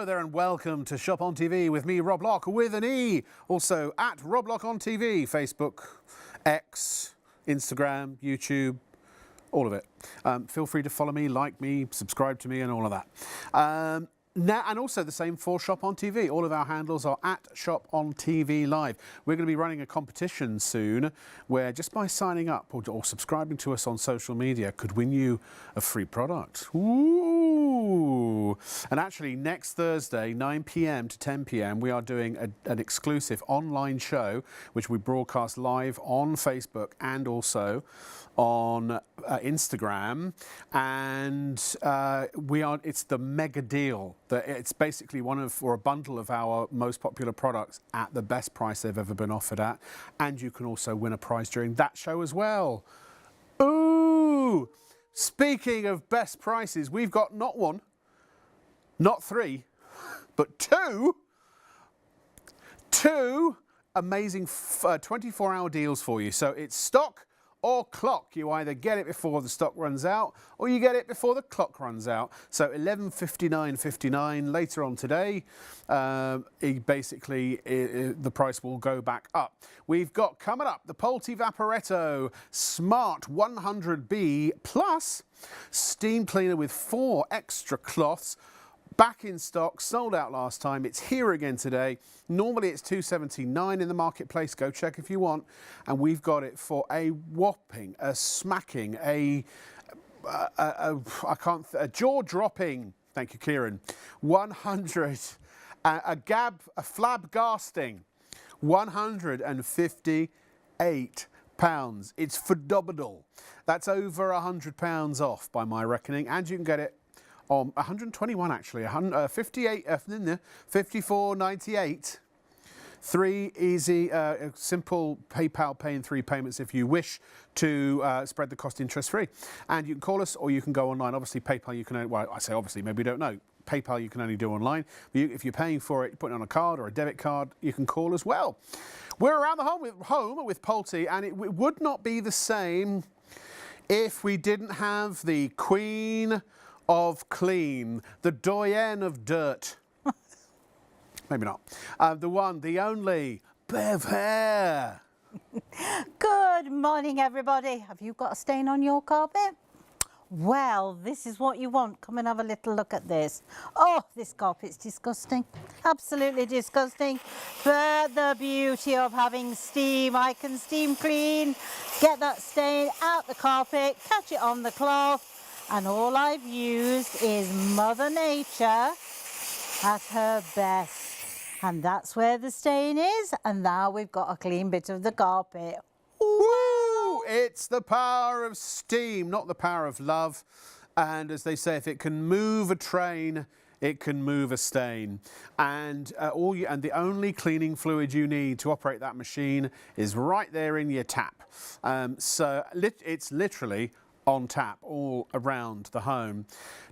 Hello there and welcome to Shop on TV with me, Rob Lock, with an E. Also at Rob Lock on TV, Facebook, X, Instagram, YouTube, all of it. Feel free to follow me, like me, subscribe to me and all of that. Now, and also the same for Shop on TV. All of our handles are at Shop on TV Live. We're going to be running a competition soon where just by signing up or subscribing to us on social media could win you a free product. Ooh! And actually next Thursday, 9 p.m. to 10 p.m, we are doing an exclusive online show which we broadcast live on Facebook and also on Instagram, and it's the mega deal. It's basically a bundle of our most popular products at the best price they've ever been offered at, and you can also win a prize during that show as well. Ooh! Speaking of best prices, we've got not one, not three, but two amazing 24-hour deals for you. So it's stock or clock. You either get it before the stock runs out or you get it before the clock runs out. So 11:59.59 later on today, the price will go back up. We've got coming up the Polti Vaporetto Smart 100B Plus steam cleaner with 4 extra cloths. Back in stock, sold out last time. It's here again today. Normally it's $279 in the marketplace. Go check if you want. And we've got it for a whopping, a smacking, a jaw-dropping, thank you, Kieran, flabgasting, £158. It's phenomenal. That's over £100 off by my reckoning, and you can get it on 121 actually, 58, 54.98. 3 easy, simple PayPal pay in 3 payments if you wish to spread the cost interest free. And you can call us or you can go online. Obviously PayPal you can only, well I say obviously, maybe you don't know. PayPal you can only do online. But if you're paying for it, you put it on a card or a debit card, you can call as well. We're around the home with Polti, and it would not be the same if we didn't have the Queen of Clean, the doyenne of dirt. Maybe not. The one, the only, Bev Hair. Good morning, everybody. Have you got a stain on your carpet? Well, this is what you want. Come and have a little look at this. Oh, this carpet's disgusting. Absolutely disgusting. But the beauty of having steam, I can steam clean, get that stain out the carpet, catch it on the cloth, and all I've used is Mother Nature at her best. And that's where the stain is. And now we've got a clean bit of the carpet. Woo! It's the power of steam, not the power of love. And as they say, if it can move a train, it can move a stain. And the only cleaning fluid you need to operate that machine is right there in your tap. So it's literally on tap all around the home.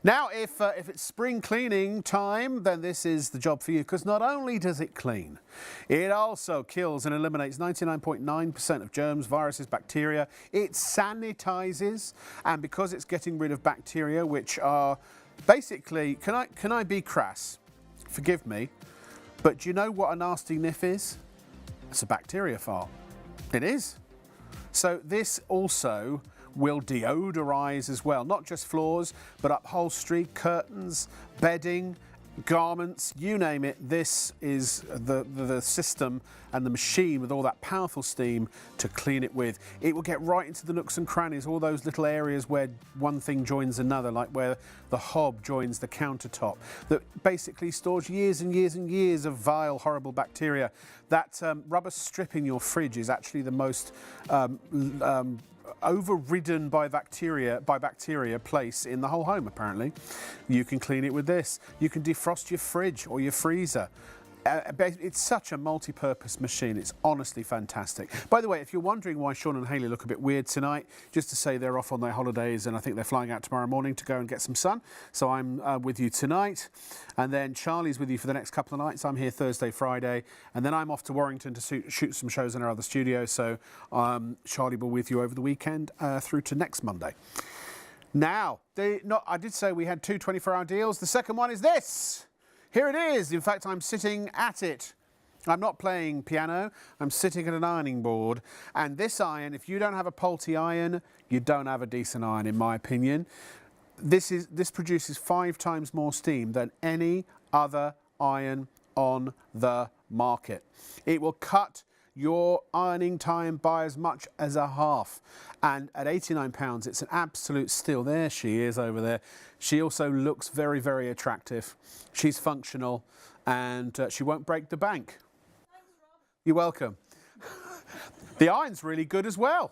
Now, if it's spring cleaning time, then this is the job for you, because not only does it clean, it also kills and eliminates 99.9% of germs, viruses, bacteria. It sanitizes, and because it's getting rid of bacteria, which are basically, can I be crass? Forgive me, but do you know what a nasty niff is? It's a bacteriophile. It is. So this also will deodorize as well, not just floors, but upholstery, curtains, bedding, garments, you name it. This is the system and the machine with all that powerful steam to clean it with. It will get right into the nooks and crannies, all those little areas where one thing joins another, like where the hob joins the countertop, that basically stores years and years and years of vile, horrible bacteria. That rubber strip in your fridge is actually the most overridden by bacteria place in the whole home, apparently. You can clean it with this. You can defrost your fridge or your freezer. It's such a multi-purpose machine. It's honestly fantastic. By the way, if you're wondering why Sean and Hayley look a bit weird tonight, just to say they're off on their holidays and I think they're flying out tomorrow morning to go and get some sun. So I'm with you tonight, and then Charlie's with you for the next couple of nights. I'm here Thursday, Friday, and then I'm off to Warrington to shoot some shows in our other studio. So Charlie will be with you over the weekend through to next Monday. Now, I did say we had two 24-hour deals. The second one is this. Here it is. In fact, I'm sitting at it. I'm not playing piano, I'm sitting at an ironing board. And this iron, if you don't have a Polti iron, you don't have a decent iron, in my opinion. This produces 5 times more steam than any other iron on the market. It will cut your ironing time by as much as a half. And at £89, it's an absolute steal. There she is over there. She also looks very, very attractive. She's functional and she won't break the bank. You're welcome. The iron's really good as well.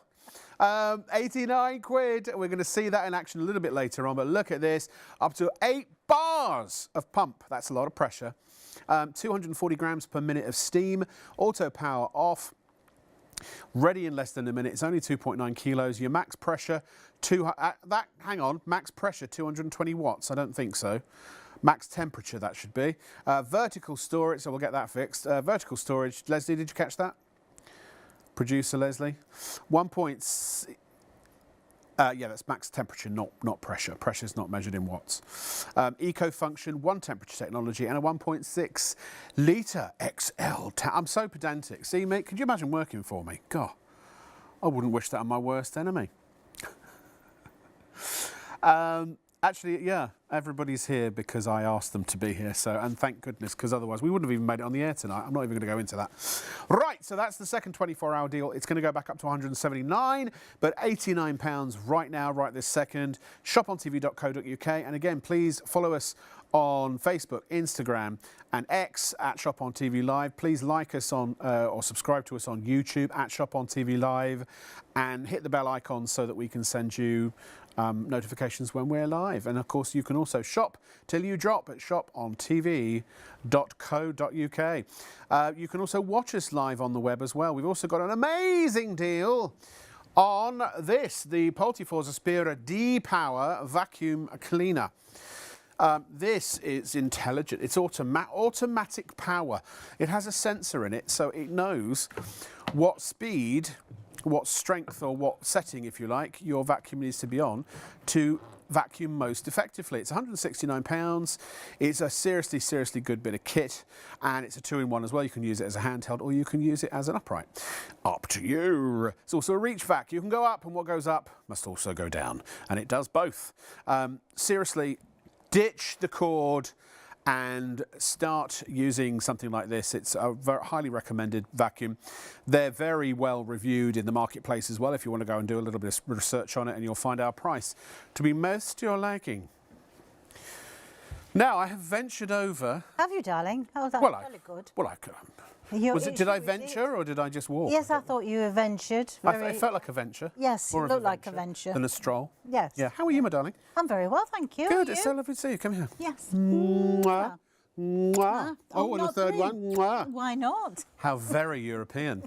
89 quid. We're going to see that in action a little bit later on, but look at this. Up to 8 bars of pump. That's a lot of pressure. 240 grams per minute of steam. Auto power off. Ready in less than a minute. It's only 2.9 kilos. Your max pressure, hang on, max pressure 220 watts. I don't think so. Max temperature, that should be. Vertical storage, so we'll get that fixed. Vertical storage, Leslie, did you catch that? Producer Leslie. Yeah, that's max temperature, not pressure. Pressure's not measured in watts. Eco function, 1 temperature technology, and a 1.6 litre XL. I'm so pedantic. See, mate, could you imagine working for me? God, I wouldn't wish that on my worst enemy. Actually, yeah, everybody's here because I asked them to be here, so, and thank goodness, because otherwise we wouldn't have even made it on the air tonight. I'm not even going to go into that. Right, so that's the second 24-hour deal. It's going to go back up to 179, but £89 right now, right this second. shopontv.co.uk, and again, please follow us on Facebook, Instagram, and X at Shop on TV Live. Please like us on or subscribe to us on YouTube at Shop on TV Live, and hit the bell icon so that we can send you notifications when we're live. And of course, you can also shop till you drop at shopontv.co.uk. You can also watch us live on the web as well. We've also got an amazing deal on this, the Polti Forza Aspira D-Power Vacuum Cleaner. This is intelligent. It's automatic power. It has a sensor in it, so it knows what speed, what strength or what setting, if you like, your vacuum needs to be on to vacuum most effectively. It's £169. It's a seriously, seriously good bit of kit, and it's a 2-in-1 as well. You can use it as a handheld or you can use it as an upright. Up to you. It's also a reach vac. You can go up, and what goes up must also go down, and it does both. Seriously, ditch the cord and start using something like this. It's a very highly recommended vacuum. They're very well reviewed in the marketplace as well. If you want to go and do a little bit of research on it, and you'll find our price to be most to your liking. Now, I have ventured over. Have you, darling? Oh, that's really good. Well, did I venture or did I just walk? Yes, I thought you ventured. It felt like a venture. Yes, it looked like a venture. Than a stroll. Yes. Yeah. How are you, my darling? I'm very well, thank you. Good. It's so lovely to see you. Come here. Yes. Mwah. Mwah. Oh, and a third one. Mwah. Why not? How very European.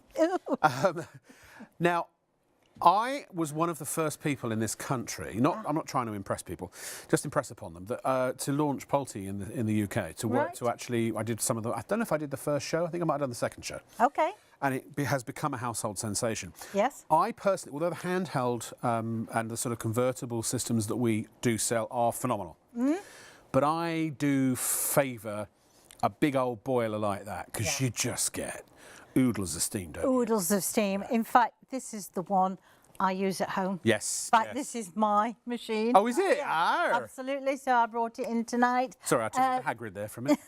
Now, I was one of the first people in this country. I'm not trying to impress people, just impress upon them that to launch Polti in the UK. To work to actually, I did some of the. I don't know if I did the first show. I think I might have done the second show. Okay. And it has become a household sensation. Yes. I personally, although the handheld and the sort of convertible systems that we do sell are phenomenal, but I do favour a big old boiler like that because you just get oodles of steam, don't you? Oodles of steam. In fact, this is the one I use at home. Yes. In fact, this is my machine. Oh, is it? Yeah, absolutely. So I brought it in tonight. Sorry, I took the Hagrid there for a minute.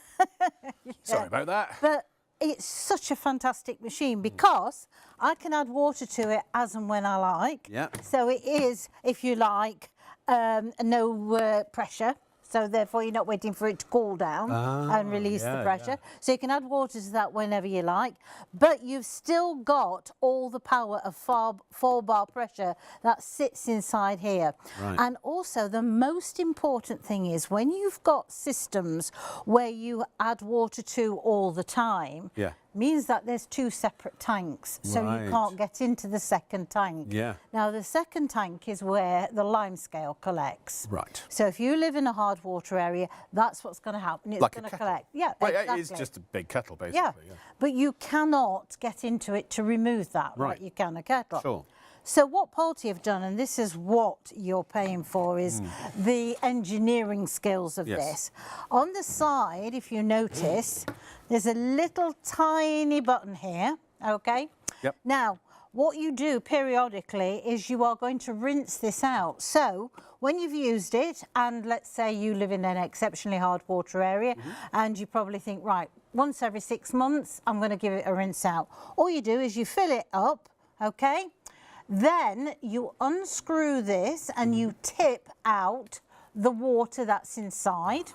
Sorry about that. But it's such a fantastic machine because I can add water to it as and when I like. Yeah. So it is, if you like, no pressure. So therefore you're not waiting for it to cool down and release the pressure. Yeah. So you can add water to that whenever you like, but you've still got all the power of 4-bar pressure that sits inside here. Right. And also the most important thing is when you've got systems where you add water to all the time, means that there's 2 separate tanks, so you can't get into the second tank. Yeah. Now the second tank is where the lime scale collects. Right. So if you live in a hard water area, that's what's going to happen. It's going to collect. Yeah, well, exactly. It's just a big kettle, basically. Yeah. But you cannot get into it to remove that like you can a kettle. Sure. So what Polti have done, and this is what you're paying for, is the engineering skills of this. On the side, if you notice, there's a little tiny button here, okay? Yep. Now, what you do periodically is you are going to rinse this out. So when you've used it, and let's say you live in an exceptionally hard water area, and you probably think, right, once every 6 months, I'm going to give it a rinse out. All you do is you fill it up, okay? Then you unscrew this and you tip out the water that's inside.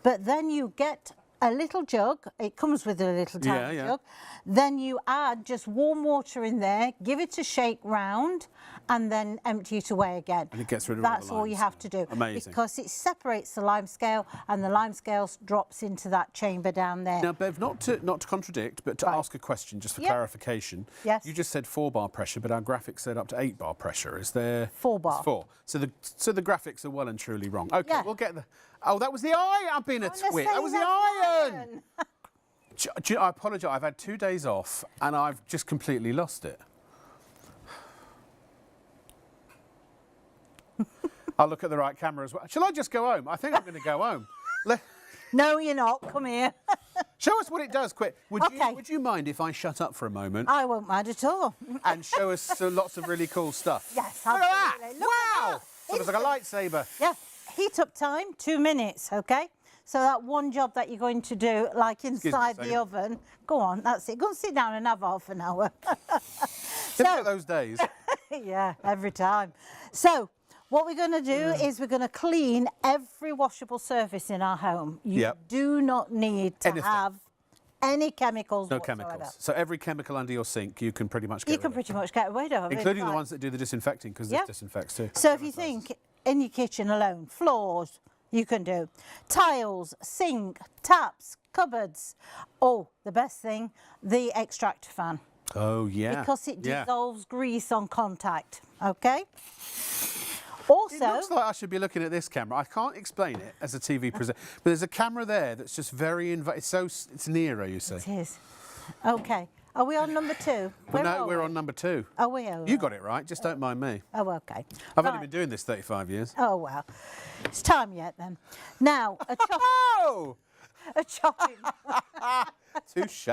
But then you get a little jug. It comes with a little tiny jug. Then you add just warm water in there, give it a shake round, and then empty it away again. And it gets rid of That's all the all you have to do. Amazing. Because it separates the lime scale, and the lime scale drops into that chamber down there. Now, Bev, not to contradict, but to ask a question just for clarification. Yes. You just said 4 bar pressure, but our graphics said up to 8 bar pressure. Is there 4 bar? It's 4. So the graphics are well and truly wrong. Okay, we'll get the. Oh, that was the eye. I've been a twit. That was the iron. I apologise. I've had 2 days off and I've just completely lost it. I'll look at the right camera as well. Shall I just go home? I think I'm going to go home. No, you're not. Come here. Show us what it does, quick. Would you mind if I shut up for a moment? I won't mind at all. And show us lots of really cool stuff. Yes, Look absolutely. at that! Wow! It looks like a lightsaber. Yeah. Heat up time, 2 minutes, okay? So that one job that you're going to do, like inside the oven, go on, that's it. Go and sit down and have half an hour. Look at those days. Yeah, every time. So what we're going to do is we're going to clean every washable surface in our home. You do not need to have any chemicals whatsoever. Chemicals. So every chemical under your sink you can pretty much get rid of. pretty much get rid of. Including the ones that do the disinfecting, because this disinfects too. So if you think in your kitchen alone, floors, you can do tiles, sink, taps, cupboards. Oh, the best thing, the extractor fan. Oh, yeah. Because it dissolves grease on contact, okay? Also, it looks like I should be looking at this camera. I can't explain it as a TV presenter, but there's a camera there that's just very it's nearer, you see. It is. Okay. Are we on number 2? But no, we're on number 2. Oh, we are. You got it right, just don't mind me. Oh, okay. I've only been doing this 35 years. Oh, well. It's time yet, then. Now, a chopping... Touche.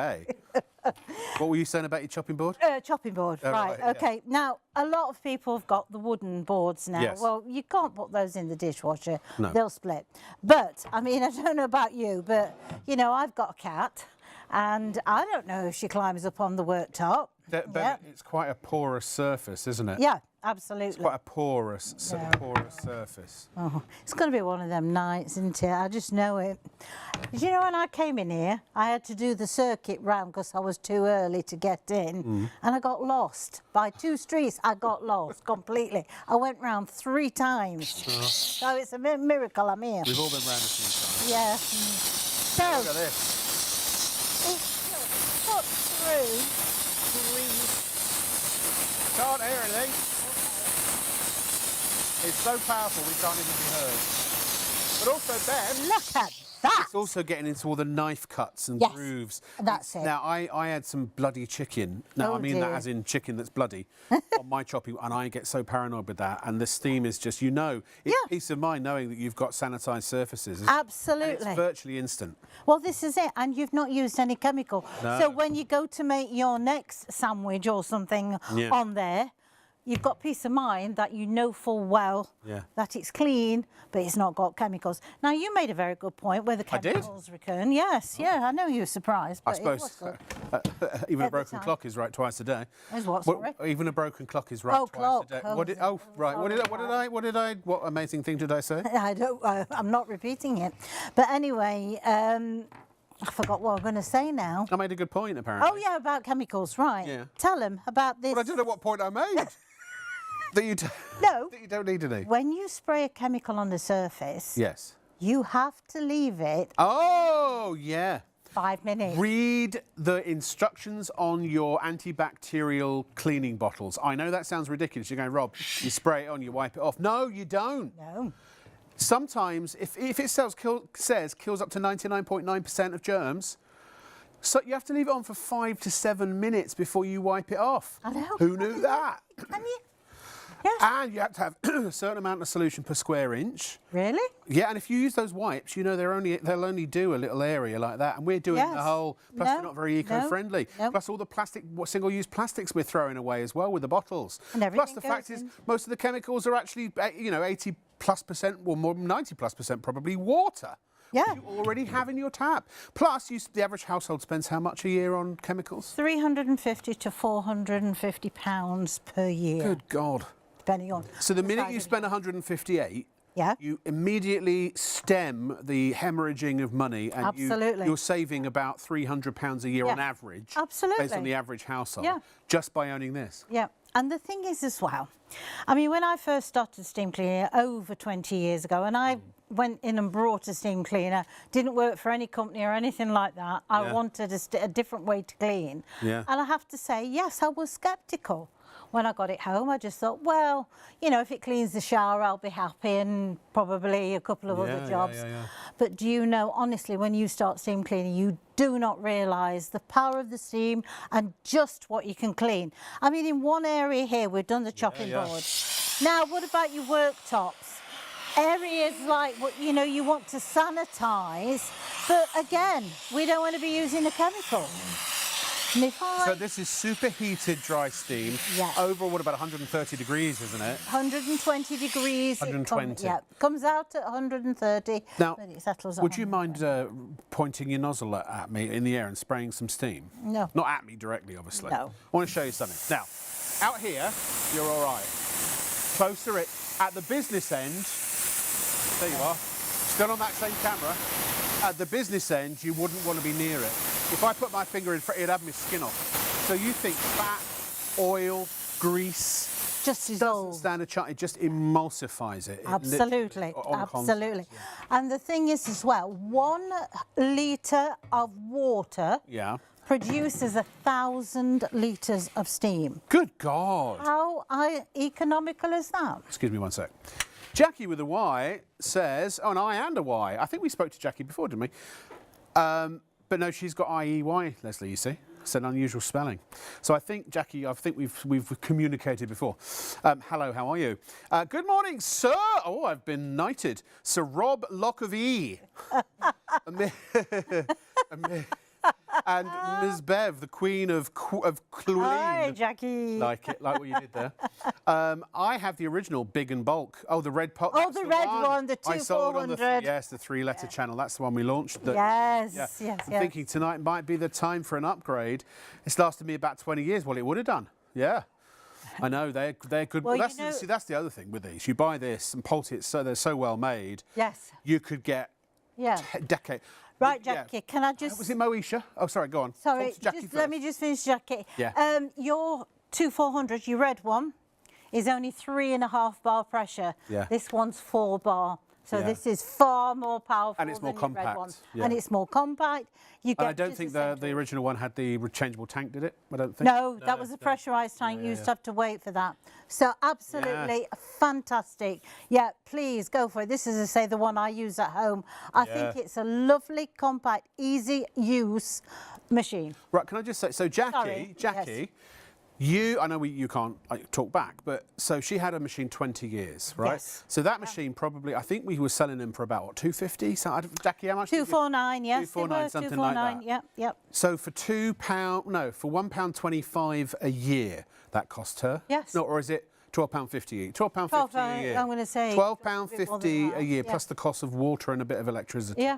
What were you saying about your chopping board? Chopping board, Oh, right. Okay. Now, a lot of people have got the wooden boards now. Yes. Well, you can't put those in the dishwasher. No. They'll split. But, I mean, I don't know about you, but, you know, I've got a cat, and I don't know if she climbs up on the worktop. It's quite a porous surface, isn't it? Yeah, absolutely. It's quite a porous surface. Oh, it's going to be one of them nights, isn't it? I just know it. Did you know when I came in here, I had to do the circuit round because I was too early to get in, and I got lost. By 2 streets, I got lost completely. I went round 3 times. So it's a miracle I'm here. We've all been round a few times. Yeah. So, look at this. It's put through grease. Can't hear anything. It's so powerful we can't even be heard. But also, Ben, look at that. It's also getting into all the knife cuts and grooves. That's it. Now, I had some bloody chicken. Now, I mean that as in chicken that's bloody on my chopping, and I get so paranoid with that. And the steam is just, it's peace of mind knowing that you've got sanitised surfaces. Absolutely. And it's virtually instant. Well, this is it, and you've not used any chemical. No. So when you go to make your next sandwich or something on there, you've got peace of mind that you know full well that it's clean, but it's not got chemicals. Now, you made a very good point where the chemicals recurn. Yes, I know you were surprised. But I suppose even a broken clock is right twice a day. Is what, sorry? Even a broken clock is right twice a day. What amazing thing did I say? I'm not repeating it. But anyway, I forgot what I'm going to say now. I made a good point, apparently. Oh, yeah, about chemicals, right. Yeah. Tell them about this. Well, I don't know what point I made. that you don't need any. When you spray a chemical on the surface, you have to leave it. Oh, yeah. 5 minutes. Read the instructions on your antibacterial cleaning bottles. I know that sounds ridiculous. You're going, Rob, you spray it on, you wipe it off. No, you don't. No. Sometimes, if it says kills up to 99.9% of germs, so you have to leave it on for 5 to 7 minutes before you wipe it off. I know. Who knew that? Can you? Yes. And you have to have a certain amount of solution per square inch. Really? Yeah, and if you use those wipes, you know they'll only do a little area like that, and we're doing the whole. Plus, they're not very eco-friendly. No. Plus, all the single-use plastics we're throwing away as well with the bottles. And plus, the fact is, most of the chemicals are actually, 80+%, or more than 90+% probably water. Yeah. You already have in your tap. Plus, the average household spends how much a year on chemicals? £350 to £450 per year. Good God. Depending on. So the minute you spend 158, yeah, you immediately stem the hemorrhaging of money, and you're saving about £300 a year on average. Absolutely. Based on the average household. Yeah. Just by owning this. Yeah. And the thing is as well, I mean, when I first started steam cleaning over 20 years ago, and I went in and brought a steam cleaner, didn't work for any company or anything like that. I wanted a different way to clean. Yeah. And I have to say, yes, I was sceptical. When I got it home, I just thought, well, if it cleans the shower, I'll be happy, and probably a couple of other jobs. But do you know, honestly, when you start steam cleaning, you do not realise the power of the steam and just what you can clean. I mean, in one area here, we've done the chopping board. Now, what about your worktops? Areas like what you want to sanitise, but again, we don't want to be using a chemical. So this is superheated dry steam. Yeah. Over, what, about 130 degrees, isn't it? 120 degrees. 120. Comes out at 130. Now, but it settles at would you mind pointing your nozzle at me in the air and spraying some steam? No. Not at me directly, obviously. No. I want to show you something. Now, out here, you're all right. Closer at the business end, there you are, still on that same camera. At the business end, you wouldn't want to be near it. If I put my finger in front, it'd have my skin off. So you think fat, oil, grease, just dissolve. Doesn't stand a chance. It just emulsifies it. Absolutely, absolutely. And the thing is as well, 1 litre of water produces 1,000 litres of steam. Good God. How economical is that? Excuse me one sec. Jackie with a Y says, oh, an I and a Y. I think we spoke to Jackie before, didn't we? But no, she's got IEY, Leslie, you see. It's an unusual spelling. So I think, Jackie, we've communicated before. Hello, how are you? Good morning, sir. Oh, I've been knighted. Sir Rob Lockavee. And Ms. Bev, the Queen of Clean. Hi, Jackie. Like what you did there. I have the original Big and Bulk. Oh, the red pot. Oh, the red one, the 2400. Yes, the 3-letter channel. That's the one we launched. Yes. I'm thinking tonight might be the time for an upgrade. It's lasted me about 20 years. Well, it would have done. Yeah. I know, they're good. Well, that's the other thing with these. You buy this, and Polti, they're so well made. Yes. You could get decade. Right, Jackie, can I just... Was it Moesha? Oh, sorry, go on. Sorry, let me just finish, Jackie. Yeah. Your 2400, your red one, is only 3.5 bar pressure. Yeah. This one's 4 bar. So this is far more powerful and it's more than compact. Your red one. Yeah. And it's more compact. You get and I don't think the original one had the rechangeable tank, did it? I don't think. No, that was a pressurised tank. You used to have to wait for that. So absolutely fantastic. Yeah, please go for it. This is, as I say, the one I use at home. I think it's a lovely, compact, easy use machine. Right, can I just say, so Jackie, I know you can't talk back, but so she had a machine 20 years, right? Yes. So that machine probably, I think we were selling them for about, what, 250? So, Jackie, how much? 249, yes. 249, something like that. Yep. So for for £1.25 a year, that cost her? Yes. No, or is it £12.50 each? £12.50 a year. I'm going to say £12.50 a year, plus the cost of water and a bit of electricity. Yeah,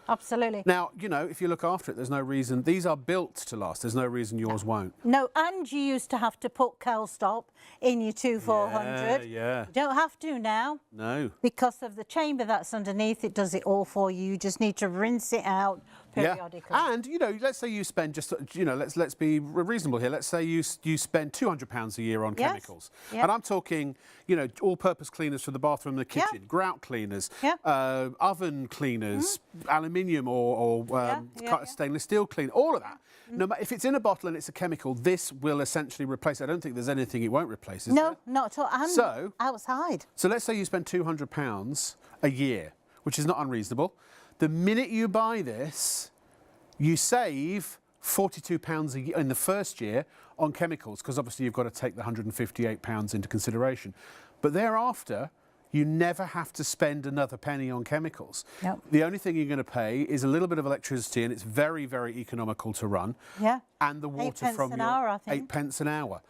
absolutely. Now, if you look after it, there's no reason. These are built to last. There's no reason yours won't. No, and you used to have to put Kelstop in your 2400. Yeah. You don't have to now. No. Because of the chamber that's underneath, it does it all for you. You just need to rinse it out periodically. Yeah. And, let's say you spend just, let's be reasonable here. Let's say you spend £200 a year on chemicals. Yeah. And I'm talking, all-purpose cleaners for the bathroom and the kitchen, grout cleaners, oven cleaners, aluminium or stainless steel cleaner, all of that. No matter if it's in a bottle and it's a chemical, this will essentially replace it. I don't think there's anything it won't replace, is there? No, not at all. And outside. So let's say you spend £200 a year, which is not unreasonable. The minute you buy this, you save £42 a year in the first year on chemicals, because obviously you've got to take the £158 into consideration. But thereafter, you never have to spend another penny on chemicals. Yep. The only thing you're going to pay is a little bit of electricity, and it's very, very economical to run. Yeah. And the water 8 from pence an your hour, I think. 8 pence an hour.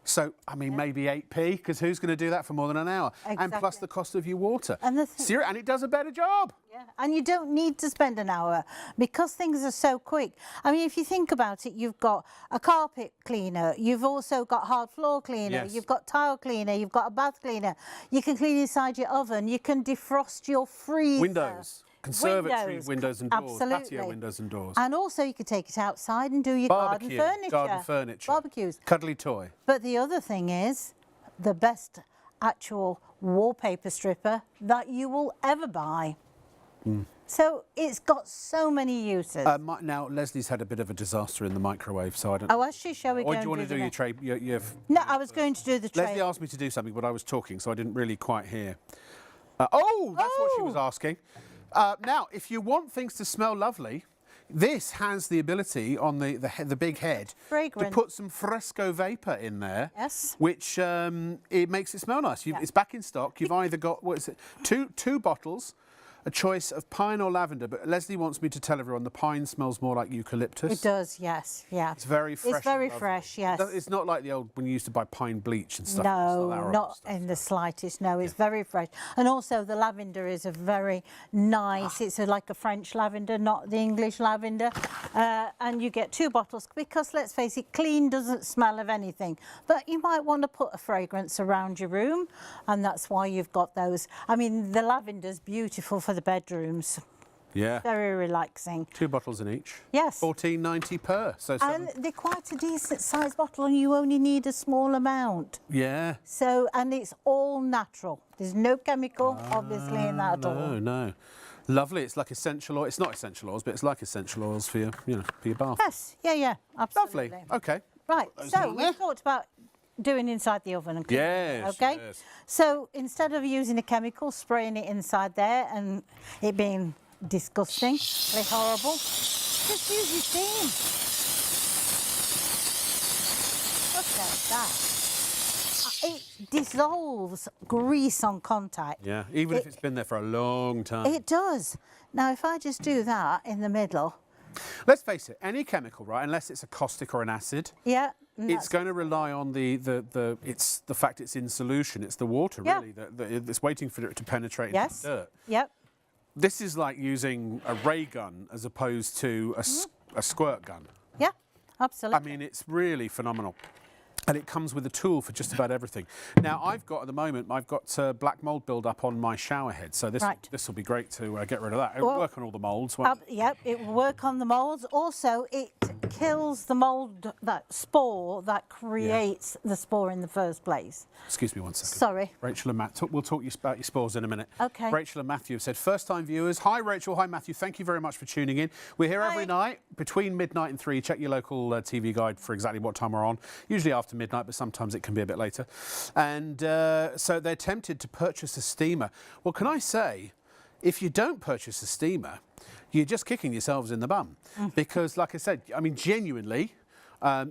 So, I mean, maybe 8p, because who's going to do that for more than an hour? And plus Exactly. the cost of your water. And And it does a better job. Yeah, and you don't need to spend an hour because things are so quick. I mean, if you think about it, you've got a carpet cleaner, you've also got hard floor cleaner, Yes. you've got tile cleaner, you've got a bath cleaner. You can clean inside your oven, you can defrost your freezer. Windows. Conservatory windows and doors. Absolutely. Patio windows and doors. And also you could take it outside and do your Barbecue. garden furniture. Barbecues. Cuddly toy. But the other thing is the best actual wallpaper stripper that you will ever buy. So it's got so many uses. Now, Leslie's had a bit of a disaster in the microwave, so I don't... Oh, actually, shall we go Or and do you want to do your next? tray? No, I was going to do the tray. Leslie asked me to do something, but I was talking, so I didn't really quite hear. That's what she was asking. Now, if you want things to smell lovely, this has the ability on the big head Fragrant. to put some fresco vapor in there. Yes. Which it makes it smell nice. It's back in stock. You've either got two bottles, a choice of pine or lavender. But Leslie wants me to tell everyone the pine smells more like eucalyptus. It does, yes, yeah. It's very fresh. It's very and lovely. fresh, yes. It's not like the old when you used to buy pine bleach and stuff. No, not in the slightest. No, it's very fresh. And also the lavender is a very nice, it's like a French lavender, not the English lavender. And you get 2 bottles because, let's face it, clean doesn't smell of anything. But you might want to put a fragrance around your room, and that's why you've got those. I mean, the lavender's beautiful for the bedrooms. Yeah. Very relaxing. 2 bottles in each. Yes. £14.90 per. So And they're quite a decent sized bottle, and you only need a small amount. yeah. So, and it's all natural. There's no chemical, obviously, in that at all. No. Lovely. It's like essential oil. It's not essential oils, but it's like essential oils for your, for your bath. Yes, yeah, absolutely. Lovely. Okay. Right, those so in we there. talked about doing inside the oven and cooking. Yes, Okay. yes. So instead of using a chemical, spraying it inside there and it being disgusting, really horrible, just use your steam. Look at that. It dissolves grease on contact. Yeah. Even if it's been there for a long time. It does. Now, if I just do that in the middle, Let's face it. Any chemical, right? Unless it's a caustic or an acid. yeah. It's going to rely on the fact it's in solution. It's the water, Yeah. really, that's waiting for it to penetrate into Yes. the dirt. Yep. This is like using a ray gun as opposed to a squirt gun. Yeah, absolutely. I mean, it's really phenomenal. And it comes with a tool for just about everything. Now, at the moment, I've got black mould build-up on my shower head. So this will be great to get rid of that. It'll work on all the moulds, won't it? Yep, it will work on the moulds. Also, it kills the mould, that spore that creates the spore in the first place. Excuse me one second. Sorry. Rachel and Matt, we'll talk about your spores in a minute. Okay. Rachel and Matthew have said, first-time viewers. Hi, Rachel. Hi, Matthew. Thank you very much for tuning in. We're here every night between midnight and 3. Check your local TV guide for exactly what time we're on. Usually after midnight, but sometimes it can be a bit later. And so they're tempted to purchase a steamer. Well, can I say, if you don't purchase a steamer, you're just kicking yourselves in the bum. Because, like I said, I mean, genuinely,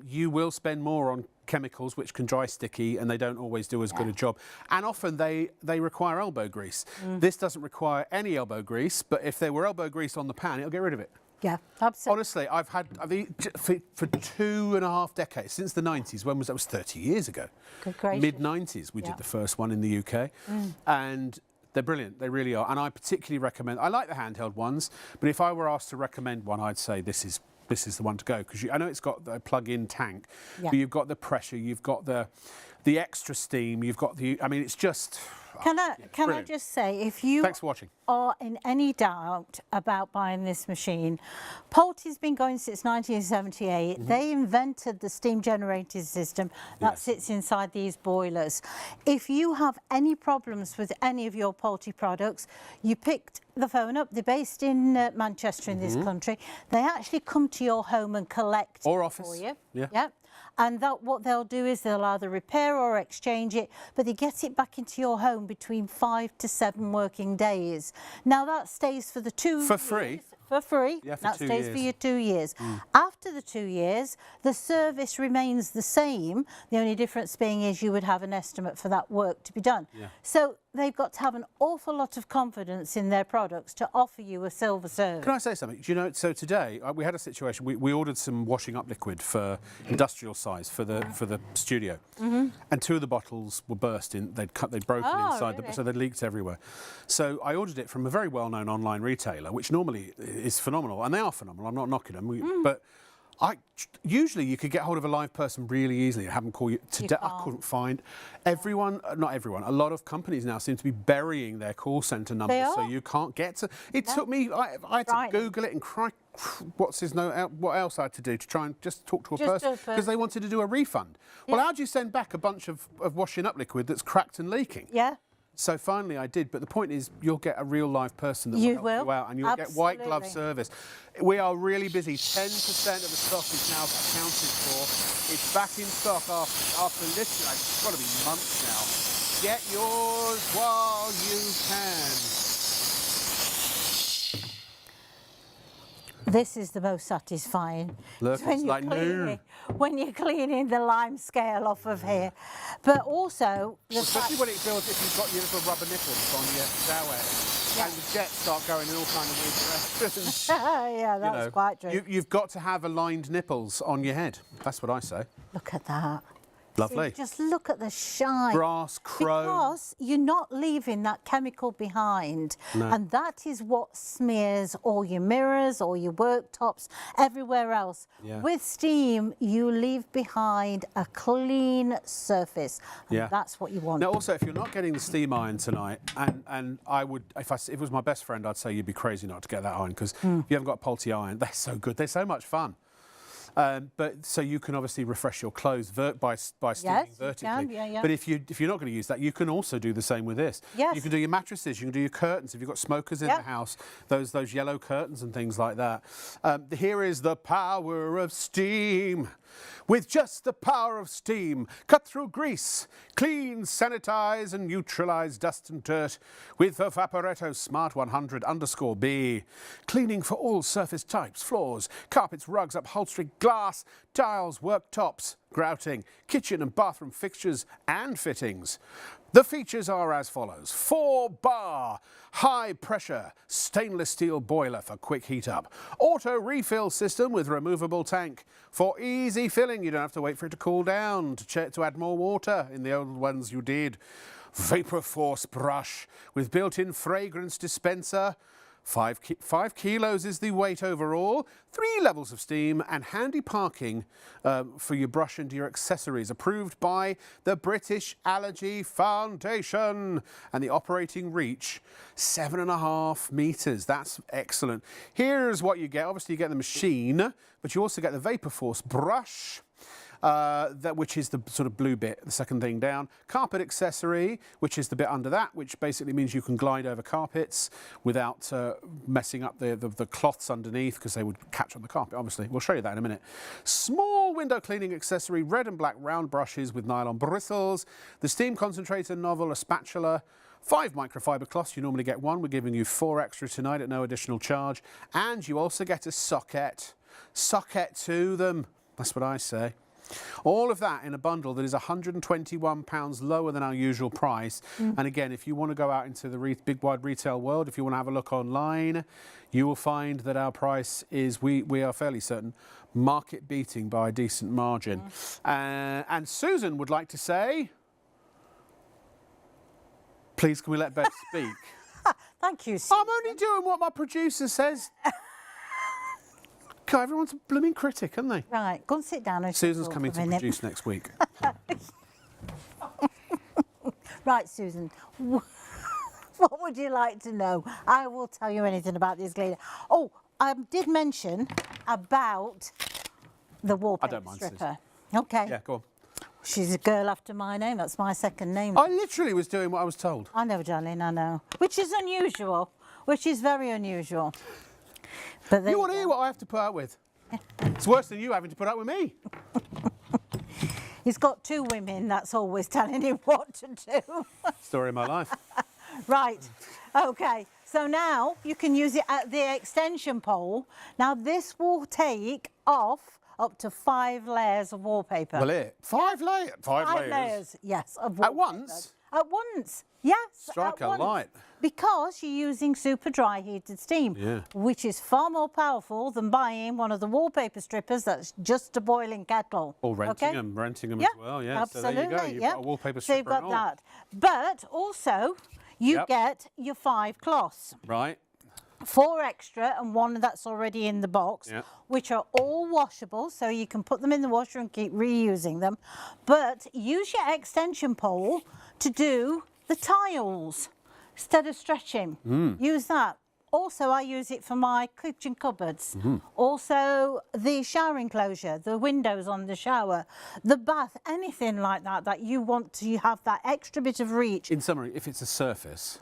you will spend more on chemicals which can dry sticky and they don't always do as good a job. And often they require elbow grease. This doesn't require any elbow grease, but if there were elbow grease on the pan, it'll get rid of it. Yeah, absolutely. Honestly, I've for 2.5 decades, since the 90s, when was that? Was 30 years ago. Good gracious. Mid-90s, we did the first one in the UK. And they're brilliant, they really are. And I particularly recommend, I like the handheld ones, but if I were asked to recommend one, I'd say this is the one to go. Because I know it's got the plug-in tank, but you've got the pressure, you've got the extra steam, you've got I mean, it's just... Can I just say, if you Thanks for watching. are in any doubt about buying this machine, Polti's been going since 1978. They invented the steam generating system that sits inside these boilers. If you have any problems with any of your Polti products, you picked the phone up. They're based in Manchester in this country. They actually come to your home and collect Or it office. for you. Yeah. And what they'll do is they'll either repair or exchange it, but they get it back into your home between 5 to 7 working days. Now that stays for the 2 For free? For free. Yeah, for that 2 stays years. for you 2 years. After the 2 years, the service remains the same. The only difference being is you would have an estimate for that work to be done. Yeah. So they've got to have an awful lot of confidence in their products to offer you a silver service. Can I say something? Do you know, so today we had a situation, we ordered some washing up liquid for industrial size for the studio. And 2 of the bottles were bursting, they'd broken Oh, inside, really? so they'd leaked everywhere. So I ordered it from a very well-known online retailer, which normally is phenomenal, and they are phenomenal, I'm not knocking them, but usually you could get hold of a live person really easily and have them call you. Today I couldn't find everyone, not everyone, a lot of companies now seem to be burying their call centre numbers so you can't get to. It took me, I had to Google it and cry, what else I had to do to try and just talk to a person because they wanted to do a refund. Well, how do you send back a bunch of washing up liquid that's cracked and leaking? Yeah. So finally I did, but the point is you'll get a real live person that will help you out and you'll get white glove service. We are really busy. 10% of the stock is now accounted for. It's back in stock after literally, it's got to be months now. Get yours while you can. This is the most satisfying. Look, it's like new. When you're cleaning the lime scale off of here. But also... Especially when it feels if you've got your little rubber nipples on your shower head and the jets start going in all kind of weird directions. Yeah, that's quite true. You've got to have aligned nipples on your head. That's what I say. Look at that. Lovely. See, just look at the shine. Brass, chrome. Because you're not leaving that chemical behind. No. And that is what smears all your mirrors, all your worktops, everywhere else. Yeah. With steam, you leave behind a clean surface. And that's what you want. Now, also, if you're not getting the steam iron tonight, and I would, if it was my best friend, I'd say you'd be crazy not to get that iron because if you haven't got a Polti iron, they're so good. They're so much fun. But so you can obviously refresh your clothes by steaming vertically. But if you're not going to use that, you can also do the same with this. Yes. You can do your mattresses, you can do your curtains. If you've got smokers in the house, those yellow curtains and things like that. Here is the power of steam. With just the power of steam, cut through grease, clean, sanitize and neutralize dust and dirt with the Vaporetto Smart 100_B. Cleaning for all surface types, floors, carpets, rugs, upholstery, glass, tiles, worktops, grouting, kitchen and bathroom fixtures and fittings. The features are as follows. 4-bar, high-pressure, stainless steel boiler for quick heat up. Auto refill system with removable tank. For easy filling, you don't have to wait for it to cool down to add more water. In the old ones you did. Vapor Force brush with built-in fragrance dispenser. 5 kilos is the weight overall, 3 levels of steam and handy parking for your brush and your accessories. Approved by the British Allergy Foundation. And the operating reach, 7.5 metres. That's excellent. Here's what you get. Obviously you get the machine, but you also get the Vapor Force brush. Which is the sort of blue bit, the second thing down. Carpet accessory, which is the bit under that, which basically means you can glide over carpets without messing up the cloths underneath because they would catch on the carpet, obviously. We'll show you that in a minute. Small window cleaning accessory, red and black round brushes with nylon bristles. The steam concentrator nozzle, a spatula. 5 microfiber cloths, you normally get 1. We're giving you 4 extra tonight at no additional charge. And you also get a socket. Socket to them. That's what I say. All of that in a bundle that is £121 lower than our usual price. And again, if you want to go out into the big wide retail world, if you want to have a look online, you will find that our price is, we are fairly certain, market beating by a decent margin. And Susan would like to say, please can we let Beth speak? Thank you, Susan. I'm only doing what my producer says. God, everyone's a blooming critic, aren't they? Right, go and sit down. And Susan's coming to produce next week. Right, Susan, what would you like to know? I will tell you anything about this cleaner. Oh, I did mention about the wallpaper I don't mind, stripper. Okay. Yeah, go on. She's a girl after my name. That's my second name. I literally was doing what I was told. I know, darling, I know. Which is unusual. Which is very unusual. But You want to hear what I have to put up with? It's worse than you having to put up with me. He's got 2 women that's always telling him what to do. Story of my life. Right, okay. So now you can use it at the extension pole. Now this will take off up to 5 layers of wallpaper. Will it? 5 layers? 5 layers, yes, of wallpaper. At once? At once, yes. Strike at a once. light. Because you're using super dry heated steam, which is far more powerful than buying one of the wallpaper strippers that's just a boiling kettle. Or renting them as well, yeah. Absolutely, so there you go, you've got a wallpaper stripper. So you've got that. But also, you get your 5 cloths. Right. 4 extra and 1 that's already in the box, which are all washable, so you can put them in the washer and keep reusing them. But use your extension pole to do the tiles instead of stretching. Use that. Also, I use it for my kitchen cupboards. Also, the shower enclosure, the windows on the shower, the bath, anything like that that you want to have that extra bit of reach. In summary, if it's a surface.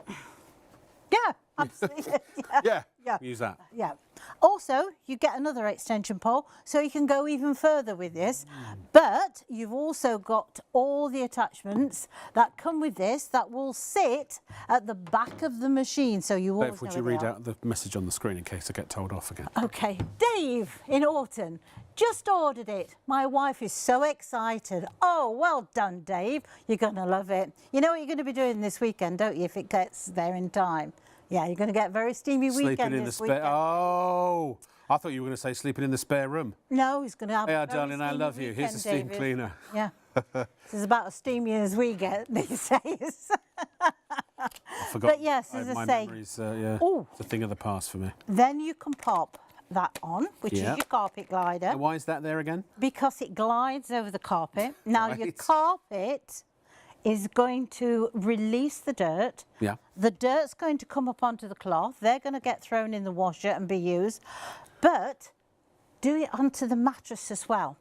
Yeah, absolutely. Use that. Yeah. Also, you get another extension pole, so you can go even further with this. But you've also got all the attachments that come with this that will sit at the back of the machine, so you always Bev, would you read out the message on the screen in case I get told off again? Okay, Dave in Orton just ordered it. My wife is so excited. Oh, well done, Dave. You're going to love it. You know what you're going to be doing this weekend, don't you, if it gets there in time? Yeah, you're going to get a very steamy weekend this weekend. Oh, I thought you were going to say sleeping in the spare room. No, he's going to have Hey, a very darling, I steamy love you. Here's the steam David. cleaner. Yeah. This is about as steamy as we get these days. I forgot. But yes, as I my say, memories, Ooh. it's a thing of the past for me. Then you can pop that on, which is your carpet glider. And why is that there again? Because it glides over the carpet. Now your Right. carpet is going to release the dirt. Yeah. The dirt's going to come up onto the cloth. They're going to get thrown in the washer and be used. But do it onto the mattress as well,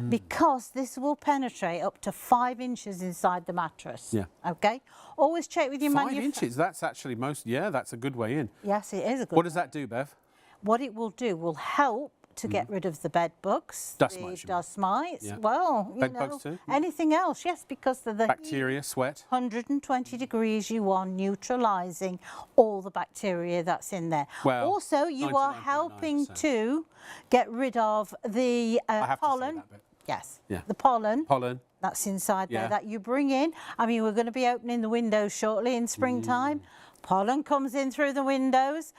because this will penetrate up to 5 inches inside the mattress. Yeah. Okay. Always check with your 5 inches. That's actually that's a good way in. Yes, it is a good. What does that do, Bev? What it will do will help to get rid of the bed bugs, Dust mites, you mean? dust mites. Yeah. Well, you Bed know, bugs too? anything else, yes, because of the Bacteria, sweat. 120 degrees you are neutralising all the bacteria that's in there. Well, also, you are 99.9%. helping to get rid of the I have pollen. to say that bit. Yes, Yeah. the pollen. Pollen. That's inside Yeah. there that you bring in. I mean, we're going to be opening the windows shortly in springtime. Pollen comes in through the windows.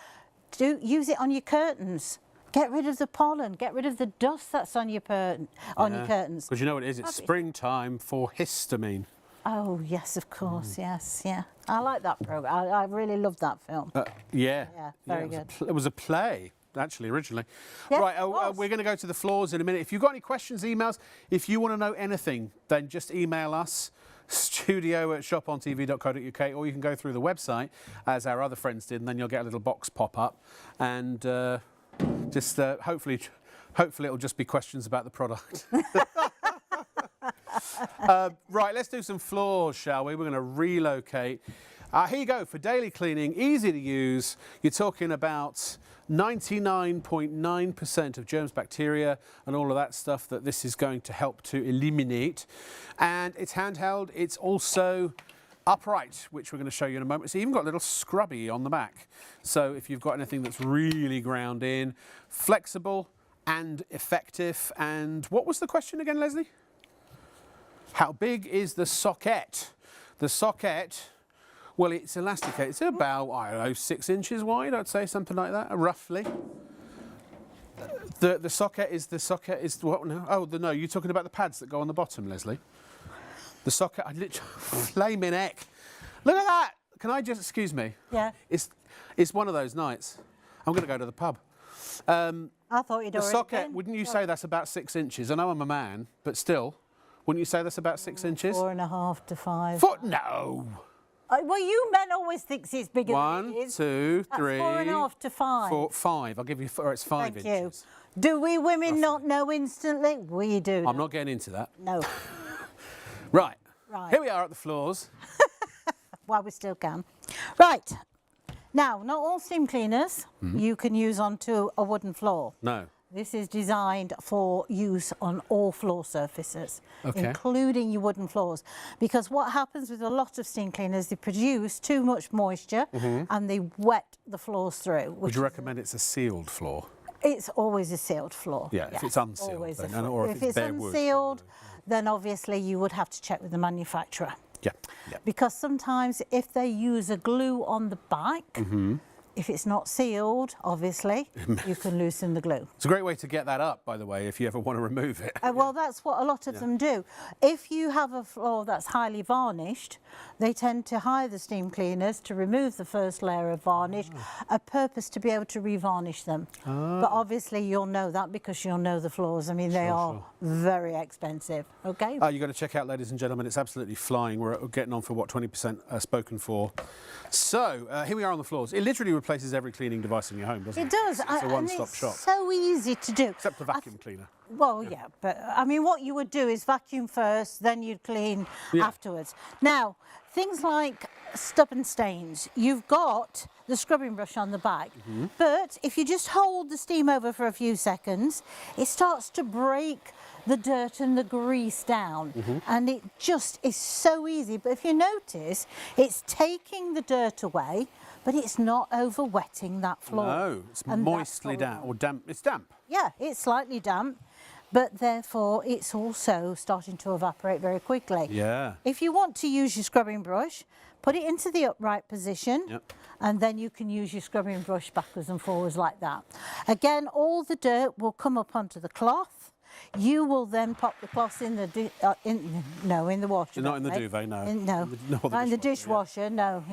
Use it on your curtains. Get rid of the pollen. Get rid of the dust that's on your your curtains. Because you know what it is? It's springtime for histamine. Oh yes, of course. Yes, yeah. I like that program. I really love that film. Yeah. Yeah, very good. It was a play, actually, originally. Yes, right, it was. we're going to go to the floors in a minute. If you've got any questions, emails, if you want to know anything, then just email us, studio@shopontv.co.uk, or you can go through the website, as our other friends did, and then you'll get a little box pop up. And just hopefully it'll just be questions about the product. Right, let's do some floors, shall we? We're going to relocate. Here you go, for daily cleaning, easy to use. You're talking about 99.9% of germs, bacteria and all of that stuff that this is going to help to eliminate. And it's handheld. It's also upright, which we're going to show you in a moment. It's even got a little scrubby on the back. So if you've got anything that's really ground in, flexible and effective. And what was the question again, Leslie? How big is the socket? The socket, well, it's elasticated. It's about, I don't know, 6 inches wide, I'd say, something like that, roughly. The socket is what now? Oh, no, you're talking about the pads that go on the bottom, Leslie. The socket, I literally, flaming heck. Look at that. Can I just, excuse me? Yeah. It's one of those nights. I'm going to go to the pub. I thought you'd The already socket, been. wouldn't you say that's about 6 inches? I know I'm a man, but still, wouldn't you say that's about 6 inches? 4.5 to 5. No. Well, you men always think it's bigger than 1, it is. 2, That's 3, 4.5 to 5. 4, 5. I'll give you 4. It's 5 Thank inches. you. Do we women not know instantly? We do. I'm not getting into that. No. Right. Right. Here we are at the floors. While we still can. Right. Now, not all steam cleaners you can use onto a wooden floor. No. This is designed for use on all floor surfaces, including your wooden floors. Because what happens with a lot of steam cleaners, they produce too much moisture and they wet the floors through. Would you recommend it's a sealed floor? It's always a sealed floor. Yeah, if it's unsealed. Then, or if it's unsealed, then obviously you would have to check with the manufacturer. Yeah, yeah. Because sometimes if they use a glue on the back, if it's not sealed, obviously, you can loosen the glue. It's a great way to get that up, by the way, if you ever want to remove it. Well, that's what a lot of them do. If you have a floor that's highly varnished, they tend to hire the steam cleaners to remove the first layer of varnish, a purpose to be able to revarnish them. But obviously you'll know that because you'll know the floors. I mean, they are very expensive, okay? You've got to check out, ladies and gentlemen, it's absolutely flying. We're getting on for, what, 20% spoken for. So, here we are on the floors. It literally replaces every cleaning device in your home, doesn't it? It does. It's a one-stop shop. So easy to do. Except the vacuum cleaner. Well, yeah, but I mean, what you would do is vacuum first, then you'd clean afterwards. Now, things like stubborn stains, you've got the scrubbing brush on the back, but if you just hold the steam over for a few seconds, it starts to break the dirt and the grease down, and it just is so easy. But if you notice, it's taking the dirt away, but it's not over wetting that floor. No, it's moistly damp, or damp. It's damp. Yeah, it's slightly damp, but therefore it's also starting to evaporate very quickly. Yeah. If you want to use your scrubbing brush, put it into the upright position, and then you can use your scrubbing brush backwards and forwards like that. Again, all the dirt will come up onto the cloth. You will then pop the cloth in the in the washer. Not in the duvet, no. Not in the dishwasher, no.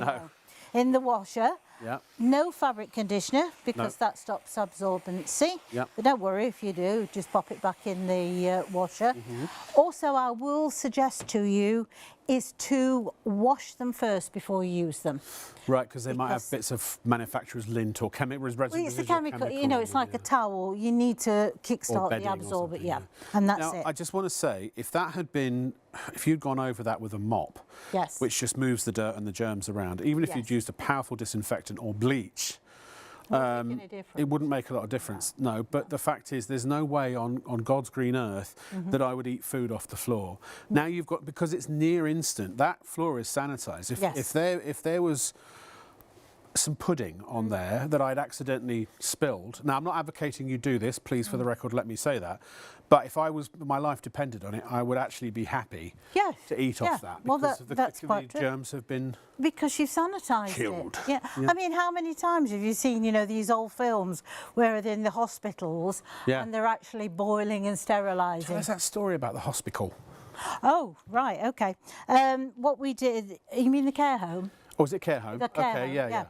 In the washer. Yeah. No fabric conditioner because that stops absorbency. But don't worry if you do, just pop it back in the washer. Also, I will suggest to you is to wash them first before you use them. Right, because they might have bits of manufacturer's lint or chemical resin. Well, it's a chemical, you know, it's like a towel. You need to kickstart the absorber, and that's it. I just want to say, if that had been, if you'd gone over that with a mop, which just moves the dirt and the germs around, even if you'd used a powerful disinfectant or bleach, it wouldn't make a lot of difference. No, but the fact is there's no way on God's green earth that I would eat food off the floor. Now you've got, because it's near instant, that floor is sanitised. If there was some pudding on there that I'd accidentally spilled. Now, I'm not advocating you do this, please, for the record, let me say that. But if my life depended on it, I would actually be happy to eat off that. Because that's quite true. Germs have been because you've sanitised killed. it. I mean, how many times have you seen, you know, these old films where they're in the hospitals and they're actually boiling and sterilising? Tell us that story about the hospital. Oh, right, okay. What we did, you mean the care home? Oh, was it care home? The care home, yeah.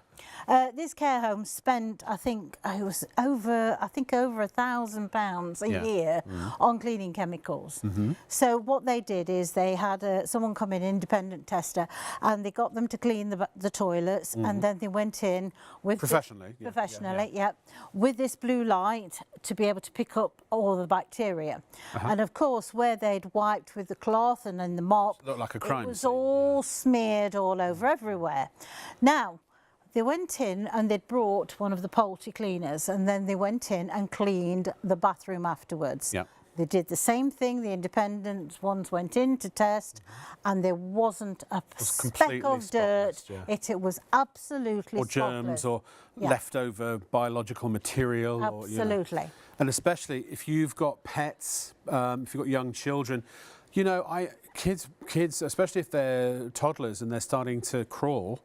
This care home spent, I think, it was over £1,000 a year on cleaning chemicals. So what they did is they had someone come in, independent tester, and they got them to clean the toilets, and then they went in with professionally, with this blue light to be able to pick up all the bacteria. And of course, where they'd wiped with the cloth and then the mop, it looked like a crime it was scene, all smeared all over everywhere. Now, they went in and they'd brought one of the Polti cleaners, and then they went in and cleaned the bathroom afterwards. They did the same thing. The independent ones went in to test, and there wasn't a speck of dirt. It was absolutely spotless. Germs or leftover biological material. Absolutely. Or, you know. And especially if you've got pets, if you've got young children, you know, kids, especially if they're toddlers and they're starting to crawl,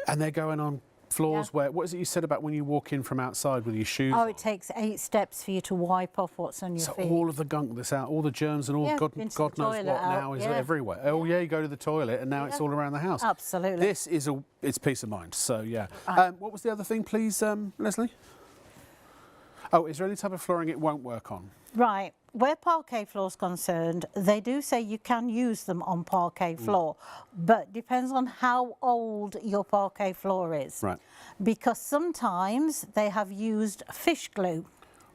and they're going on floors where, what is it you said about when you walk in from outside with your shoes on? It takes 8 steps for you to wipe off what's on your feet. So all of the gunk that's out, all the germs and all, God knows what now is everywhere. Oh yeah, you go to the toilet and now it's all around the house. Absolutely. This is it's peace of mind, so yeah. What was the other thing, please, Leslie? Oh, is there any type of flooring it won't work on? Right. Where parquet floor is concerned, they do say you can use them on parquet floor, but depends on how old your parquet floor is. Right. Because sometimes they have used fish glue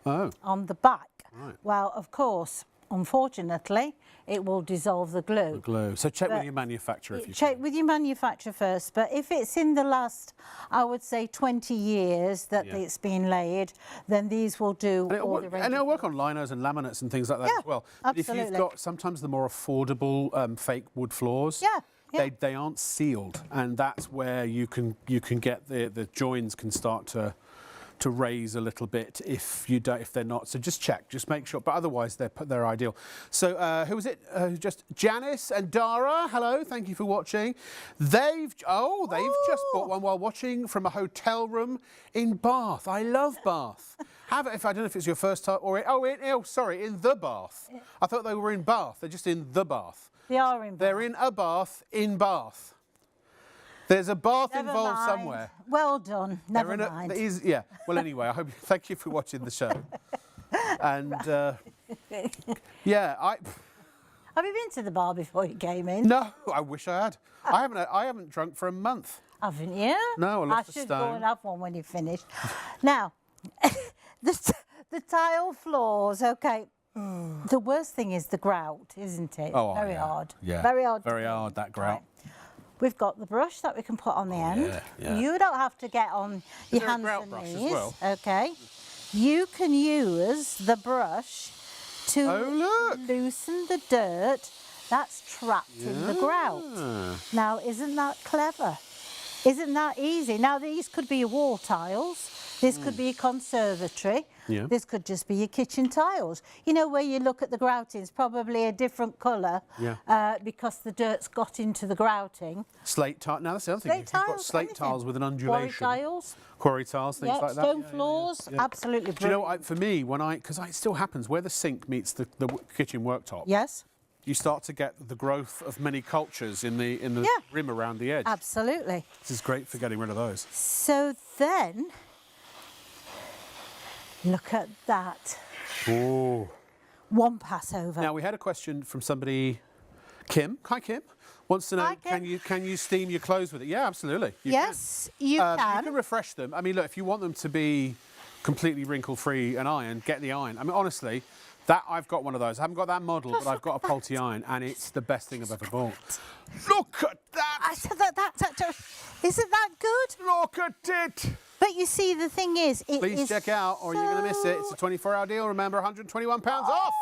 on the back. Right. Well, of course, unfortunately, it will dissolve the glue. Glue. So check with your manufacturer if you Check can. with your manufacturer first, but if it's in the last, I would say 20 years that it's been laid, then these will do all the range. And it'll work on linos and laminates and things like that as well. But if you've got sometimes the more affordable fake wood floors, they aren't sealed, and that's where you can get the joins can start to raise a little bit if they're not. So just check, just make sure. But otherwise, they're ideal. So who was it? Just Janice and Dara. Hello, thank you for watching. They've just bought one while watching from a hotel room in Bath. I love Bath. I don't know if it's your first time or in the Bath. I thought they were in Bath. They're just in the Bath. They are in Bath. They're in a bath in Bath. There's a bath involved somewhere. Well done. Never mind. Well, anyway, thank you for watching the show. And Have you been to the bar before you came in? No, I wish I had. I haven't drunk for a month. Haven't you? No, I lost a should stone. go and have one when you finish. Now, the tile floors. Okay. The worst thing is the grout, isn't it? Oh, very hard. Yeah. Very hard. Very hard, that grout. Right. We've got the brush that we can put on the end. Yeah. You don't have to get on your hands and brush knees. as well? Okay. You can use the brush to loosen the dirt that's trapped in the grout. Now, isn't that clever? Isn't that easy? Now, these could be your wall tiles. This could be your conservatory. Yeah. This could just be your kitchen tiles. You know, where you look at the grouting, it's probably a different colour because the dirt's got into the grouting. Slate tile. Now, that's the other thing. If you've got slate tiles with an undulation. Quarry tiles, things like that. Stone floors, absolutely brilliant. Do you know what, for me, because it still happens, where the sink meets the kitchen worktop. Yes. You start to get the growth of many cultures in the rim around the edge. Absolutely. This is great for getting rid of those. So then, look at that. Oh. One pass over. Now, we had a question from somebody, Kim. Hi, Kim. Wants to know, Hi, Kim. can you steam your clothes with it? Yeah, absolutely. You can. You can. You can refresh them. I mean, look, if you want them to be completely wrinkle-free and iron, get the iron. I mean, honestly, I've got one of those. I haven't got that model, but I've got a Polti iron, and it's the best thing I've ever bought. Look at that! I said that. Isn't that good? Look at it! But you see, the thing is, Please check out, or you're going to miss it. It's a 24-hour deal. Remember, £121 off.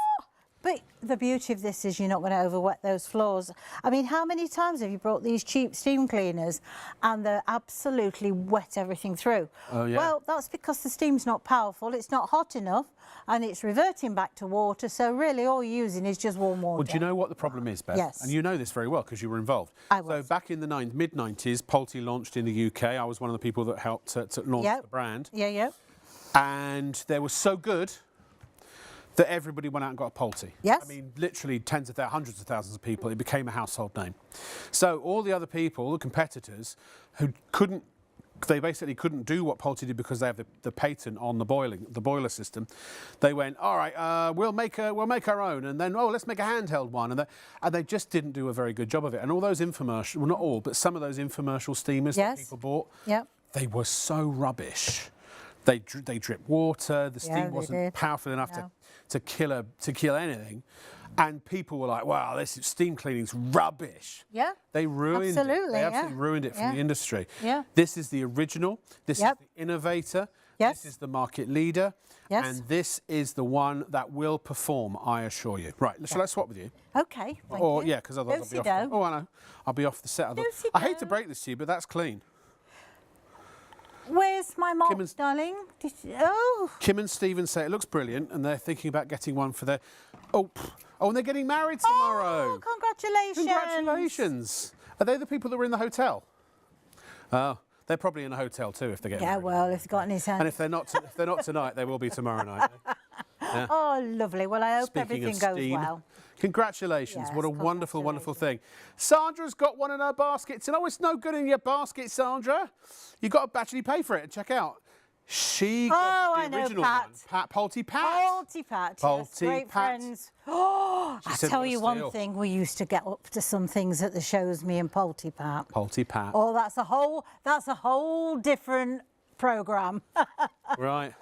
But the beauty of this is you're not going to overwet those floors. I mean, how many times have you brought these cheap steam cleaners and they're absolutely wet everything through? Oh, yeah. Well, that's because the steam's not powerful, it's not hot enough, and it's reverting back to water, so really all you're using is just warm water. Well, do you know what the problem is, Beth? Yes. And you know this very well because you were involved. I was. So back in the mid-90s, Polti launched in the UK. I was one of the people that helped to launch the brand. Yeah. And they were so good that everybody went out and got a Polti. Yes. I mean, literally hundreds of thousands of people. It became a household name. So all the other people, the competitors, who they basically couldn't do what Polti did because they have the patent on the boiler system. They went, all right, we'll make our own, and then let's make a handheld one, and they just didn't do a very good job of it. And all those infomercial, well, not all, but some of those infomercial steamers that people bought, they were so rubbish. They drip water. The steam wasn't powerful enough to kill anything, and people were like, "Wow, this steam cleaning's rubbish." Yeah, they ruined it. They absolutely ruined it for the industry. Yeah, this is the original. This is the innovator. Yes, this is the market leader. Yes, and this is the one that will perform. I assure you. Right, shall I swap with you? Okay. Thank you. Yeah, because otherwise I'll be off. I know. I'll be off the set. I hate to break this to you, but that's clean. Where's my mop, darling? Kim and Stephen say it looks brilliant, and they're thinking about getting one for their... and they're getting married tomorrow. Oh, congratulations. Congratulations. Are they the people that were in the hotel? Oh, they're probably in a hotel too if they're getting married. Yeah, well, if they've got any sense. And if they're not tonight, they will be tomorrow night. Yeah. Oh, lovely. Well, I hope everything goes well. Congratulations. What a wonderful, wonderful thing. Sandra's got one in her basket. And it's no good in your basket, Sandra. You've got to actually pay for it and check out. She got the original one. Polti Pat. Polti Pat. Yes, great friends. Oh, I tell you one thing, we used to get up to some things at the shows, me and Polti Pat. Polti Pat. Oh, that's a whole different programme. Right.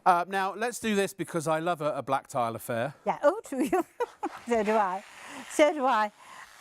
Now, let's do this because I love a black tile affair. Yeah, oh, do you? So do I. So do I.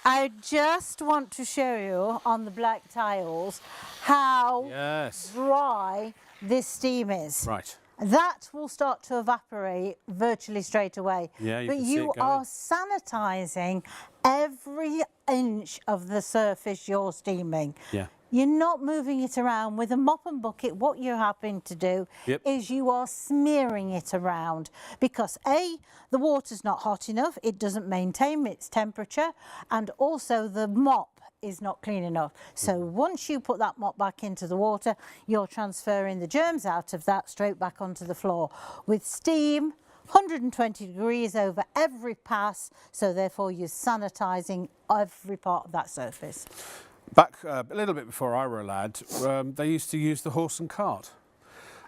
I just want to show you on the black tiles how Yes. dry this steam is. Right. That will start to evaporate virtually straight away. Yeah, you but can see you it going. are sanitising every inch of the surface you're steaming. Yeah. You're not moving it around with a mop and bucket. What you're having to do is you are smearing it around because A, the water's not hot enough, it doesn't maintain its temperature, and also the mop is not clean enough. So once you put that mop back into the water, you're transferring the germs out of that straight back onto the floor. With steam, 120 degrees over every pass, so therefore you're sanitising every part of that surface. Back a little bit before I were a lad, they used to use the horse and cart.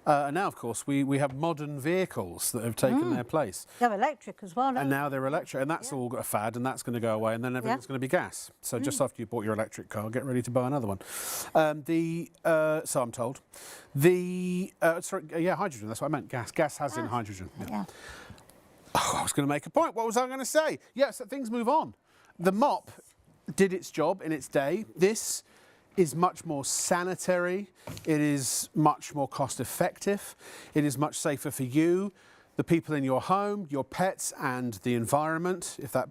And now, of course, we have modern vehicles that have taken their place. They're electric as well, don't And now they're electric, and that's all got a fad, and that's going to go away, and then everything's going to be gas. So just after you bought your electric car, get ready to buy another one. So I'm told. Hydrogen, that's what I meant, gas. Gas has in hydrogen. Yeah. Oh, I was going to make a point. What was I going to say? Yes, things move on. The mop did its job in its day. This is much more sanitary. It is much more cost effective. It is much safer for you, the people in your home, your pets, and the environment. If that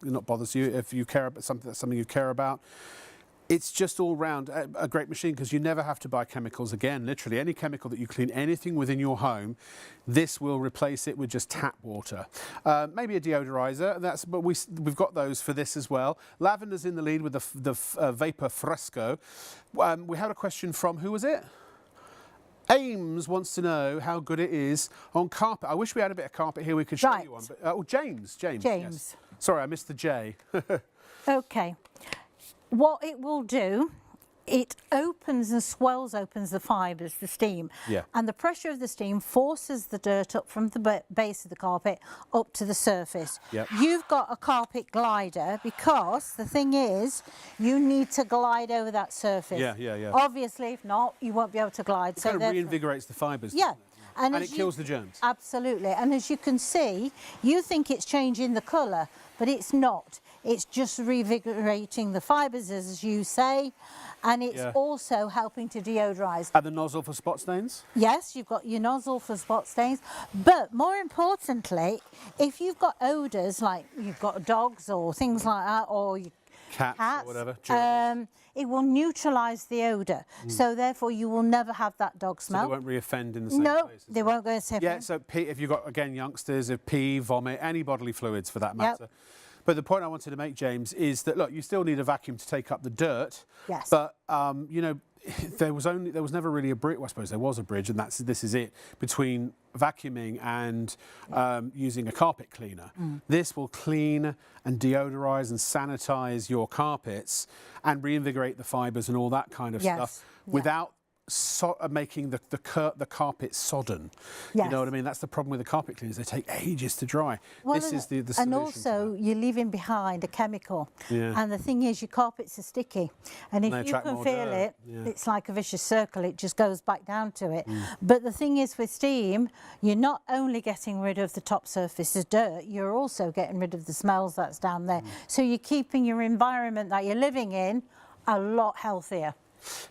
not bothers you, if you care about something, that's something you care about. It's just all round a great machine because you never have to buy chemicals again. Literally, any chemical that you clean anything within your home, this will replace it with just tap water. Maybe a deodorizer, but we've got those for this as well. Lavender's in the lead with the Vaporetto. We had a question from, who was it? Ames wants to know how good it is on carpet. I wish we had a bit of carpet here we could show you one. But, James. Yes. Sorry, I missed the J. Okay. What it will do, it opens and opens the fibres, the steam. Yeah. And the pressure of the steam forces the dirt up from the base of the carpet up to the surface. Yep. You've got a carpet glider because the thing is, you need to glide over that surface. Yeah. Obviously, if not, you won't be able to glide. It kind of reinvigorates the fibres. Yeah. And it kills the germs. Absolutely. And as you can see, you think it's changing the colour, but it's not. It's just revigorating the fibres, as you say, and it's also helping to deodorise. And the nozzle for spot stains? Yes, you've got your nozzle for spot stains, but more importantly, if you've got odours, like you've got dogs or things like that, or cats or whatever, it will neutralise the odour. So therefore you will never have that dog smell. So they won't re-offend in the same place? No, they won't go to Yeah, so if you've got, again, youngsters, of pee, vomit, any bodily fluids for that matter. But the point I wanted to make, James, is that, look, you still need a vacuum to take up the dirt. Yes. But, you know, there was never really a bridge. Well, I suppose there was a bridge, and this is it, between vacuuming and using a carpet cleaner. This will clean and deodorise and sanitise your carpets and reinvigorate the fibres and all that kind of stuff without making the carpet sodden. You know what I mean? That's the problem with the carpet cleaners. They take ages to dry. Well, this is the solution. And also, you're leaving behind a chemical. And the thing is, your carpets are sticky. And if you can feel it, it's like a vicious circle. It just goes back down to it. But the thing is, with steam, you're not only getting rid of the top surface of dirt, you're also getting rid of the smells that's down there. So you're keeping your environment that you're living in a lot healthier.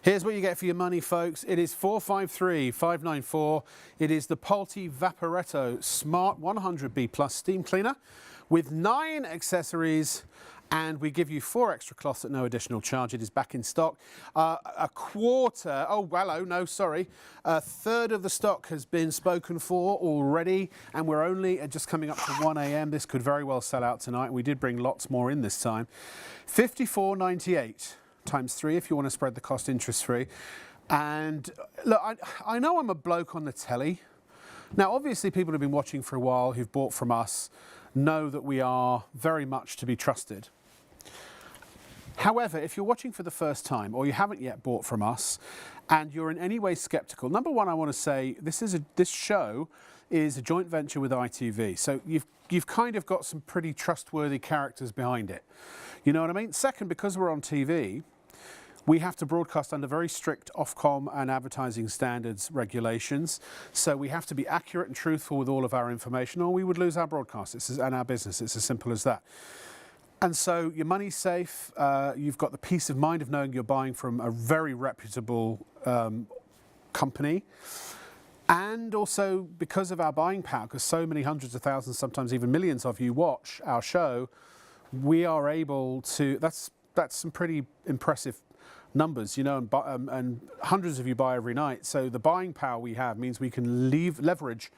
Here's what you get for your money, folks. It is 453,594. It is the Polti Vaporetto Smart 100B Plus Steam Cleaner with 9 accessories. And we give you 4 extra cloths at no additional charge. It is back in stock. A third of the stock has been spoken for already, and we're only just coming up to 1 a.m. This could very well sell out tonight. We did bring lots more in this time. £54.98 times 3 if you want to spread the cost interest-free. And look, I know I'm a bloke on the telly. Now, obviously, people who've been watching for a while who've bought from us know that we are very much to be trusted. However, if you're watching for the first time or you haven't yet bought from us and you're in any way sceptical, number one, I want to say this show is a joint venture with ITV. So you've kind of got some pretty trustworthy characters behind it. You know what I mean? Second, because we're on TV, We have to broadcast under very strict Ofcom and advertising standards regulations. So we have to be accurate and truthful with all of our information, or we would lose our broadcast and our business. It's as simple as that. And so your money's safe. You've got the peace of mind of knowing you're buying from a very reputable company. And also because of our buying power, because so many hundreds of thousands, sometimes even millions of you watch our show, we are able to, that's some pretty impressive numbers, you know, and hundreds of you buy every night. So the buying power we have means we can leverage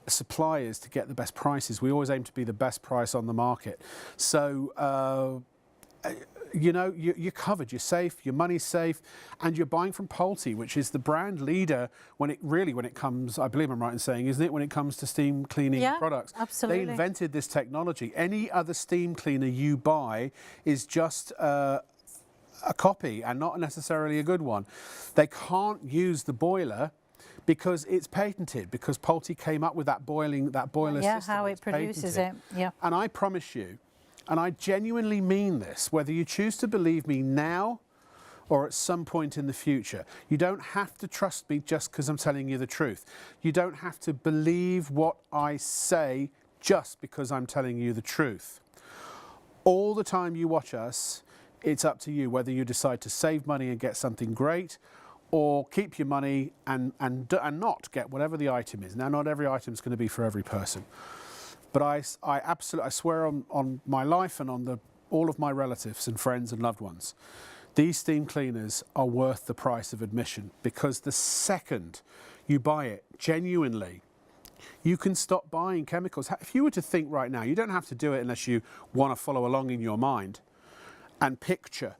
suppliers to get the best prices. We always aim to be the best price on the market. So, you know, you're covered, you're safe, your money's safe, and you're buying from Polti, which is the brand leader when it comes, I believe I'm right in saying, isn't it, when it comes to steam cleaning products. Absolutely. They invented this technology. Any other steam cleaner you buy is just a copy and not necessarily a good one. They can't use the boiler because it's patented, because Polti came up with that boiler system. Yeah, how it produces it. Yeah. And I promise you, and I genuinely mean this, whether you choose to believe me now or at some point in the future, you don't have to trust me just because I'm telling you the truth. You don't have to believe what I say just because I'm telling you the truth. All the time you watch us, it's up to you whether you decide to save money and get something great, or keep your money and not get whatever the item is. Now, not every item is going to be for every person, but I swear on my life and on all of my relatives and friends and loved ones, these steam cleaners are worth the price of admission, because the second you buy it genuinely, you can stop buying chemicals. If you were to think right now, you don't have to do it unless you want to follow along in your mind, and picture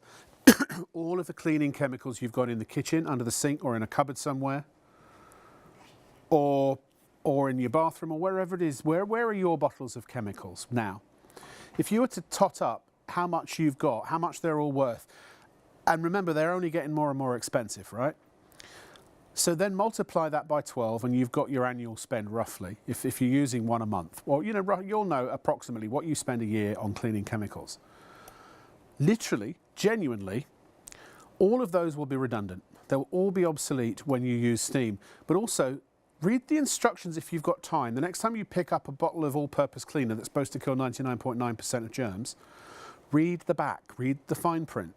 all of the cleaning chemicals you've got in the kitchen, under the sink, or in a cupboard somewhere, or in your bathroom, or wherever it is. Where are your bottles of chemicals now? If you were to tot up how much you've got, how much they're all worth, and remember, they're only getting more and more expensive, right? So then multiply that by 12 and you've got your annual spend roughly, if you're using one a month. Well, you know, you'll know approximately what you spend a year on cleaning chemicals. Literally, genuinely, all of those will be redundant. They'll all be obsolete when you use steam. But also, read the instructions if you've got time. The next time you pick up a bottle of all-purpose cleaner that's supposed to kill 99.9% of germs, read the back, read the fine print.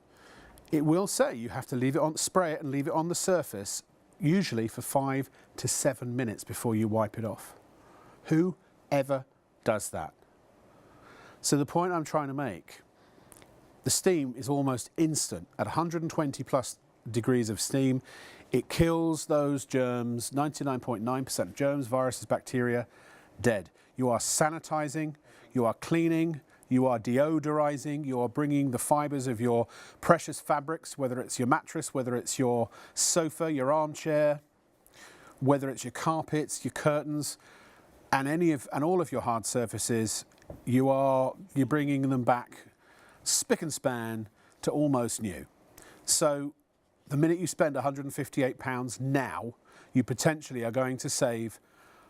It will say you have to leave it on, spray it and leave it on the surface, usually for 5 to 7 minutes before you wipe it off. Who ever does that? So the point I'm trying to make, the steam is almost instant. At 120 plus degrees of steam, it kills those germs, 99.9% of germs, viruses, bacteria, dead. You are sanitizing, you are cleaning, you are deodorizing, you are bringing the fibers of your precious fabrics, whether it's your mattress, whether it's your sofa, your armchair, whether it's your carpets, your curtains, and all of your hard surfaces, you're bringing them back spick and span to almost new. So the minute you spend £158 now, you potentially are going to save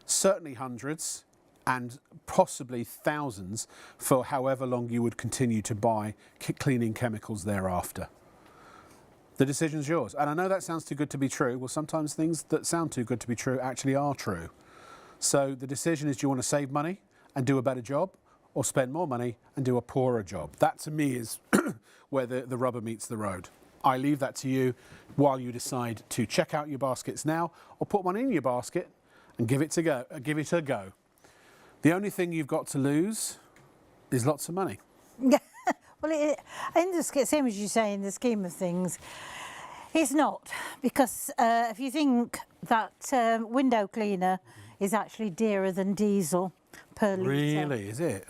certainly hundreds and possibly thousands for however long you would continue to buy cleaning chemicals thereafter. The decision's yours. And I know that sounds too good to be true. Well, sometimes things that sound too good to be true actually are true. So the decision is, do you want to save money and do a better job, or spend more money and do a poorer job? That to me is where the rubber meets the road. I leave that to you while you decide to check out your baskets now, or put one in your basket and give it a go. The only thing you've got to lose is lots of money. Well, in the same as you say, in the scheme of things, it's not, because if you think that window cleaner is actually dearer than diesel per litre. Really, is it?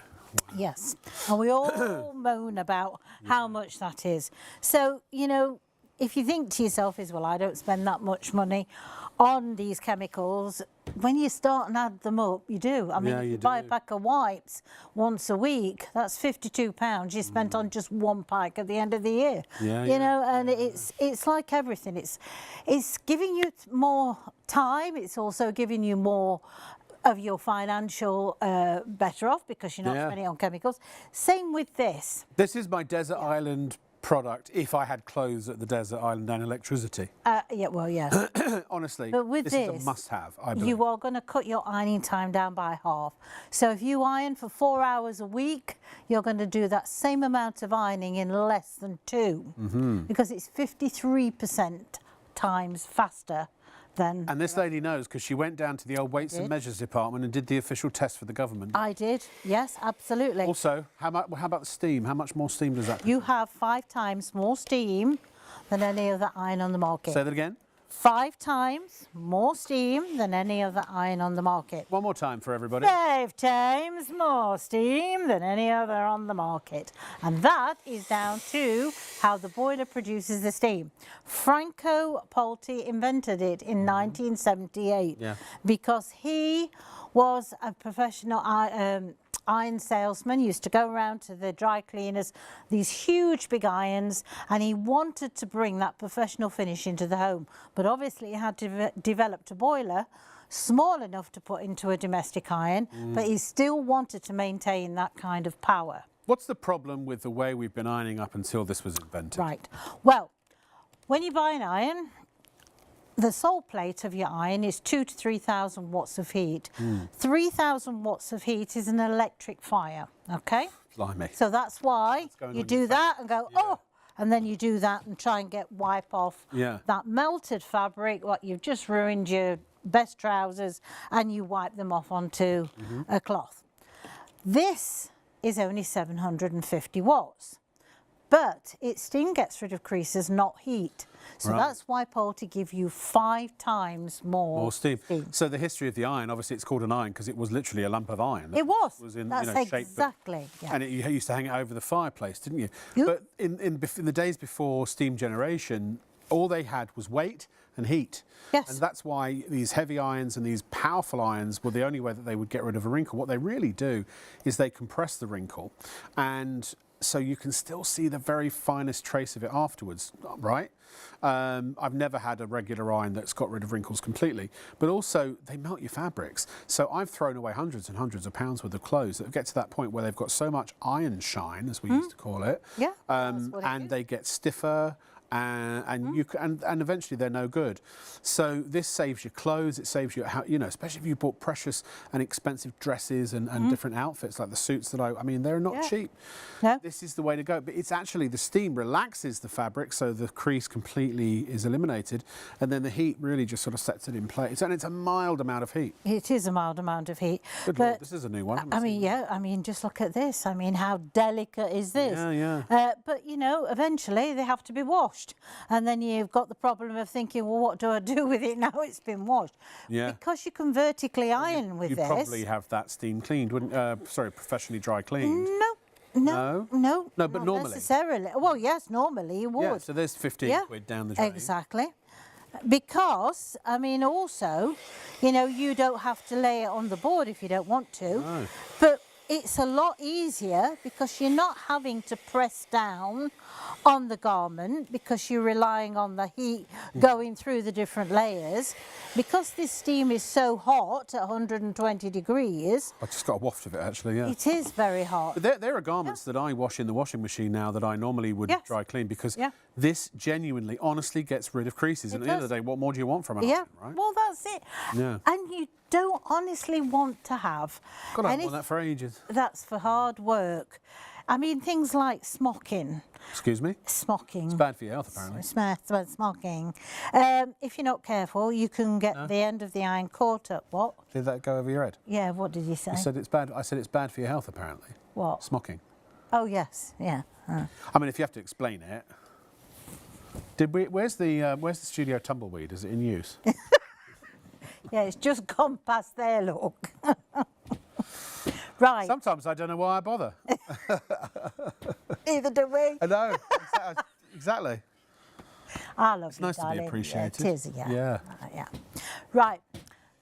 Yes, and we all moan about how much that is. So, you know, if you think to yourself well, I don't spend that much money on these chemicals, when you start and add them up, you do. I mean, if you buy a pack of wipes once a week, that's £52 you spent on just one pack at the end of the year. You know, and it's like everything. It's giving you more time. It's also giving you more of your financial better off because you're not spending it on chemicals. Same with this. This is my desert island product if I had clothes at the desert island and electricity. Yeah, well, yeah. Honestly, But with this is a must-have, I believe. you are going to cut your ironing time down by half. So if you iron for 4 hours a week, you're going to do that same amount of ironing in less than 2 because it's 53% times faster than... And this lady knows because she went down to the old weights and measures department and did the official test for the government. I did, yes, absolutely. Also, how about the steam? How much more steam does that? You have 5 times more steam than any other iron on the market. Say that again. 5 times more steam than any other iron on the market. One more time for everybody. 5 times more steam than any other on the market. And that is down to how the boiler produces the steam. Franco Polti invented it in 1978 because he was a professional iron salesman, used to go around to the dry cleaners, these huge big irons, and he wanted to bring that professional finish into the home. But obviously he had to develop a boiler small enough to put into a domestic iron, but he still wanted to maintain that kind of power. What's the problem with the way we've been ironing up until this was invented? Right. Well, when you buy an iron, the sole plate of your iron is 2,000 to 3,000 watts of heat. 3,000 watts of heat is an electric fire, okay? Blimey. So that's why you do that and go, oh, and then you do that and try and wipe off that melted fabric, what you've just ruined your best trousers, and you wipe them off onto a cloth. This is only 750 watts, but it steam gets rid of creases, not heat. So that's why Polti give you 5 times more steam. So the history of the iron, obviously it's called an iron because it was literally a lump of iron. It was. In, that's exactly. And you used to hang it over the fireplace, didn't you? But in the days before steam generation, all they had was weight and heat. Yes. And that's why these heavy irons and these powerful irons were the only way that they would get rid of a wrinkle. What they really do is they compress the wrinkle, and so you can still see the very finest trace of it afterwards, right? I've never had a regular iron that's got rid of wrinkles completely, but also they melt your fabrics. So I've thrown away hundreds and hundreds of pounds worth of clothes that get to that point where they've got so much iron shine, as we used to call it, and they get stiffer. And eventually they're no good. So this saves your clothes. It saves you, especially if you bought precious and expensive dresses and different outfits like the suits that I mean, they're not cheap. No. This is the way to go. But it's actually the steam relaxes the fabric, so the crease completely is eliminated, and then the heat really just sort of sets it in place. And it's a mild amount of heat. It is a mild amount of heat. Good Lord, this is a new one. I mean, just look at this. I mean, how delicate is this? But eventually they have to be washed. And then you've got the problem of thinking, well, what do I do with it now it's been washed? Because you can vertically iron with this. You'd probably have that steam cleaned, wouldn't professionally dry cleaned. No, but not normally? necessarily. Well, yes, normally you would. Yeah, so there's 15 quid down the drain. Exactly. Because, I mean, also, you don't have to lay it on the board if you don't want to. No. But it's a lot easier because you're not having to press down on the garment because you're relying on the heat going through the different layers. Because this steam is so hot at 120 degrees. I just got a waft of it actually, It is very hot. But there are garments that I wash in the washing machine now that I normally would dry clean because this genuinely, honestly gets rid of creases. And at the end of the day, what more do you want from an iron, right? Well, that's it. Yeah. And you don't honestly want to have. God, I've done that for ages. That's for hard work. I mean, things like smocking. Excuse me? Smocking. It's bad for your health, apparently. Smocking. If you're not careful, you can get the end of the iron caught up. What? Did that go over your head? Yeah, what did you say? You said it's bad. I said it's bad for your health, apparently. What? Smocking. Oh, yes, yeah. I mean, if you have to explain it. Where's the studio tumbleweed? Is it in use? Yeah, it's just gone past there, look. Right. Sometimes I don't know why I bother. Neither do we. I know. Exactly. I love it's nice to be appreciated. Yeah, it is, yeah. Right.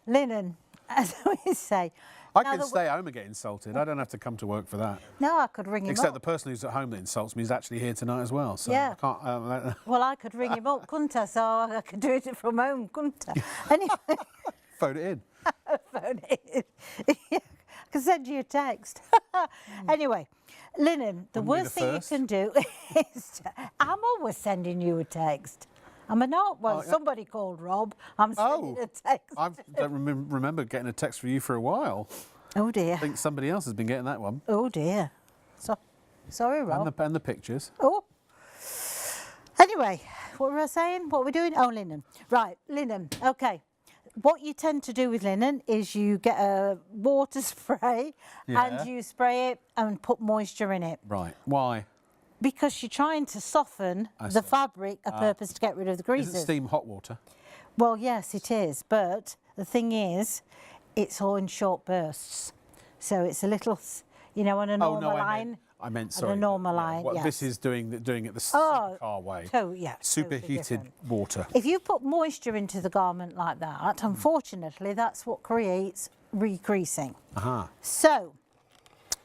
Linen, as we say. I can stay home and get insulted. I don't have to come to work for that. No, I could ring him Except up. the person who's at home that insults me is actually here tonight as well. So I can't. Well, I could ring him up, couldn't I? So I could do it from home, couldn't I? Anyway. Phone it in. phone. I can send you a text. Anyway, linen, the worst thing you can do is... I'm always sending you a text. Am I not? Well, somebody called Rob. I'm sending a text. I don't remember getting a text from you for a while. Oh, dear. I think somebody else has been getting that one. Oh, dear. Sorry, Rob. And the pictures. Oh. Anyway, what were I saying? What are we doing? Oh, linen. Right, linen. Okay. What you tend to do with linen is you get a water spray and you spray it and put moisture in it. Right. Why? Because you're trying to soften the fabric, a purpose to get rid of the creases. Isn't steam hot water? Well, yes, it is. But the thing is, it's all in short bursts. So it's a little, you know, on a normal line. I meant, sorry. On a normal line, Well, yes. this is doing it the supercar way. Oh, yeah. Superheated water. If you put moisture into the garment like that, unfortunately, that's what creates re-creasing. So,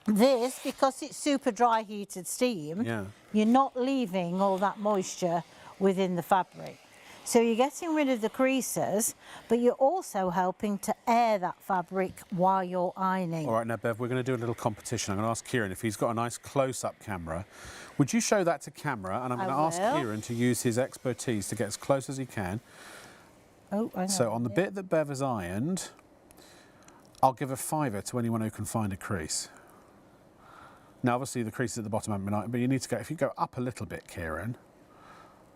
this, because it's super dry heated steam, you're not leaving all that moisture within the fabric. So you're getting rid of the creases, but you're also helping to air that fabric while you're ironing. All right, now, Bev, we're going to do a little competition. I'm going to ask Kieran if he's got a nice close-up camera. Would you show that to camera? And I'm going to ask Kieran to use his expertise to get as close as he can. Oh, I know. So on the bit that Bev has ironed, I'll give a £5 to anyone who can find a crease. Now, obviously, the crease at the bottom haven't been ironed, but you need to go, if you go up a little bit, Kieran,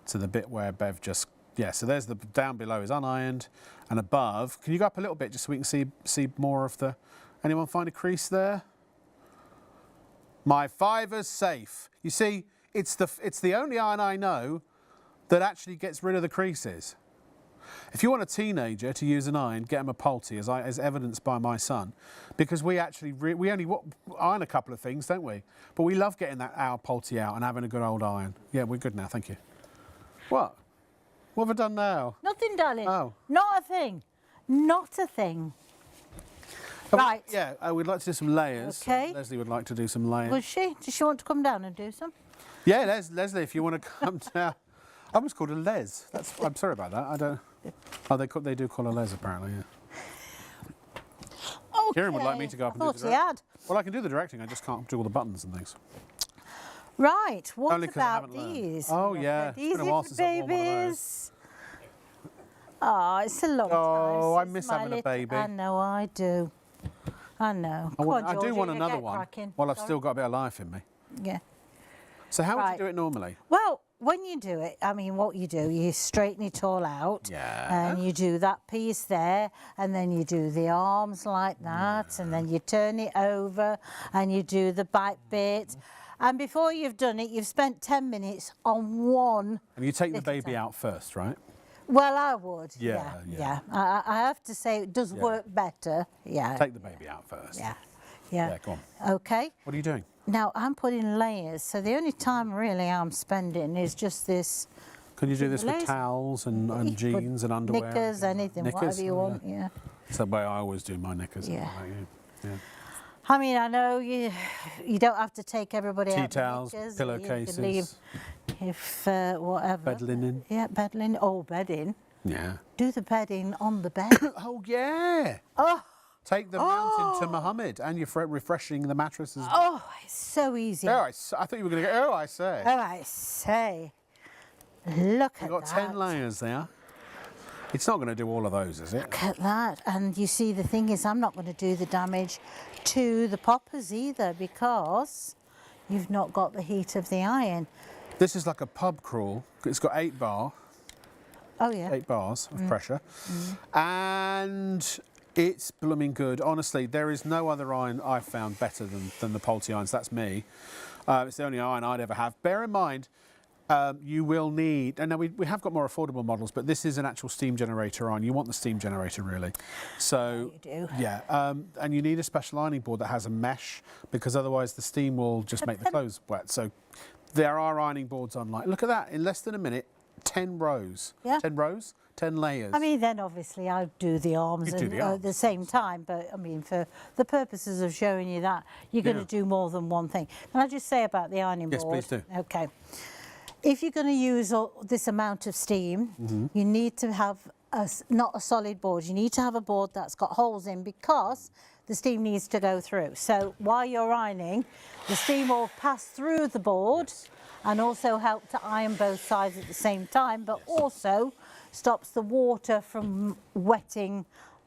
to the bit where Bev just... Yeah, so there's the down below is unironed, and above, can you go up a little bit just so we can see more of the... Anyone find a crease there? My $5's safe. You see, it's the only iron I know that actually gets rid of the creases. If you want a teenager to use an iron, get them a Polti, as evidenced by my son, because we actually we only iron a couple of things, don't we? But we love getting our Polti out and having a good old iron. Yeah, we're good now, thank you. What? What have I done now? Nothing, darling. Oh. Not a thing. Not a thing. Right. Yeah, we'd like to do some layers. Okay. Leslie would like to do some layers. Would she? Does she want to come down and do some? Yeah, Leslie, if you want to come down. I was called a Les. I'm sorry about that. I don't... Oh, they do call her Les, apparently, yeah. Okay. Kieran would like me to go up and do the directing. Well, I can do the directing. I just can't do all the buttons and things. Right, what Only 'cause I about haven't learned. these? Oh, yeah. These It's been a while since I've worn one of babies. Oh, it's a long time. Oh, I since miss my having a little- baby. I know, I do. I know. I Come on, do Georgie, want you another get one cracking. while I've Sorry. still got a bit of life in me. Yeah. So how would Right. you do it normally? Well, when you do it, I mean, what you do, you straighten it all out. Yeah. And you do that piece there, and then you do the arms like that, and then you turn it over, and you do the back bit. And before you've done it, you've spent 10 minutes on one. And you take the little baby time. out first, right? Well, I would. Yeah. I have to say it does work better. Yeah. Take the baby out first. Yeah. Yeah, go on. Okay. What are you doing? Now, I'm putting layers, so the only time really I'm spending is just this. Can you do this with layers. towels and You can put jeans and underwear? Knickers, anything, whatever you want, yeah. It's the way I always do my knickers. Yeah. Yeah. I mean, I know you don't have to take everybody Tea out the towels, knickers, pillowcases. You can leave if whatever. Bed linen. Yeah, bed linen. Oh, bedding. Yeah. Do the bedding on the bed. Oh, yeah. Oh. Take the mountain to Muhammad, and you're refreshing the mattresses. Oh, it's so easy. Oh, I thought you were going to go, oh, I say. Oh, I say. Look at that. You've got 10 layers there. It's not going to do all of those, is it? Look at that. And you see, the thing is, I'm not going to do the damage to the poppers either, because you've not got the heat of the iron. This is like a pub crawl. It's got 8 bar. Oh, yeah. 8 bars of pressure. And it's blooming good. Honestly, there is no other iron I've found better than the Polti irons. That's me. It's the only iron I'd ever have. Bear in mind, you will need, and now we have got more affordable models, but this is an actual steam generator iron. You want the steam generator, really. So, you do. yeah, and you need a special ironing board that has a mesh, because otherwise the steam will just make the clothes wet. So there are ironing boards online. Look at that, in less than a minute, 10 rows. Yeah. 10 rows, 10 layers. I mean, then obviously I'd do the arms You'd do the at the same time, but I mean, for the purposes of showing you that, you're going to do more than one thing. Can I just say about the ironing board? Yes, please do. Okay. If you're going to use this amount of steam, you need to have not a solid board. You need to have a board that's got holes in because the steam needs to go through. So while you're ironing, the steam will pass through the board and also help to iron both sides at the same time, but also stops the water from wetting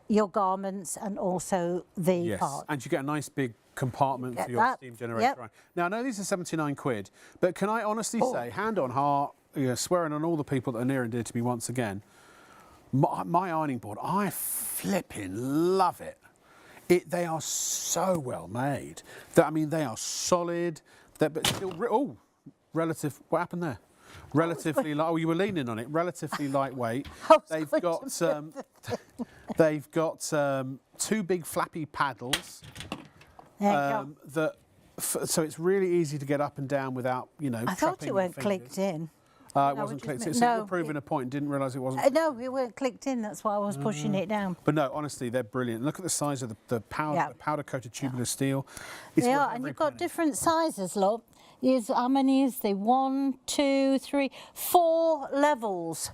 your garments and also the part. And you get a nice big compartment for your steam generator. Now, I know these are 79 quid, but can I honestly say, hand on heart, swearing on all the people that are near and dear to me once again, my ironing board, I flipping love it. They are so well made. I mean, they are solid, but still, relative, what happened there? Relatively light. Oh, you were leaning on it. Relatively lightweight. They've got two big flappy paddles. So it's really easy to get up and down without, I thought it weren't clicked in. It wasn't clicked in. So you were proving a point. Didn't realise it wasn't. No, it weren't clicked in. That's why I was pushing it down. But no, honestly, they're brilliant. Look at the size of the powder coated tubular steel. They are, and you've got different sizes. Look. How many is there? 1, 2, 3, 4 levels.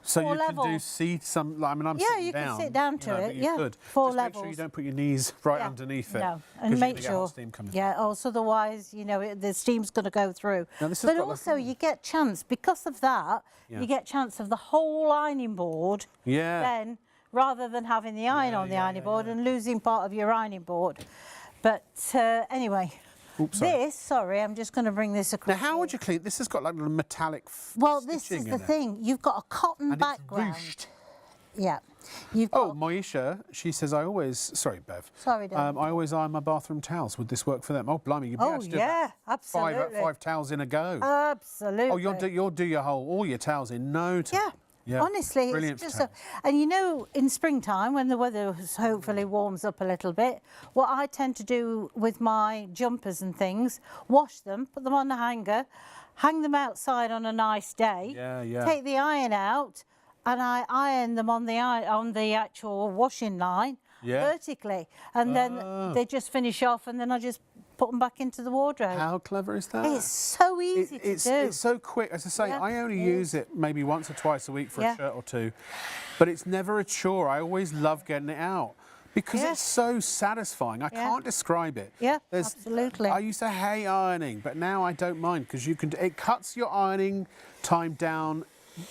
So you can do some. I mean, I'm sitting down. Yeah, you can sit down to it. You could. 4 Just levels. Make sure you don't put your knees right underneath it. No, and make sure. Steam coming. Yeah, else otherwise, the steam's going to go through. But also, you get chance because of that. You get chance of the whole ironing board. Then, rather than having the iron on the ironing board and losing part of your ironing board. But anyway. Oops, sorry, I'm just going to bring this across. Now, how would you clean? This has got like a metallic. Well, this is the thing. You've got a cotton background. It's ruched. Yeah. You've got Moisha, she says, sorry, Bev. Sorry, Dad. I always iron my bathroom towels. Would this work for them? Oh, blimey, you'd be able to do absolutely. five towels in a go. Absolutely. Oh, you'll do all your towels in no time. Yeah. Honestly, brilliant, it's just and in springtime when the weather hopefully warms up a little bit, what I tend to do with my jumpers and things, wash them, put them on the hanger, hang them outside on a nice day, take the iron out, and I iron them on the actual washing line vertically, and then they just finish off, and then I just put them back into the wardrobe. How clever is that? It's so easy to do. It's so quick. As I say, I only use it maybe once or twice a week for a shirt or two, but it's never a chore. I always love getting it out because it's so satisfying. I can't describe it. Yeah, absolutely. I used to hate ironing, but now I don't mind because it cuts your ironing time down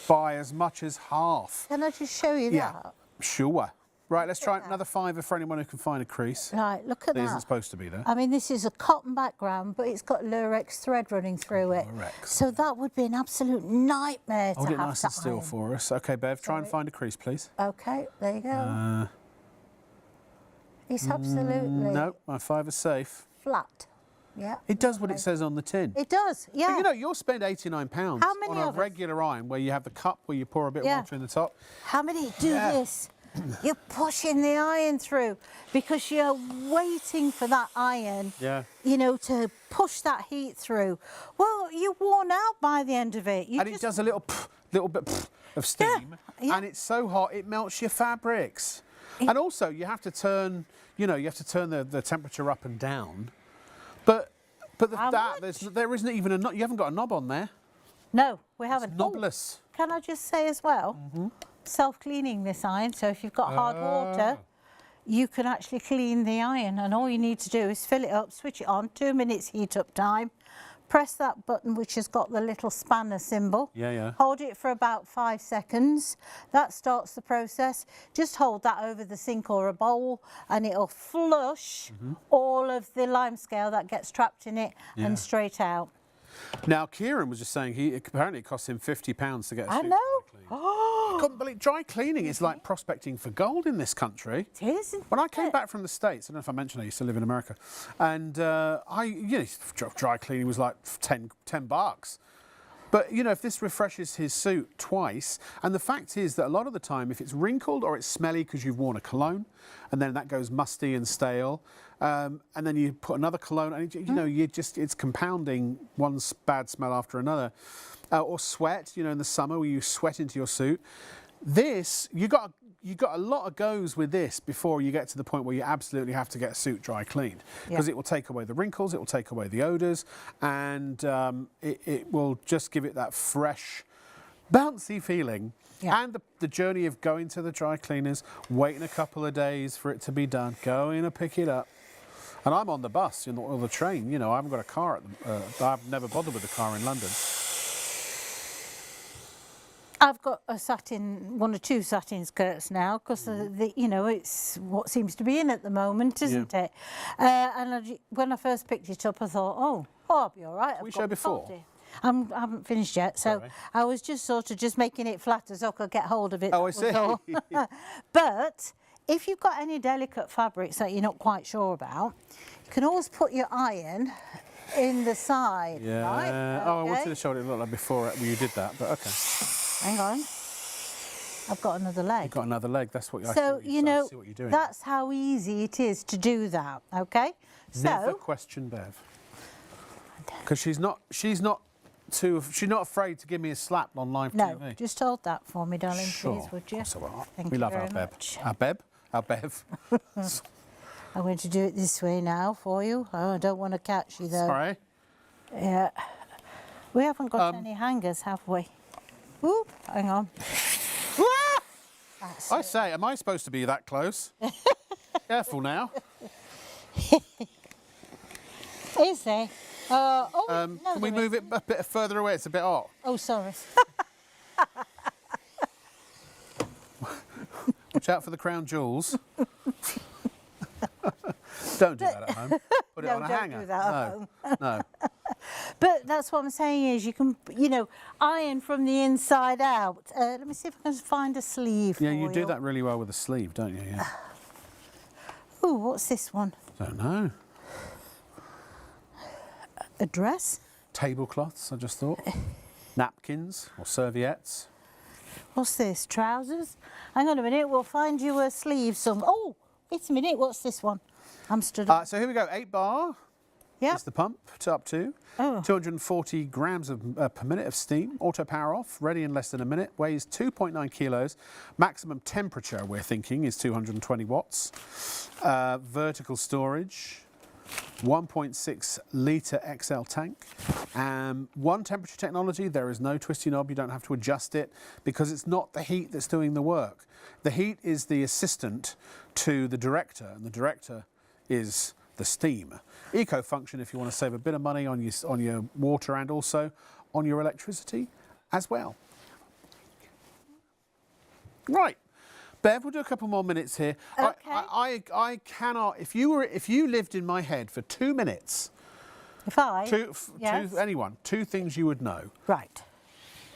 by as much as half. Can I just show you that? Yeah, sure. Right, let's try another £5 for anyone who can find a crease. Right, look at that. It isn't supposed to be there. I mean, this is a cotton background, but it's got lurex thread running through it. So that would be an absolute nightmare to have to iron. Hold it nice and still for us. OK, Bev, try and find a crease, please. OK, there you go. It's absolutely... No, my £5 is safe. Flat. Yeah. It does what it says on the tin. It does, yeah. But you'll spend £89 on a regular iron where you have the cup where you pour a bit of water in the top. How many do this? You're pushing the iron through because you're waiting for that iron, to push that heat through. Well, you're worn out by the end of it. It does a little bit of steam, and it's so hot it melts your fabrics. And also, you have to turn, the temperature up and down. But there isn't even a knob. You haven't got a knob on there. No, we haven't. It's knobless. Can I just say as well? Self-cleaning this iron, so if you've got hard water, you can actually clean the iron, and all you need to do is fill it up, switch it on, 2 minutes heat up time, press that button which has got the little spanner symbol, hold it for about 5 seconds, that starts the process. Just hold that over the sink or a bowl and it'll flush all of the limescale that gets trapped in it and straight out. Now, Kieran was just saying apparently it costs him £50 to get a suit. I know. I couldn't believe dry cleaning is like prospecting for gold in this country. It is. When I came back from the States, I don't know if I mentioned I used to live in America, and dry cleaning was like $10. But, if this refreshes his suit twice, and the fact is that a lot of the time, if it's wrinkled or it's smelly because you've worn a cologne, and then that goes musty and stale, and then you put another cologne, and, it's compounding one bad smell after another. Or sweat, in the summer where you sweat into your suit. This, you got a lot of goes with this before you get to the point where you absolutely have to get a suit dry cleaned, because it will take away the wrinkles, it will take away the odours, and it will just give it that fresh, bouncy feeling. Yeah. And the journey of going to the dry cleaners, waiting a couple of days for it to be done, going to pick it up. And I'm on the bus or the train, you know, I haven't got a car. I've never bothered with a car in London. I've got one or two satin skirts now because you know, it's what seems to be in at the moment, isn't it? And when I first picked it up, I thought, oh, I'll be all right. We showed before. I haven't finished yet, so Sorry. I was just sort of just making it flatter so I could get hold of it. Oh, I see. But if you've got any delicate fabrics that you're not quite sure about, you can always put your iron in the side. Yeah. Right? Oh, I wanted to show what it looked like before you did that, but okay. Hang on. I've got another leg. You've got another leg. That's what I So, see. you know, see what you're doing. that's how easy it is to do that, okay? Never So, question Bev. Because she's not afraid to give me a slap on live no, TV. just hold that for me, darling, Sure. please, would you? That's all right. Thank we you love very our Bev. much. Our Bev. I'm going to do it this way now for you. Oh, I don't want to catch you, though. Sorry. Yeah. We haven't got any hangers, have we? Oop, hang on. I say, am I supposed to be that close? Careful now. Is there? No, Can we there move it a bit further away? It's a bit hot. Oh, sorry. Watch out for the crown jewels. Don't do that at home. Put it No, on a don't hanger. do that at home. No. But that's what I'm saying is you can, you know, iron from the inside out. Let me see if I can find a sleeve Yeah, for you do that really well with a sleeve, don't you? Yeah. Ooh, what's this one? Don't know. A dress? Tablecloths, I just thought. Napkins or serviettes. What's this? Trousers? Hang on a minute, we'll find you a sleeve. Oh, wait a minute, what's this one? I'm stood up. So here we go, 8 bar. Yeah. Is the pump up to. Oh. 240 grams per minute of steam. Auto power off, ready in less than a minute. Weighs 2.9 kilos. Maximum temperature, we're thinking, is 220 watts. Vertical storage. 1.6 litre XL tank. One temperature technology, there is no twisty knob, you don't have to adjust it because it's not the heat that's doing the work. The heat is the assistant to the director, and the director is the steam. Eco function if you want to save a bit of money on your water and also on your electricity as well. Right. Bev, we'll do a couple more minutes here. Okay. I cannot. If you lived in my head for 2 minutes, Yes. anyone, 2 things you would know. Right.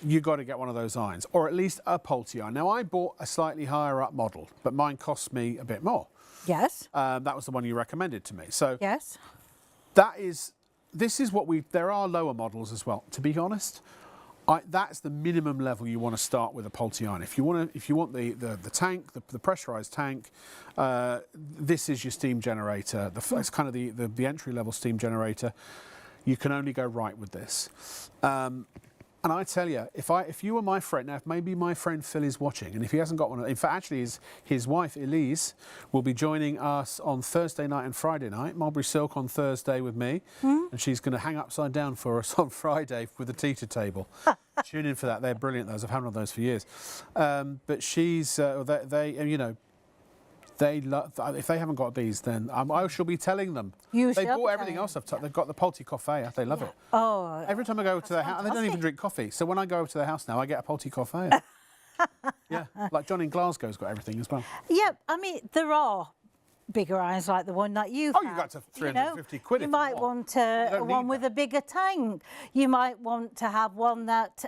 You got to get one of those irons, or at least a Polti iron. Now I bought a slightly higher up model, but mine cost me a bit more. Yes. That was the one you recommended to me. So Yes. this is what there are lower models as well. To be honest, that's the minimum level you want to start with a Polti iron. If you want the tank, the pressurized tank, this is your steam generator. It's kind of the entry level steam generator. You can only go right with this. And I tell you, if you were my friend, now if maybe my friend Phil is watching, and if he hasn't got one, in fact, actually his wife Elise will be joining us on Thursday night and Friday night, Mulberry Silk on Thursday with me, and she's going to hang upside down for us on Friday with the teeter table. Tune in for that; they're brilliant. Those I've had one of those for years. But she's you know. If they haven't got these, then I shall be telling them. They bought everything else. They've got the Polti Coffee. They love it. Oh. Every time I go to their house, they don't even drink coffee. So when I go over to their house now, I get a Polti Coffee. Yeah, like John in Glasgow's got everything as well. Yeah, I mean, there are bigger irons like the one that you've You got to 350 quid. You if might you want don't one need with that. a bigger tank. You might want to have one that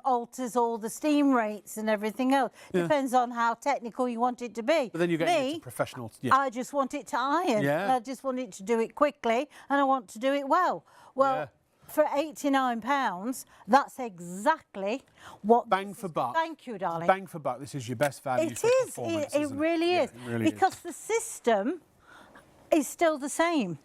alters all the steam rates and everything else. Yeah. Depends on how technical you want it to be. But then you get into professional. Yeah. I just want it to iron. Yeah. I just want it to do it quickly, and I want to do it well. Well, Yeah. for £89, that's exactly what. Bang for buck. Thank you, darling. Bang for buck. This is your best value. It for is. performance, It isn't really Yeah, is. it really because the system is still the same.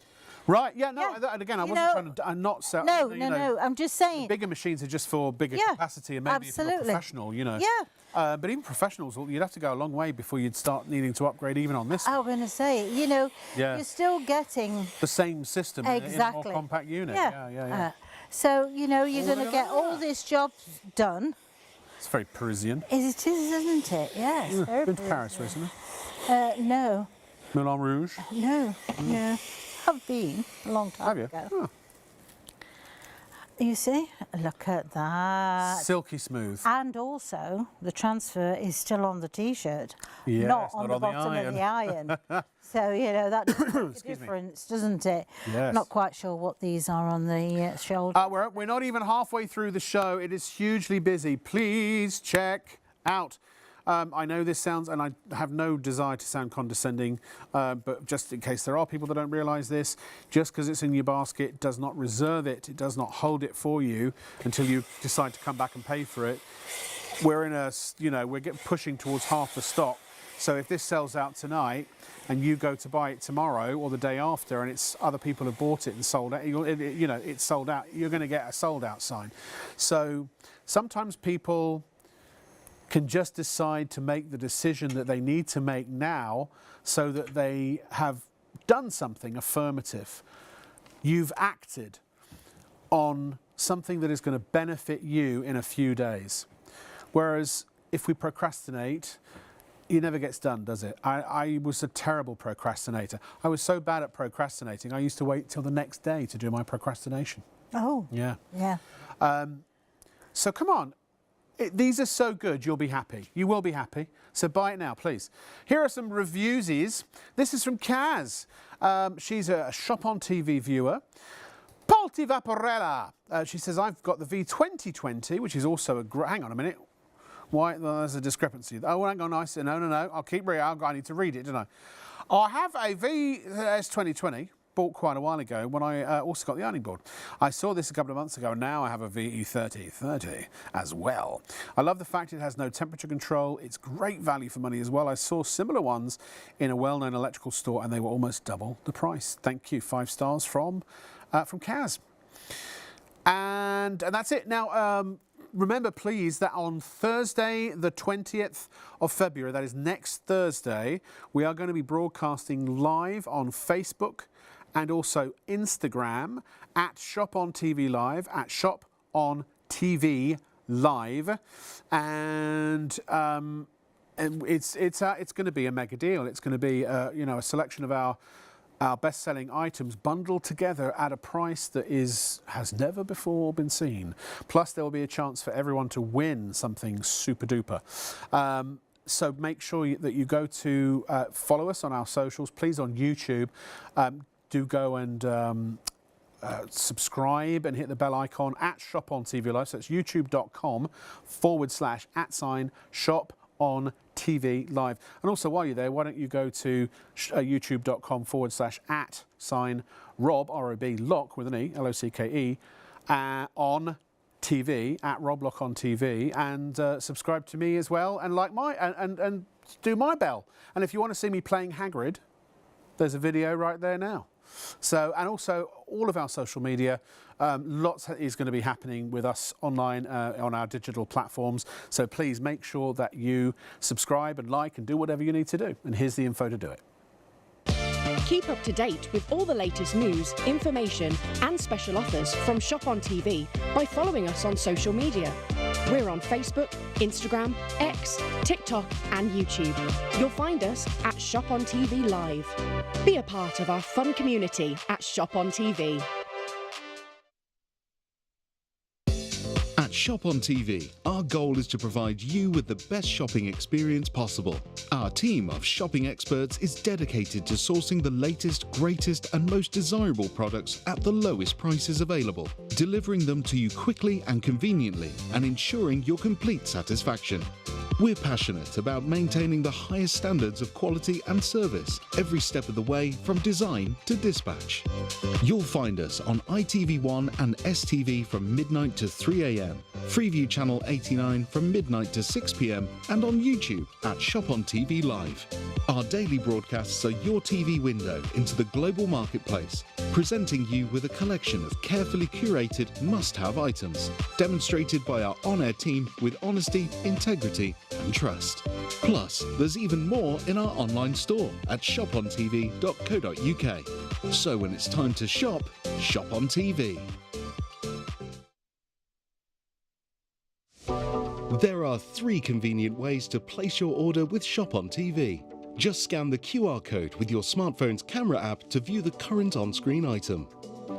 Right. Yeah. No. Yeah. And again, I You wasn't know, trying to. I'm not selling. No. I'm just saying. Bigger machines are just for bigger Yeah, capacity and maybe if you're a absolutely. professional, you know. Yeah. But even professionals, you'd have to go a long way before you'd start needing to upgrade even on this. I was going to say, Yeah. you're still getting The same system in a exactly more compact unit. Yeah. Yeah. So you're going to look get at all that. this job done It's very Parisian. It is, isn't it? Yes, very Been to Parisian. Paris recently? No, Moulin Rouge? no. I've been a long time Have you? ago. Oh. You see, look at that. Silky smooth. And also, the transfer is still on the T-shirt, Yes, not on not the on the bottom of the iron. So, you know, that does make a difference, doesn't it? Yes. Not quite sure what these are on the shoulder. We're not even halfway through the show. It is hugely busy. Please check out. I know this sounds, and I have no desire to sound condescending, but just in case there are people that don't realise this, just because it's in your basket does not reserve it. It does not hold it for you until you decide to come back and pay for it. We're in a, we're pushing towards half the stock. So if this sells out tonight and you go to buy it tomorrow or the day after, and it's other people have bought it and sold out, it's sold out, you're going to get a sold out sign. So sometimes people can just decide to make the decision that they need to make now so that they have done something affirmative. You've acted on something that is going to benefit you in a few days. Whereas if we procrastinate, it never gets done, does it? I was a terrible procrastinator. I was so bad at procrastinating, I used to wait till the next day to do my procrastination. Oh. Yeah. Yeah. So come on. These are so good, you'll be happy. You will be happy. So buy it now, please. Here are some reviewsies. This is from Kaz. She's a Shop on TV viewer. Polti Vaporetto. She says, I've got the V2020, which is also a great... Hang on a minute. Why? Well, there's a discrepancy. Oh, hang on. I said, no. I'll keep reading. I need to read it, don't I? I have a VS2020. Bought quite a while ago when I also got the ironing board. I saw this a couple of months ago, and now I have a VE3030 as well. I love the fact it has no temperature control. It's great value for money as well. I saw similar ones in a well-known electrical store, and they were almost double the price. Thank you. 5 stars from Kaz. And that's it. Now, remember, please, that on Thursday, the 20th of February, that is next Thursday, we are going to be broadcasting live on Facebook and also Instagram at Shop on TV Live, at Shop on TV Live, and it's going to be a mega deal. It's going to be a selection of our best-selling items bundled together at a price that has never before been seen. Plus, there will be a chance for everyone to win something super duper. So make sure that you go to follow us on our socials, please, on YouTube. Do go and subscribe and hit the bell icon at Shop on TV Live. So it's youtube.com/@Shop on TV Live. And also, while you're there, why don't you go to youtube.com/@Rob, R-O-B, Lock with an E, L-O-C-K-E, on TV, at Rob Lock on TV, and subscribe to me as well, and like and do my bell. And if you want to see me playing Hagrid, there's a video right there now. So, and also all of our social media, lots is going to be happening with us online on our digital platforms. So please make sure that you subscribe and like and do whatever you need to do. And here's the info to do it. Keep up to date with all the latest news, information and special offers from Shop on TV by following us on social media. We're on Facebook, Instagram, X, TikTok and YouTube. You'll find us at Shop on TV Live. Be a part of our fun community at Shop on TV. At Shop on TV, our goal is to provide you with the best shopping experience possible. Our team of shopping experts is dedicated to sourcing the latest, greatest and most desirable products at the lowest prices available, delivering them to you quickly and conveniently and ensuring your complete satisfaction. We're passionate about maintaining the highest standards of quality and service every step of the way, from design to dispatch. You'll find us on ITV1 and STV from midnight to 3 a.m, Freeview Channel 89 from midnight to 6 p.m, and on YouTube at Shop on TV Live. Our daily broadcasts are your TV window into the global marketplace, presenting you with a collection of carefully curated must-have items, demonstrated by our on-air team with honesty, integrity and trust. Plus, there's even more in our online store at shopontv.co.uk. So when it's time to shop, shop on TV. There are 3 convenient ways to place your order with Shop on TV. Just scan the QR code with your smartphone's camera app to view the current on-screen item.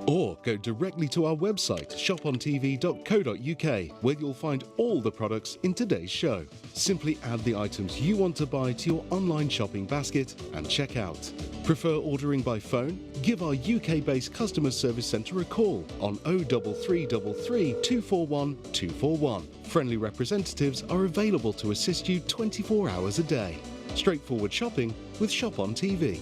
Or go directly to our website, shopontv.co.uk, where you'll find all the products in today's show. Simply add the items you want to buy to your online shopping basket and check out. Prefer ordering by phone? Give our UK-based customer service centre a call on 03333 241 241. Friendly representatives are available to assist you 24 hours a day. Straightforward shopping with Shop on TV.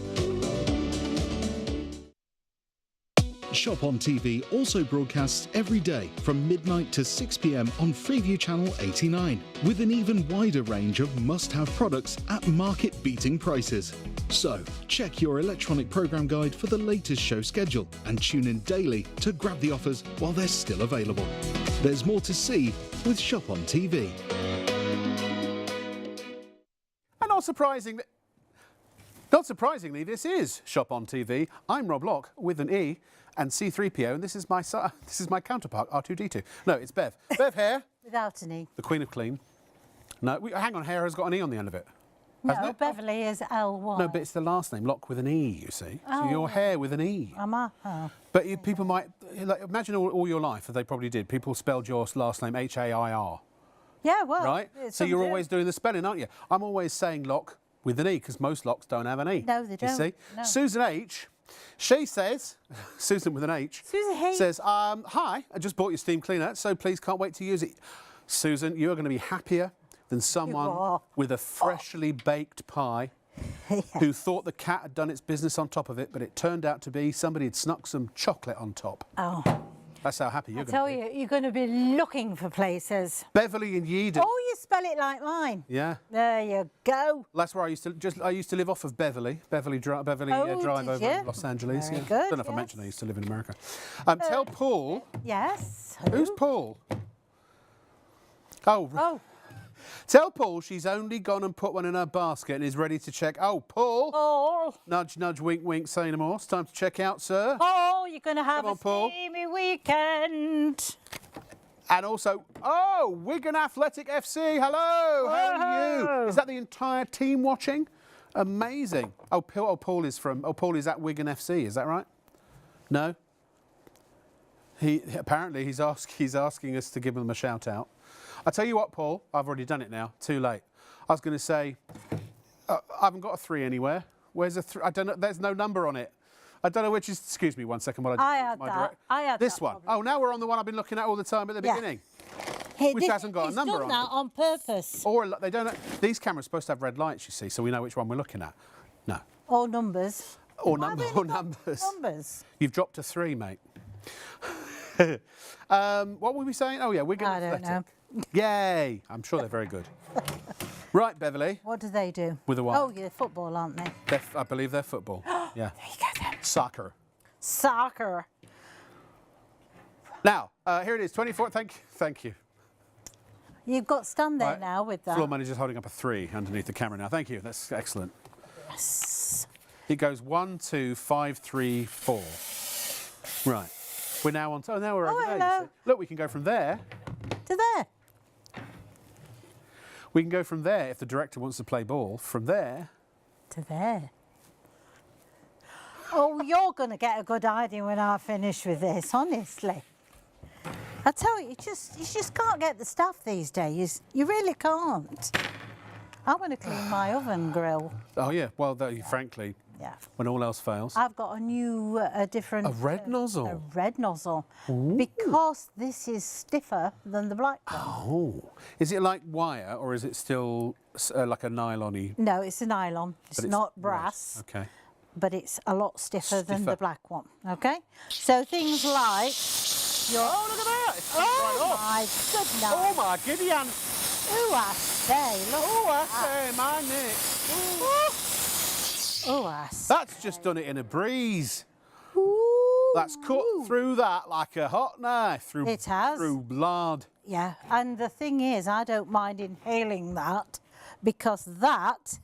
Shop on TV also broadcasts every day from midnight to 6 p.m. on Freeview Channel 89, with an even wider range of must-have products at market-beating prices. So, check your electronic programme guide for the latest show schedule and tune in daily to grab the offers while they're still available. There's more to see with Shop on TV. And not surprisingly, this is Shop on TV. I'm Rob Locke with an E and C3PO, and this is my counterpart, R2D2. No, it's Bev. Bev Hare. Without an E. The Queen of Clean. No, hang on, Hare has got an E on the end of it. No, Beverly is L1. No, but it's the last name, Locke with an E, you see. Oh. So your Hare with an E. Oh. But people might, like, imagine all your life, as they probably did, people spelled your last name H-A-I-R. Yeah, well. Right? So you're always doing the spelling, aren't you? I'm always saying Locke with an E, because most Locks don't have an E. No, they don't. You see? No. Susan H., she says, Susan with an H, Susan H. says, hi, I just bought your steam cleaner, so please can't wait to use it. Susan, you are going to be happier than someone with a freshly baked pie who thought the cat had done its business on top of it, but it turned out to be somebody had snuck some chocolate on top. Oh. That's how happy you're going to be. I tell you, you're going to be looking for places. Beverly and Yeadon. Oh, you spell it like mine. Yeah. There you go. That's where I used to live off of Beverly Drive over in Los Angeles. Very Yeah. good, Don't know if I yes. mentioned I used to live in America. Tell Paul. Yes. Who's Paul? Oh. Tell Paul she's only gone and put one in her basket and is ready to check. Oh, Paul. Paul. Nudge, nudge, wink, wink, say no more. It's time to check out, sir. Oh, you're going to have Come on, a Paul. steamy weekend. And also, Wigan Athletic FC. Hello. How are you? Is that the entire team watching? Amazing. Paul is at Wigan FC. Is that right? No. Apparently he's asking us to give them a shout out. I tell you what, Paul, I've already done it now. Too late. I was going to say, I haven't got a 3 anywhere. Where's a 3? I don't know. There's no number on it. I don't know which is. Excuse me 1 second. I had this that one. problem. Oh, now we're on the one I've been looking at all the time at the beginning, which hasn't got a number on it. He's done that on purpose. Or they don't. These cameras are supposed to have red lights, you see, so we know which one we're looking at. No. Or numbers. Or numbers. Numbers. You've dropped a 3, mate. What were we saying? Oh yeah, Wigan Athletic. I don't know. Yay! I'm sure they're very good. Right, Beverly. What do they do? With a what? Oh, yeah, football, aren't they? I believe they're football. Yeah. There you go then. Soccer. Soccer. Now, here it is, 24. Thank you. You've got stand there Right. now with that. Floor manager's holding up a 3 underneath the camera now. Thank you. That's excellent. Yes. It goes 1, 2, 5, 3, 4. Right. We're now on. Now we're over there. You hello. see. Look, we can go from there. To there. We can go from there if the director wants to play ball. From there. To there. Oh, you're going to get a good idea when I finish with this, honestly. I tell you, you just can't get the stuff these days. You really can't. I want to clean my oven grill. Oh yeah. Well, frankly, Yeah. when all else fails. I've got a new, different... A red nozzle? A red nozzle. Ooh. Because this is stiffer than the black one. Oh. Is it like wire or is it still like a nylon-y? No, it's a nylon. It's But not brass. Okay. But it's a lot stiffer than the black one, OK? So things like your... Oh, look at that! It's right Oh, off. my goodness. Oh, my Gideon! Ooh, I say, look. Oh, I say, my neck. Oh, I say. That's just done it in a breeze. Ooh. That's cut through that like a hot knife. Through, It has. Through blood. Yeah, and the thing is, I don't mind inhaling that because that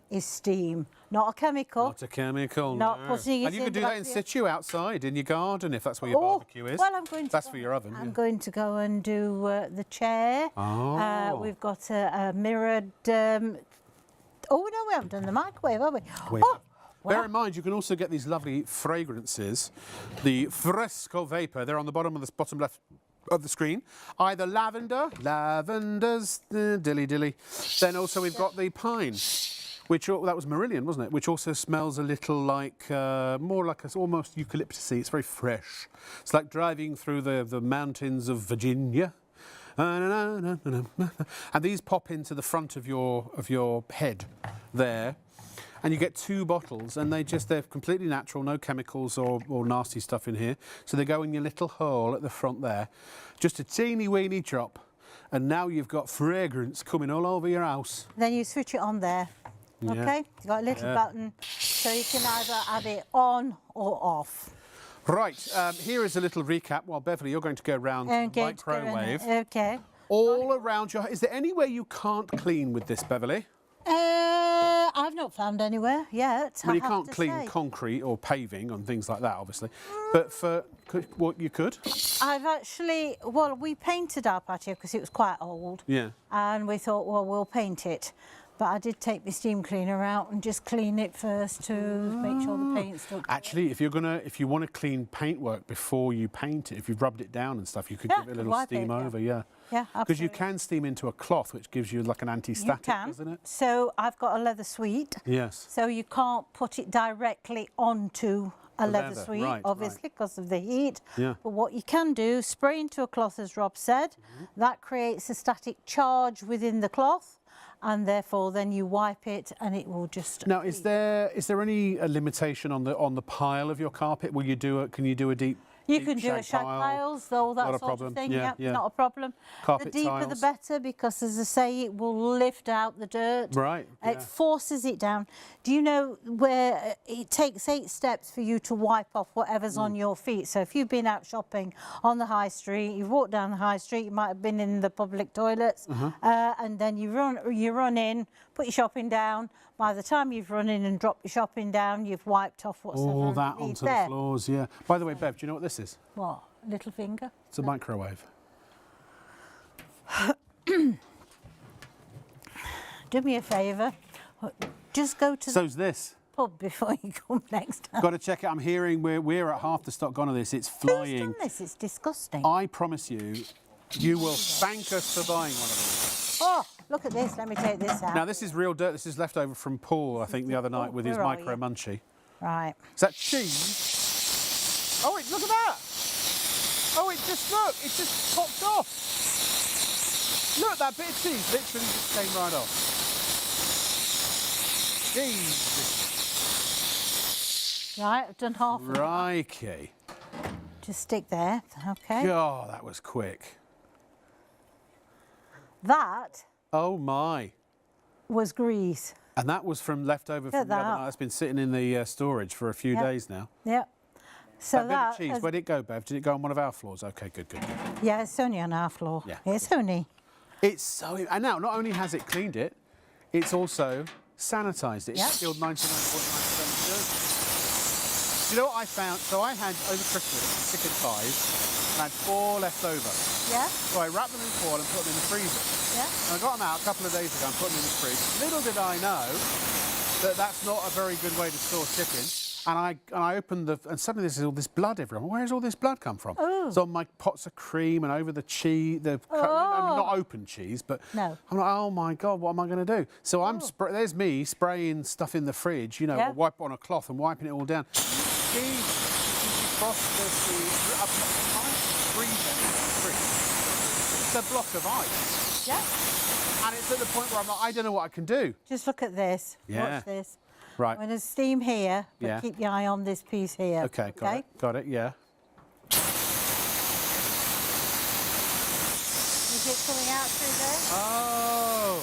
is steam, not a chemical. Not a chemical, Not no. putting it And you can in do the that in bacteria. situ outside in your garden if that's where your barbecue is. Well, I'm going to That's go, for your oven. I'm yeah. going to go and do the chair. Oh. We've got a mirrored... oh, no, we haven't done the microwave, have we? We Oh, have. Bear wow. in mind, you can also get these lovely fragrances. The Fresco Vapor, they're on the bottom left of the screen. Either lavender's dilly dilly. Then also we've got the pine, which that was Marillion, wasn't it? Which also smells a little like more like almost eucalyptusy. It's very fresh. It's like driving through the mountains of Virginia. And these pop into the front of your head there. And you get 2 bottles, and they're completely natural, no chemicals or nasty stuff in here. So they go in your little hole at the front there. Just a teeny weeny drop, and now you've got fragrance coming all over your house. Then you switch it on there. Yeah. Okay, you've got a little button, so you can either have it on or off. Right, here is a little recap. While Beverly, you're going to go round the microwave. Okay. All around your... Is there anywhere you can't clean with this, Beverly? I've not found anywhere yet. Well, you I have can't to clean say. concrete or paving and things like that, obviously. But what you could? I've actually, well, we painted our patio because it was quite old. Yeah. And we thought, well, we'll paint it. But I did take the steam cleaner out and just clean it first to make sure the paint stuck. Actually, if you want to clean paintwork before you paint it, if you've rubbed it down and stuff, you could give it a little wipe steam it, yeah. over, yeah. Yeah, Because you absolutely. can steam into a cloth, which gives you like an anti-static, You can. doesn't it? So I've got a leather suite. Yes. So you can't put it directly onto a leather leather, suite, right, obviously, because of the heat. Yeah. But what you can do, spray into a cloth, as Rob said. That creates a static charge within the cloth, and therefore then you wipe it and it will just... Now, is there any limitation on the pile of your carpet? Can you do a deep? You deep can do a shag piles, though, that Not a sort problem. of thing. Yeah, Yep, yeah. not a problem. Carpet the deeper the tiles. better, because as I say, it will lift out the dirt. Right. It yeah. forces it down. Do you know where it takes 8 steps for you to wipe off whatever's on your feet? So if you've been out shopping on the high street, you've walked down the high street, you might have been in the public toilets, and then you run in, put your shopping down. By the time you've run in and dropped your shopping down, you've wiped off what's All that underneath onto there. the floors, yeah. By the way, Bev, do you know what this is? What? Little finger? It's a microwave. Do me a favour. Just go to the So's this. pub before you come next time. Got to check it. I'm hearing we're at half the stock gone of this. It's Who's flying. done this? It's disgusting. I promise you, you will thank us for buying one of these. Oh, look at this. Let me take this out. Now, this is real dirt. This is left over from Paul, I think, the other night with his where are micro you? munchie. Right. Is that cheese? Oh, look at that! Oh, it just popped off. Look, that bit of cheese literally just came right off. Jesus. Right, I've done half of it. Crikey. Just stick there. Okay. Oh, that was quick. That Oh, my. was grease. And that was from leftover from the other that. night. It's been sitting in the storage for a few Yep. days now. Yep. So That bit that of cheese, has- where did it go, Bev? Did it go on one of our floors? Okay, good, good, good. yeah, it's only on our floor. Yeah. It's only. It's so... And now, not only has it cleaned it, it's also sanitised it. Yeah. It's killed 99.9% of dirt. Do you know what I found? So I had, over Christmas, chicken thighs, and I had 4 left over. Yeah. So I wrapped them in foil and put them in the freezer. Yeah. And I got them out a couple of days ago and put them in the fridge. Little did I know that that's not a very good way to store chicken. And I opened and suddenly there's all this blood everywhere. Where does all this blood come from? Oh. It's on my pots of cream and over the cheese, not open cheese, but No. I'm like, oh my God, what am I going to do? So there's me spraying stuff in the fridge, you know, Yeah. wipe it on a cloth and wiping it all down. Across the freezer in the fridge. It's a block of ice. Yeah. And it's at the point where I'm like, I don't know what I can do. Just look at this. Yeah. Watch this. Right. When there's steam here, but Yeah. keep your eye on this piece here. Okay, got it, yeah. Is it coming out through there? Oh,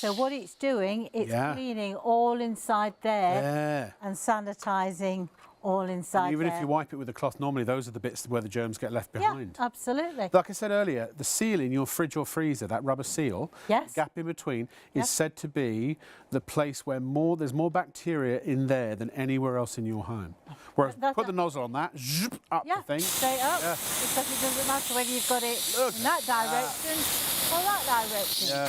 So what it's doing, it's Yeah. cleaning all inside there yeah. and sanitising all inside And even there. if you wipe it with a cloth, normally those are the bits where the germs get left behind. Yeah, absolutely. Like I said earlier, the seal in your fridge or freezer, that rubber seal, Yes. the gap in between, Yes. is said to be the place where there's more bacteria in there than anywhere else in your home. Whereas put the nozzle on that, zip, up Yeah, the thing. straight up. Yeah. Because it doesn't matter whether you've got it Look in that direction or that direction. Yeah.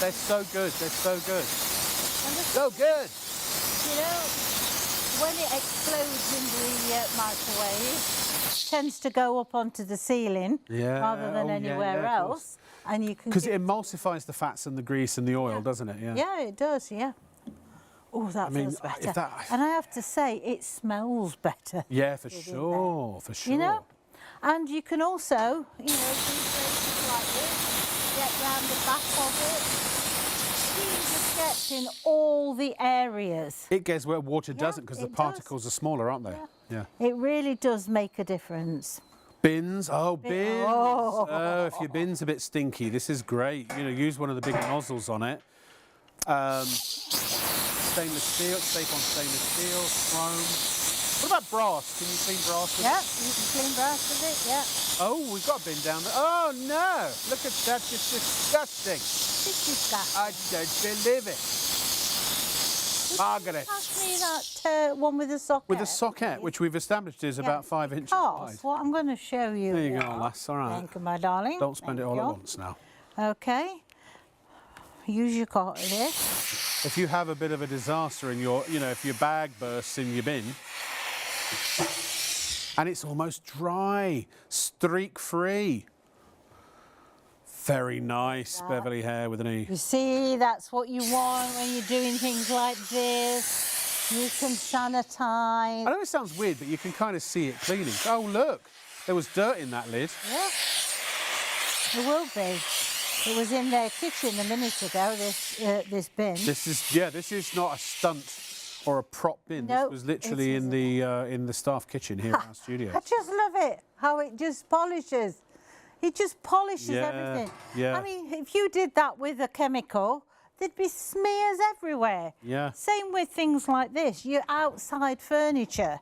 They're so good. They're so good. And the So good. You know, when it explodes in the microwave, it tends to go up onto the ceiling Yeah, rather than oh, yeah, anywhere yeah, of course. else. And you can Because give- it emulsifies the fats and the grease and the oil, doesn't it? Yeah. Yeah, it does, yeah. Oh, that mean, feels better. if that- And I have to say, it smells better. Yeah, for Within sure. For sure. You know? And you can also, do places like this, get round the back of it. Steam just gets in all the areas. It gets where water Yeah, doesn't because the it does. particles are smaller, aren't they? Yeah. It really does make a difference. Bins. Oh, bins. Oh. Oh, if your bin's a bit stinky, this is great. You know, use one of the big nozzles on it. Stainless steel, it's safe on stainless steel, chrome. What about brass? Can you clean brass with Yeah, it? you can clean brass with it, yeah. Oh, we've got a bin down there. Oh, no. Look at that. It's disgusting. This is that. I don't believe it. Margaret. Pass me that one with the socket. With a socket, which we've established is about 5 inches wide. What I'm going to show you. There you now- go, lass. All right. Thank you, my darling. Don't spend it Thank all at you. once now. Okay. Use your this. If you have a bit of a disaster in your, if your bag bursts in your bin, and it's almost dry, streak-free. Very nice, Beverly Hare with an E. You see, that's what you want when you're doing things like this. You can sanitize. I know it sounds weird, but you can kind of see it cleaning. Oh, look, there was dirt in that lid. Yeah. There will be. It was in their kitchen a minute ago, this bin. This is not a stunt or a prop bin. No, this was literally it in the staff kitchen here at our studio. I just love it, how it just polishes. It just polishes Yeah, everything. yeah. I mean, if you did that with a chemical, there'd be smears everywhere. Yeah. Same with things like this, your outside furniture.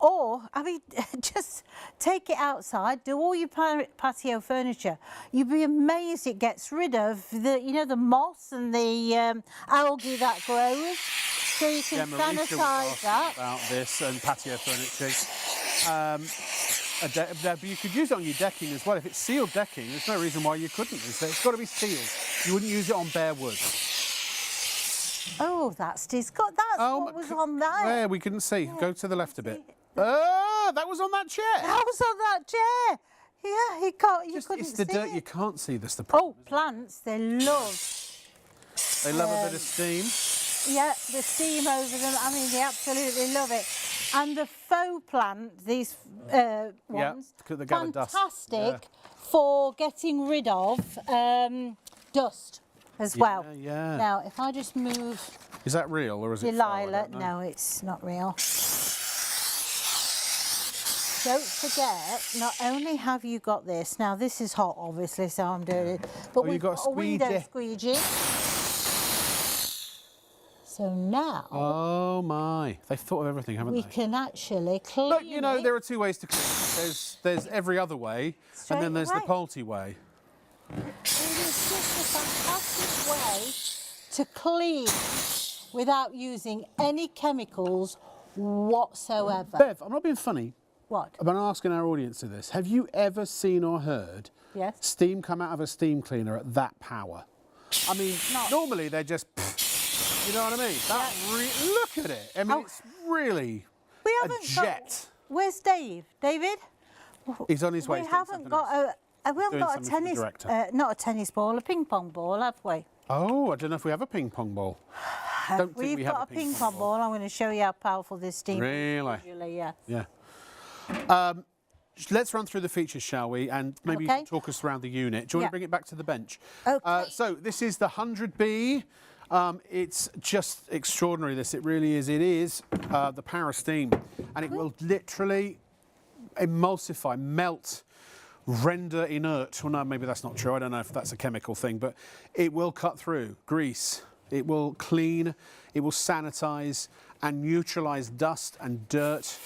Or, I mean, just take it outside, do all your patio furniture. You'd be amazed it gets rid of the moss and the algae that grows. So you can Marisha was sanitize asking that. about this and patio furniture. But you could use it on your decking as well. If it's sealed decking, there's no reason why you couldn't. It's got to be sealed. You wouldn't use it on bare wood. Oh, that's what was on there. Where? We couldn't see. Go to the left a bit. Oh, that was on that chair. That was on that chair. Yeah, you couldn't It's the see dirt it. you can't see. That's the Oh, problem. plants, they love. They love a bit of steam. Yeah, the steam over them. I mean, they absolutely love it. And the faux plant, these ones, they gather dust. fantastic for getting rid of dust as well. Yeah. Now, if I just move Is that real or is it? faux? I Delilah, don't know. no, it's not real. Don't forget, not only have you got this, now this is hot obviously, so I'm doing it, but Oh, you we've got got a window squeegee. So now Oh my! They've thought of everything, haven't we they? can actually clean Look, you know, it. there are two ways to clean it. There's every other way, and then there's the Straight Polti way. It is just a fantastic way to clean without using any chemicals whatsoever. Bev, I'm not being funny. What? I'm asking our audience to this. Have you ever seen or heard Yes. steam come out of a steam cleaner at that power? I mean, Not- normally they're just, you know what I mean? Look at it. I mean, Oh. it's really We a haven't jet. got. Where's Dave? David? He's on his way. We he's doing haven't something got else. we haven't Doing got a something for the tennis, director. not a tennis ball, a ping pong ball, have we? Oh, I don't know if we have a ping pong ball. Don't think We've we have got a ping pong ball. I'm going to show you how powerful this steam Really? is. Usually, yeah. Yeah. Let's run through the features, shall we? And maybe you Okay. can talk us around the unit. Do you want Yeah. to bring it back to the bench? Okay. So this is the 100B. It's just extraordinary, this. It really is. It is the power of steam. And it will literally emulsify, melt, render inert. Well, no, maybe that's not true. I don't know if that's a chemical thing. But it will cut through grease, It will clean, it will sanitize and neutralize dust and dirt,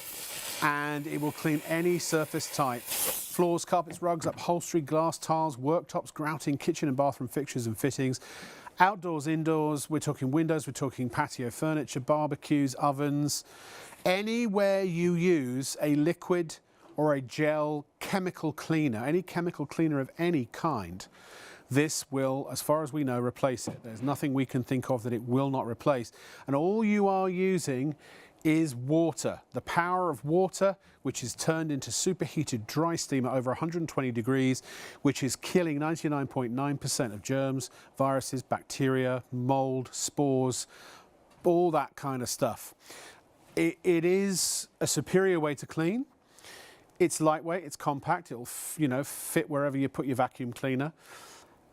and it will clean any surface type. Floors, carpets, rugs, upholstery, glass, tiles, worktops, grouting, kitchen and bathroom fixtures and fittings. Outdoors, indoors, we're talking windows, we're talking patio furniture, barbecues, ovens. Anywhere you use a liquid or a gel chemical cleaner, any chemical cleaner of any kind, this will, as far as we know, replace it. There's nothing we can think of that it will not replace. And all you are using is water, the power of water, which is turned into superheated dry steam at over 120 degrees, which is killing 99.9% of germs, viruses, bacteria, mold, spores, all that kind of stuff. It is a superior way to clean. It's lightweight, it's compact, it'll fit wherever you put your vacuum cleaner.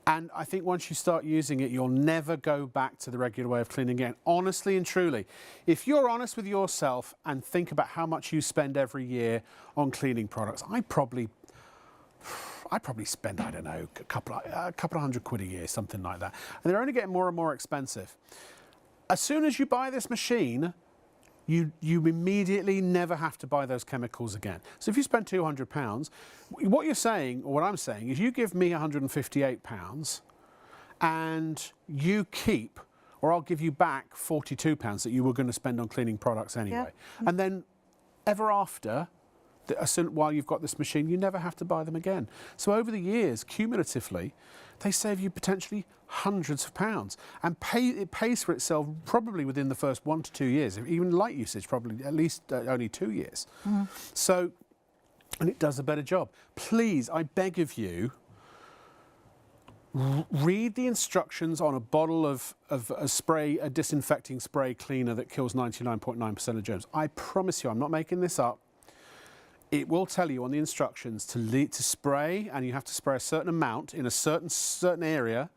And I think once you start using it, you'll never go back to the regular way of cleaning again. Honestly and truly, if you're honest with yourself and think about how much you spend every year on cleaning products, I probably spend, I don't know, a couple of £100 a year, something like that. And they're only getting more and more expensive. As soon as you buy this machine, you immediately never have to buy those chemicals again. So if you spend £200, what you're saying, or what I'm saying, is you give me £158 and you keep, or I'll give you back £42 that you were going to spend on cleaning products anyway. Yeah. And then ever after, while you've got this machine, you never have to buy them again. So over the years, cumulatively, they save you potentially hundreds of pounds, and it pays for itself probably within the first 1 to 2 years. Even light usage, probably at least only 2 years. Mm. So, and it does a better job. Please, I beg of you, read the instructions on a bottle of a disinfecting spray cleaner that kills 99.9% of germs. I promise you, I'm not making this up. It will tell you on the instructions to spray, and you have to spray a certain amount in a certain area,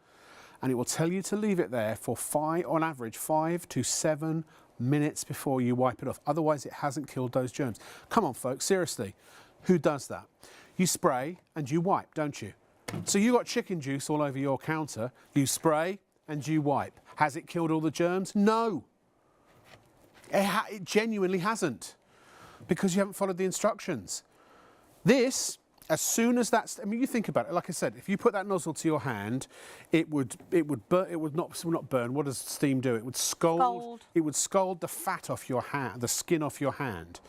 and it will tell you to leave it there for on average 5 to 7 minutes before you wipe it off. Otherwise, it hasn't killed those germs. Come on, folks, seriously, who does that? You spray and you wipe, don't you? So you got chicken juice all over your counter. You spray and you wipe. Has it killed all the germs? No, it genuinely hasn't, because you haven't followed the instructions. This, as soon as that's, I mean, you think about it. Like I said, if you put that nozzle to your hand, it would not burn. What does steam do? It would scald. It would scald the fat off your hand, the skin off your hand.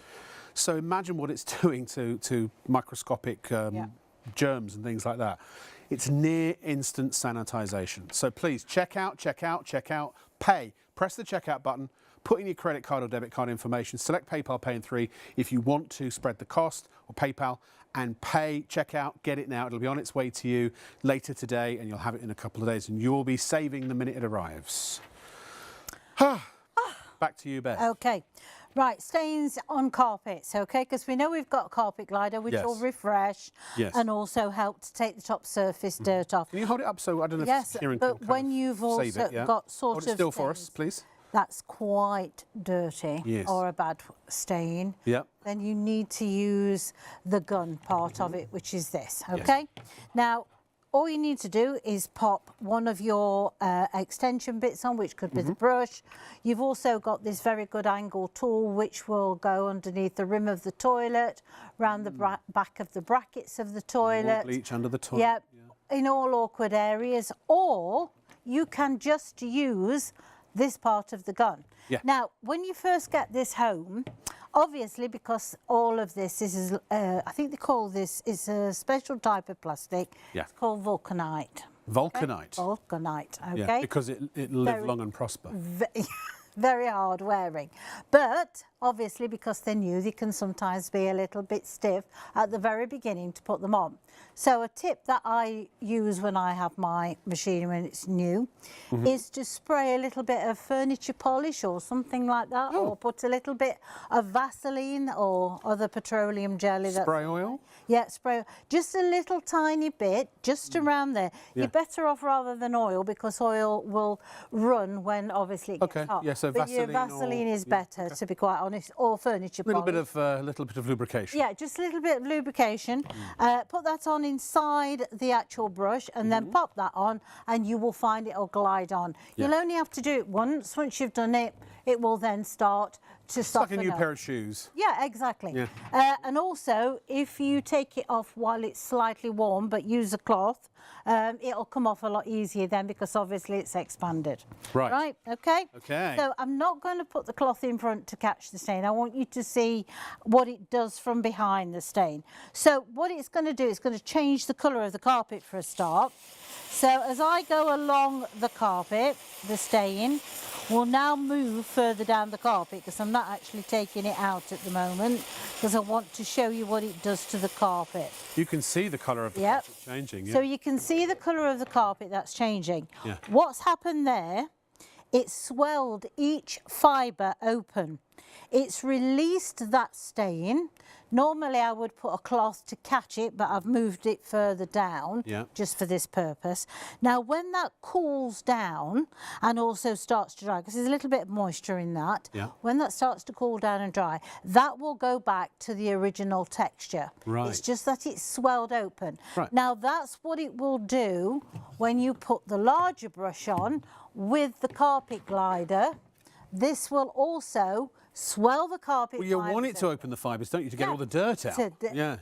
So imagine what it's doing to microscopic germs and things like that. It's near instant sanitization. So please check out, pay. Press the checkout button. Put in your credit card or debit card information, select PayPal Pay in 3 if you want to spread the cost, or PayPal, and pay, check out, get it now. It'll be on its way to you later today, and you'll have it in a couple of days, and you'll be saving the minute it arrives. Back to you, Beth. Okay. Right, stains on carpets, okay, because we know we've got carpet glider, which will refresh and also help to take the top surface dirt off. Can you hold it up so I don't know if Kieran can but when you've also got sort hold of it still stains, for us, please. That's quite dirty or a bad stain, then you need to use the gun part of it, which is this, okay? Now, all you need to do is pop one of your extension bits on, which could be the brush. You've also got this very good angle tool, which will go underneath the rim of the toilet, round the back of the brackets of the toilet. More bleach under the toilet. In all awkward areas. Or you can just use this part of the gun. Now, when you first get this home, obviously, because all of this is, I think they call this, is a special type of plastic. It's called vulcanite. Vulcanite? Okay? Vulcanite, okay? Yeah, because it'll live long and prosper. Very hard wearing. But obviously, because they're new, they can sometimes be a little bit stiff at the very beginning to put them on. So a tip that I use when I have my machine when it's new is to spray a little bit of furniture polish or something like that, or put a little bit of Vaseline or other petroleum jelly. Spray oil? Yeah, spray. Just a little tiny bit, just around there. You're better off rather than oil, because oil will run when obviously it gets hot. So So but Vaseline, your Vaseline or, is better, to be quite honest, or furniture polish. Little bit of lubrication. Yeah, just a little bit of lubrication. Put that on inside the actual brush and then pop that on and you will find it'll glide on. Yeah. You'll only have to do it once. Once you've done it, it will then start to It's like soften a new up. pair of shoes. Yeah, exactly. Yeah. And also, if you take it off while it's slightly warm, but use a cloth, it'll come off a lot easier then because obviously it's expanded. Right. Right, okay? Okay. So I'm not going to put the cloth in front to catch the stain. I want you to see what it does from behind the stain. So what it's going to do, it's going to change the colour of the carpet for a start. So as I go along the carpet, the stain will now move further down the carpet because I'm not actually taking it out at the moment because I want to show you what it does to the carpet. You can see the colour of the Yep. carpet changing. Yeah. So you can see the colour of the carpet that's changing. Yeah. What's happened there, it's swelled each fibre open. It's released that stain. Normally I would put a cloth to catch it, but I've moved it further down just for this purpose. Now when that cools down and also starts to dry, because there's a little bit of moisture in that, when that starts to cool down and dry, that will go back to the original texture. Right. It's just that it's swelled open. Right. Now that's what it will do when you put the larger brush on with the carpet glider. This will also swell the carpet. Well, you want it to open the fibres, don't you, to get all the dirt out?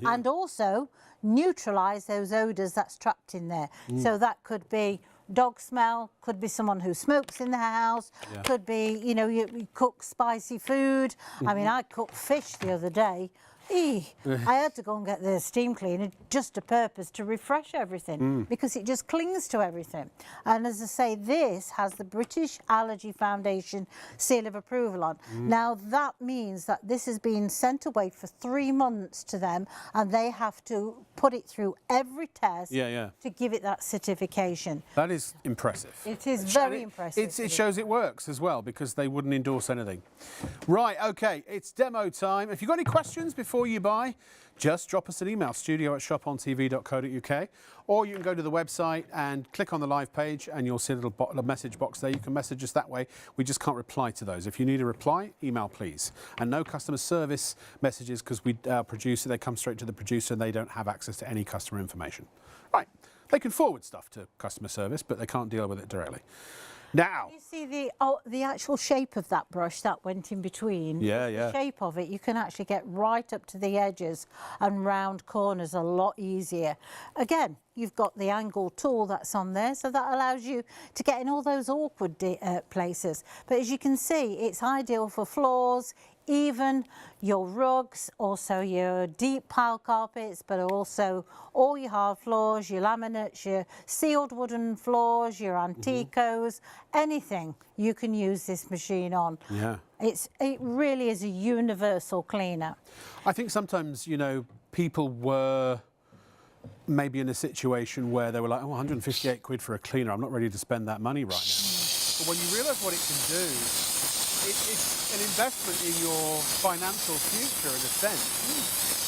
And also neutralise those odours that's trapped in there. So that could be dog smell, could be someone who smokes in the house, could be, you know, you cook spicy food. I mean, I cooked fish the other day. I had to go and get the steam cleaner just to purpose to refresh everything because it just clings to everything. And as I say, this has the British Allergy Foundation seal of approval on. Now that means that this has been sent away for 3 months to them and they have to put it through every test to give it that certification. That is impressive. It is very impressive. It shows it works as well because they wouldn't endorse anything. Right, okay, it's demo time. If you've got any questions before you buy, just drop us an email, studio@shopontv.co.uk, or you can go to the website and click on the live page and you'll see a little message box there. You can message us that way. We just can't reply to those. If you need a reply, email please. And no customer service messages because we producer, they come straight to the producer and they don't have access to any customer information. Right, they can forward stuff to customer service, but they can't deal with it directly. Now, you see the actual shape of that brush that went in between. The shape of it, you can actually get right up to the edges and round corners a lot easier. Again, you've got the angle tool that's on there, so that allows you to get in all those awkward places. But as you can see, it's ideal for floors, even your rugs, also your deep pile carpets, but also all your hard floors, your laminates, your sealed wooden floors, your anticos, anything you can use this machine on. It really is a universal cleaner. I think sometimes, you know, people were maybe in a situation where they were like, oh, 158 quid for a cleaner, I'm not ready to spend that money right now. But when you realise what it can do, it's an investment in your financial future in a sense,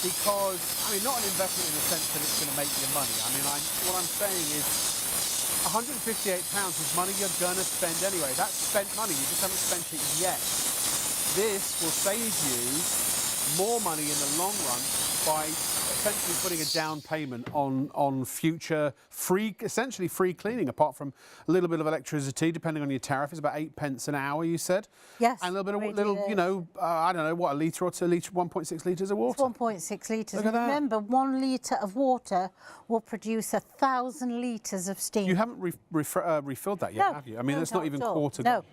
because, I mean, not an investment in the sense that it's going to make you money. I mean, what I'm saying is £158 is money you're going to spend anyway. That's spent money, you just haven't spent it yet. This will save you more money in the long run by essentially putting a down payment on future essentially free cleaning, apart from a little bit of electricity, depending on your tariff. It's about 8 pence an hour, you said? Yes. And a little bit of, you know, I don't know, what, a litre or 2 litre, 1.6 litres of water? It's 1.6 litres. Look at that. Remember, 1 litre of water will produce 1,000 litres of steam. You haven't refilled that yet, have you? I mean, it's not even quarter gone.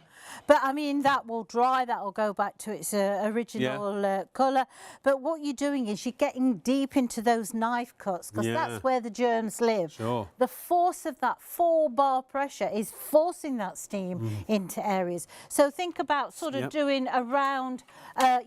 But I mean, that will dry, that will go back to its original colour. But what you're doing is you're getting deep into those knife cuts because that's where the germs live. Sure. The force of that 4-bar pressure is forcing that steam into areas. So think about sort of doing around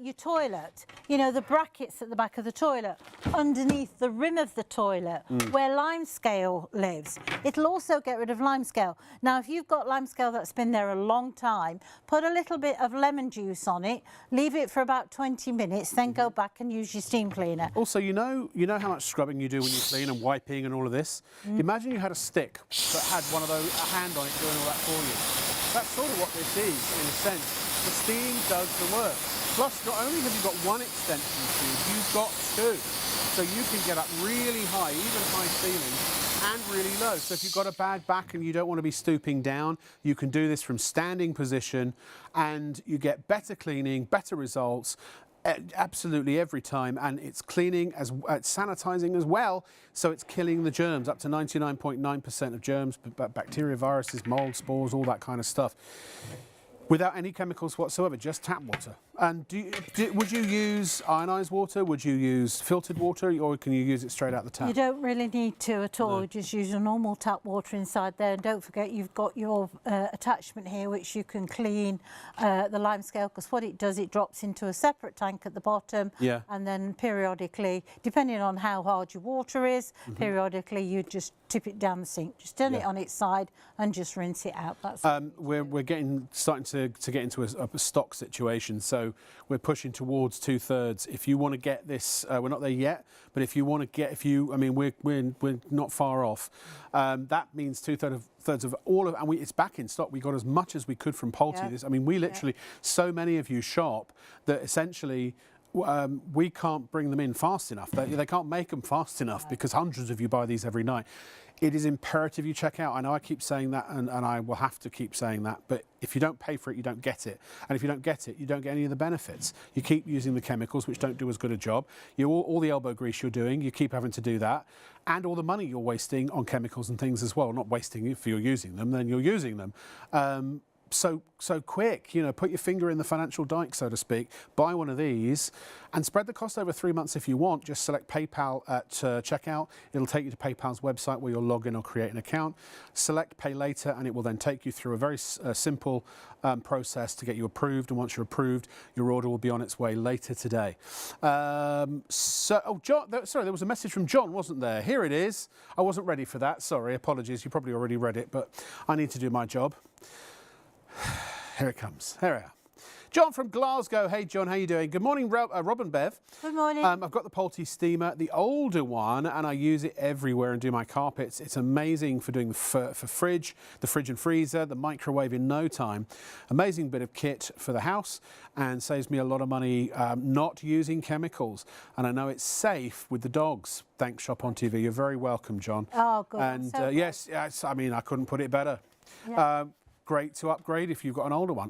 your toilet, you know, the brackets at the back of the toilet, underneath the rim of the toilet, where limescale lives. It'll also get rid of limescale. Now, if you've got limescale that's been there a long time, put a little bit of lemon juice on it, leave it for about 20 minutes, then go back and use your steam cleaner. Also, you know how much scrubbing you do when you clean and wiping and all of this? Imagine you had a stick that had one of those, a hand on it doing all that for you. That's sort of what this is, in a sense. the steam does the work. Plus, not only have you got one extension tube, you've got two. So you can get up really high, even high ceilings, and really low. So if you've got a bad back and you don't want to be stooping down, you can do this from standing position, and you get better cleaning, better results, absolutely every time. And it's cleaning, it's sanitizing as well, so it's killing the germs, up to 99.9% of germs, bacteria, viruses, mold, spores, all that kind of stuff, without any chemicals whatsoever, just tap water. And would you use ionised water? Would you use filtered water, or can you use it straight out the tap? You don't really need to at all. No. Just use your normal tap water inside there. And don't forget you've got your attachment here, which you can clean the lime scale, because what it does, it drops into a separate tank at the bottom. Yeah. And then periodically, depending on how hard your water is, periodically you just tip it down the sink. Just turn it on its side and just rinse it out. That's we're starting to get into a stock situation, so we're pushing towards 2/3. If you want to get this, we're not there yet, but if you want to get, I mean, we're not far off. That means 2/3 of all of, and it's back in stock. We got as much as we could from Polti. Yeah. I mean, we literally, so many of you shop that essentially we can't bring them in fast enough. They can't make them fast enough because hundreds of you buy these every night. It is imperative you check out. I know I keep saying that, and I will have to keep saying that, but if you don't pay for it, you don't get it. And if you don't get it, you don't get any of the benefits. You keep using the chemicals, which don't do as good a job. All the elbow grease you're doing, you keep having to do that. And all the money you're wasting on chemicals and things as well. Not wasting if you're using them, then you're using them. So quick, put your finger in the financial dike, so to speak, buy one of these and spread the cost over 3 months if you want. Just select PayPal at checkout. It'll take you to PayPal's website where you'll log in or create an account. Select Pay Later, and it will then take you through a very simple process to get you approved. And once you're approved, your order will be on its way later today. John, sorry, there was a message from John, wasn't there? Here it is. I wasn't ready for that. Sorry, apologies. You probably already read it, but I need to do my job. Here it comes. Here we are. John from Glasgow. Hey, John, how you doing? Good morning, Rob and Bev. Good morning. I've got the Polti steamer, the older one, and I use it everywhere and do my carpets. It's amazing for doing the fridge and freezer, the microwave in no time. Amazing bit of kit for the house and saves me a lot of money not using chemicals. And I know it's safe with the dogs. Thanks, Shop on TV. You're very welcome, John. Oh, good. And yes, I mean, I couldn't put it better. Yeah. Great to upgrade if you've got an older one.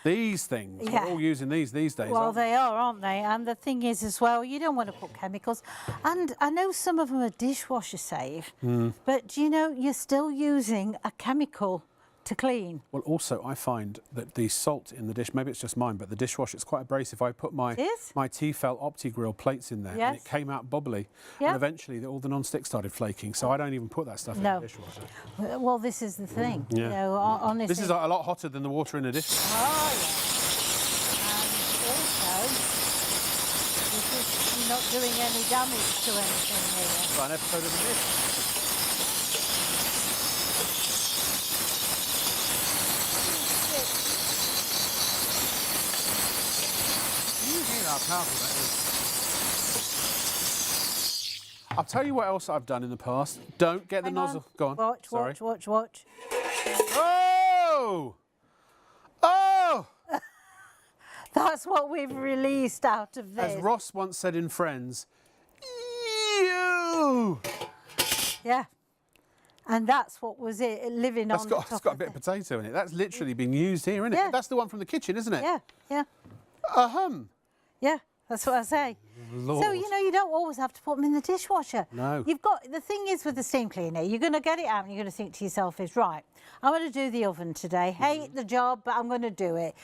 These things. Yeah. We're all using these days. Well, they are, aren't they? And the thing is as well, you don't want to put chemicals. And I know some of them are dishwasher safe, but you're still using a chemical to clean. Well, also, I find that the salt in the dish, maybe it's just mine, but the dishwasher, it's quite abrasive. I put my T-felt OptiGrill plates in there, and it came out bubbly. And eventually, all the non-stick started flaking, so I don't even put that stuff in the dishwasher. Well, this is the thing. Yeah. Honestly. This is a lot hotter than the water in the dishwasher. Oh, yeah. And also, you're not doing any damage to anything here. Like an episode of the dish. How powerful that is. I'll tell you what else I've done in the past. Don't get the nozzle. Go on. Watch. Oh! Oh! That's what we've released out of this. As Ross once said in Friends, you! Yeah. And that's what was it, living on the top. It's got a bit of potato in it. That's literally been used here, isn't it? Yeah. That's the one from the kitchen, isn't it? Yeah. Yeah, that's what I say. Lord. So, you don't always have to put them in the dishwasher. No. The thing is with the steam cleaner, you're going to get it out and you're going to think to yourself, right, I'm going to do the oven today. Hate the job, but I'm going to do it.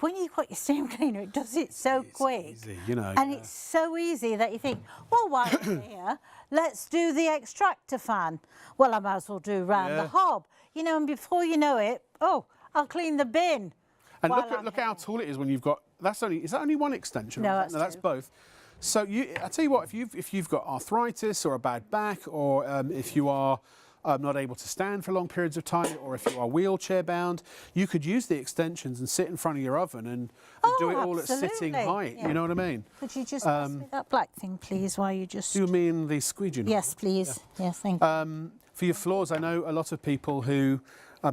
When you've got your steam cleaner, it does it so quick. Easy, And it's so easy that you think, well, while I'm here, let's do the extractor fan. Well, I might as well do round the hob. And before you know it, I'll clean the bin. And look how tall it is when you've got. Is that only one extension? No, that's both. So I tell you what, if you've got arthritis or a bad back, or if you are not able to stand for long periods of time, or if you are wheelchair bound, you could use the extensions and sit in front of your oven and do it all at sitting height. Yeah. You know what I mean? Could you just pass me that black thing, please, while you just... Do you mean the squeegee knob? Yes, please. Yeah. Yes, thank you. For your floors, I know a lot of people who,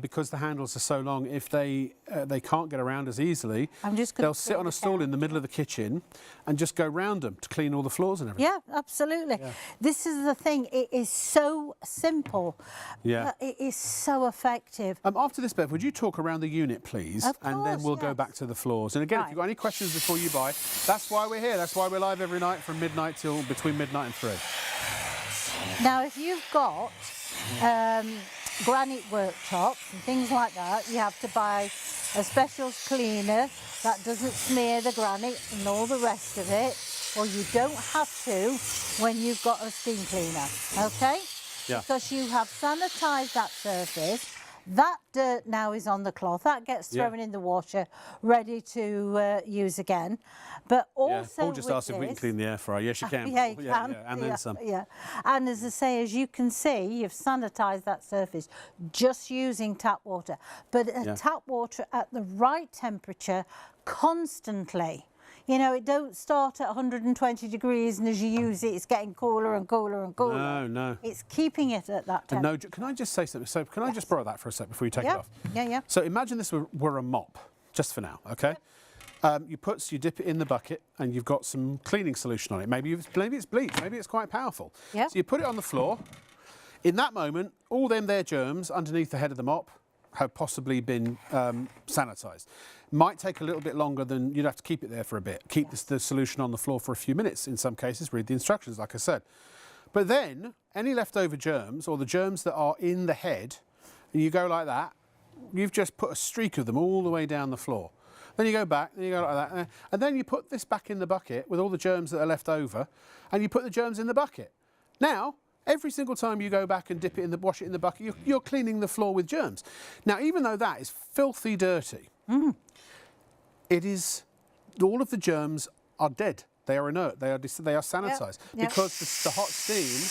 because the handles are so long, if they can't get around as easily, they'll sit on a stool in the middle of the kitchen and just go round them to clean all the floors and everything. Yeah, absolutely. Yeah. This is the thing. It is so simple. Yeah. But it is so effective. After this, Bev, would you talk around the unit, please? Of course, and then we'll go back to the floors. And again, if you've got any questions before you buy, that's why we're here. That's why we're live every night from midnight till between midnight and 3. Now, if you've got granite worktops and things like that, you have to buy a special cleaner that doesn't smear the granite and all the rest of it, or you don't have to when you've got a steam cleaner, okay? Yeah. Because you have sanitised that surface. That dirt now is on the cloth. That gets thrown in the washer, ready to use again. But also, Paul just asked if we can clean the air fryer. Yes, you can. Yeah, you can. Yeah, and then some. Yeah, and as I say, as you can see, you've sanitised that surface just using tap water. But tap water at the right temperature constantly. You know, it don't start at 120 degrees and as you use it, it's getting cooler and cooler and cooler. No, no. It's keeping it at that temperature. No, can I just say something? So can I just borrow that for a sec before you take it off? Yeah. So imagine this were a mop, just for now, okay? You dip it in the bucket and you've got some cleaning solution on it. Maybe it's bleach, maybe it's quite powerful. Yeah. So you put it on the floor. In that moment, all them there germs underneath the head of the mop have possibly been sanitised. Might take a little bit longer than you'd have to keep it there for a bit. Keep the solution on the floor for a few minutes in some cases, read the instructions, like I said. But then, any leftover germs or the germs that are in the head, and you go like that, you've just put a streak of them all the way down the floor. Then you go back, then you go like that, and then you put this back in the bucket with all the germs that are left over, and you put the germs in the bucket. Now, every single time you go back and dip it in wash it in the bucket, you're cleaning the floor with germs. Now, even though that is filthy dirty, it is, all of the germs are dead. They are inert. They are sanitised because the hot steam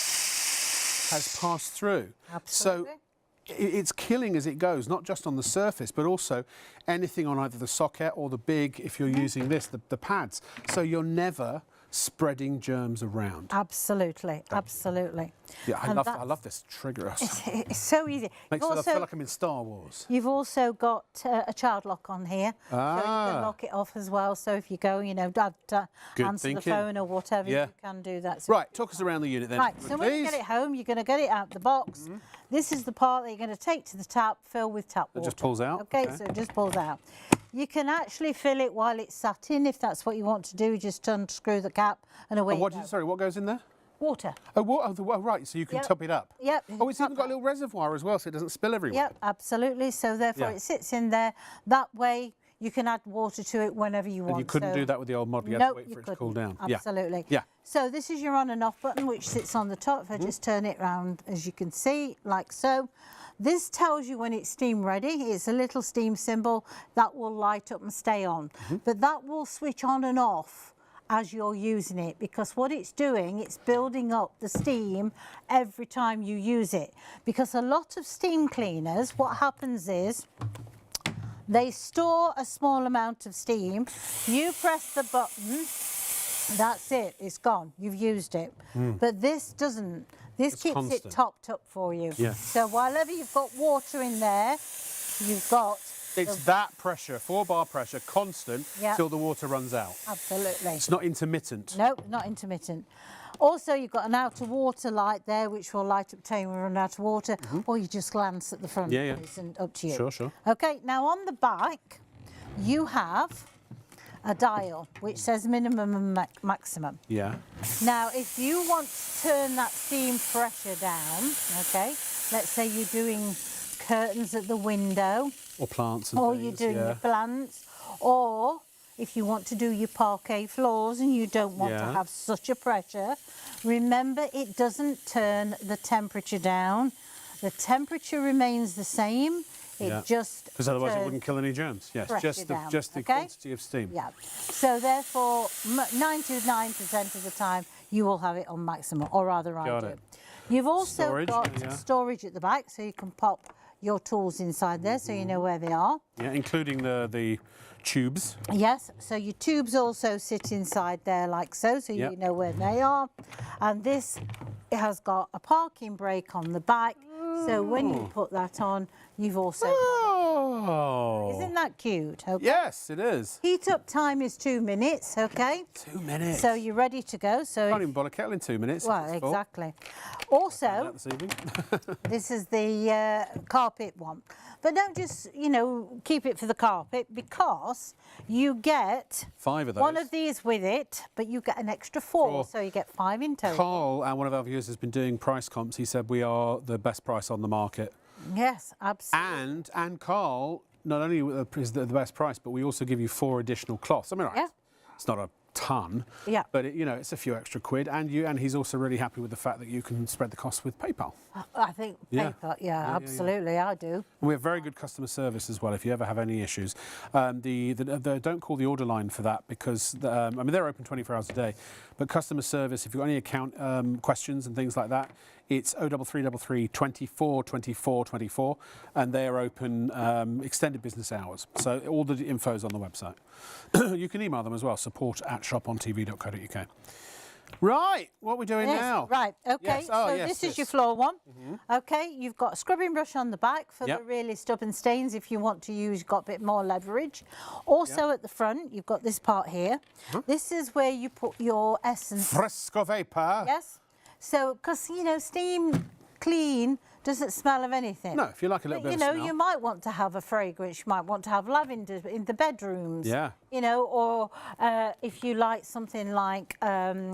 has passed through. Absolutely. So it's killing as it goes, not just on the surface, but also anything on either the socket or the big, if you're using this, the pads. So you're never spreading germs around. Absolutely, absolutely. Yeah, I love this trigger. It's so easy. Makes me feel like I'm in Star Wars. You've also got a child lock on here, so you can lock it off as well. So if you go, you know, Dad answer the phone or whatever, you can do that. So right, talk us around the unit then. Right, so when you get it home, you're going to get it out the box. This is the part that you're going to take to the tap, fill with tap water. It just pulls out? Okay, so it just pulls out. You can actually fill it while it's sat in, if that's what you want to do. Just unscrew the cap and away you go. Sorry, what goes in there? Water. Oh, right, so you can top it up. Yep. Oh, it's even got a little reservoir as well, so it doesn't spill everywhere. Yep, absolutely. So therefore it sits in there. That way you can add water to it whenever you want. And you couldn't do that with the old model. You had to wait for it to cool down. Absolutely. Yeah. So this is your on and off button, which sits on the top. If I just turn it round, as you can see, like so. This tells you when it's steam ready. It's a little steam symbol that will light up and stay on. But that will switch on and off as you're using it, because what it's doing, it's building up the steam every time you use it. Because a lot of steam cleaners, what happens is they store a small amount of steam. You press the button, that's it, it's gone, you've used it. But this doesn't. This keeps constant. it topped up for you. Yeah. So whilever you've got water in there, you've got... It's that pressure, 4-bar pressure, constant, till the water runs out. Absolutely. It's not intermittent. No, not intermittent. Also, you've got an outer water light there, which will light up time when we run out of water, or you just glance at the front. And up to you. Sure. Okay, now on the back, you have a dial which says minimum and maximum. Yeah. Now, if you want to turn that steam pressure down, okay, let's say you're doing curtains at the window, or plants and or things, you're doing your plants, or if you want to do your parquet floors and you don't want to have such a pressure, remember it doesn't turn the temperature down. The temperature remains the same. It just because otherwise it wouldn't kill any germs. Yes, just the quantity of steam. Yeah. So therefore, 99% of the time you will have it on maximum, or rather I do. You've also got storage at the back, so you can pop your tools inside there, so you know where they are. Yeah, including the tubes. Yes. So your tubes also sit inside there like so, so you know where they are. And this It has got a parking brake on the back. So when you put that on, you've also Oh. Isn't that cute? Okay. Yes, it is. Heat up time is 2 minutes, okay? 2 minutes. So you're ready to go. So Can't even boil a kettle in 2 minutes. well, exactly. Also, This evening. this is the carpet one. But don't just, keep it for the carpet, because you get 5 of those. one of these with it, but you get an extra 4, 4. so you get 5 in total. Carl, one of our viewers, has been doing price comps. He said we are the best price on the market. Yes, absolutely. And Carl, not only is the best price, but we also give you 4 additional cloths. I mean, Yeah. it's not a ton, Yeah. but it's a few extra quid, and he's also really happy with the fact that you can spread the cost with PayPal. I think Yeah. paper, absolutely, I do. And we have very good customer service as well. If you ever have any issues, don't call the order line for that, because they're open 24 hours a day. But customer service, if you've got any account questions and things like that, it's 03333 24 24 24, and they are open extended business hours. So all the info's on the website. You can email them as well, support@shopontv.co.uk. Right, what are we doing now? Right, okay, Yes. Oh, so yes, this is this. your floor one. Okay, you've got a scrubbing brush on the back for Yep. the really stubborn stains. If you want to use, you've got a bit more leverage. Also at the front, you've got this part here. This is where you put your essence. Fresco vapor. Yes. So, because, steam clean doesn't smell of anything. No, if you like a little But, bit of smell. you might want to have a fragrance. You might want to have lavender in the bedrooms. Yeah. Or if you like something like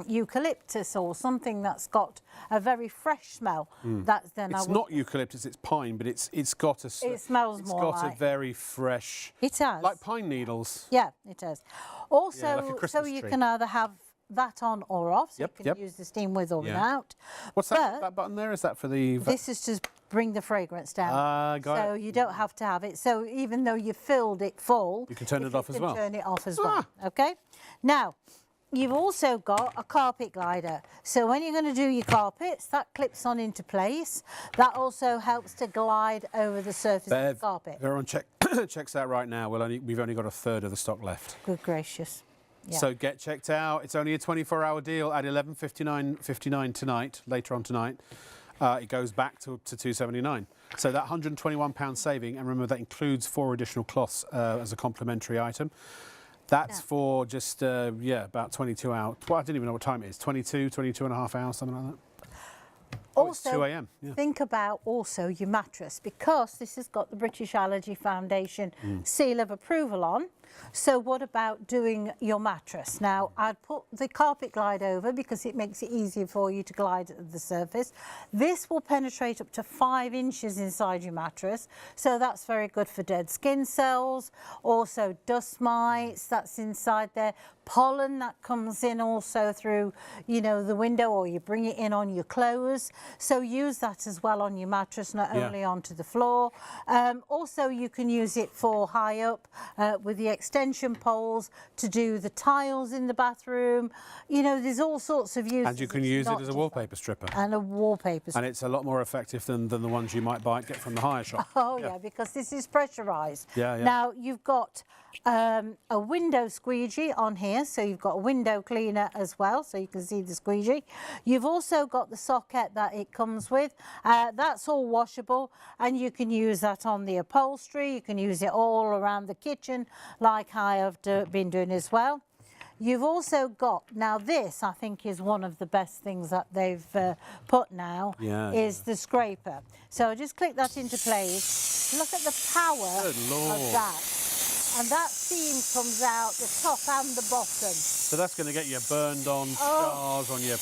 eucalyptus or something that's got a very fresh smell. That's then It's not eucalyptus, it's pine, but it's got a. It smells it's more got like. a very fresh. It has. Like pine needles. Yeah, it does. Also, Yeah, like a so Christmas you tree. can either have that on or off. So Yep, you can yep. use the steam with or Yeah. without. What's But that button there? Is that for the? this is to bring the fragrance down. Got so it. you don't have to have it. So even though you filled it full, You can turn it off as well. Turn it off as well. Okay. Now, you've also got a carpet glider. So when you're going to do your carpets, that clips on into place. That also helps to glide over the surface of the carpet. Everyone checks out right now. We've only got a third of the stock left. Good gracious. Yeah. So get checked out. It's only a 24-hour deal at 11:59 tonight. Later on tonight, it goes back to £279. So that £121 saving, and remember that includes 4 additional cloths as a complimentary item. That's for just about 22 hours. Well, I didn't even know what time it is. 22 and a half hours, something like that. It's 2 a.m. Yeah. Think about also your mattress, because this has got the British Allergy Foundation seal of approval on. So what about doing your mattress? Now, I'd put the carpet glide over because it makes it easier for you to glide at the surface. This will penetrate up to 5 inches inside your mattress. So that's very good for dead skin cells, also dust mites that's inside there, pollen that comes in also through, the window, or you bring it in on your clothes. So use that as well on your mattress, not only onto the floor. Also, you can use it for high up with the extension poles to do the tiles in the bathroom. There's all sorts of uses. And you can use it as a wallpaper stripper. And a wallpaper stripper. And it's a lot more effective than the ones you might get from the hire shop. Oh, yeah, because this is pressurised. Yeah. Now, you've got a window squeegee on here, so you've got a window cleaner as well, so you can see the squeegee. You've also got the socket that it comes with. That's all washable, and you can use that on the upholstery. You can use it all around the kitchen, like I have been doing as well. You've also got, now this I think is one of the best things that they've put now, is the scraper. So just click that into place. Look at the power of that. And that steam comes out the top and the bottom. So that's going to get you burned on jars, on your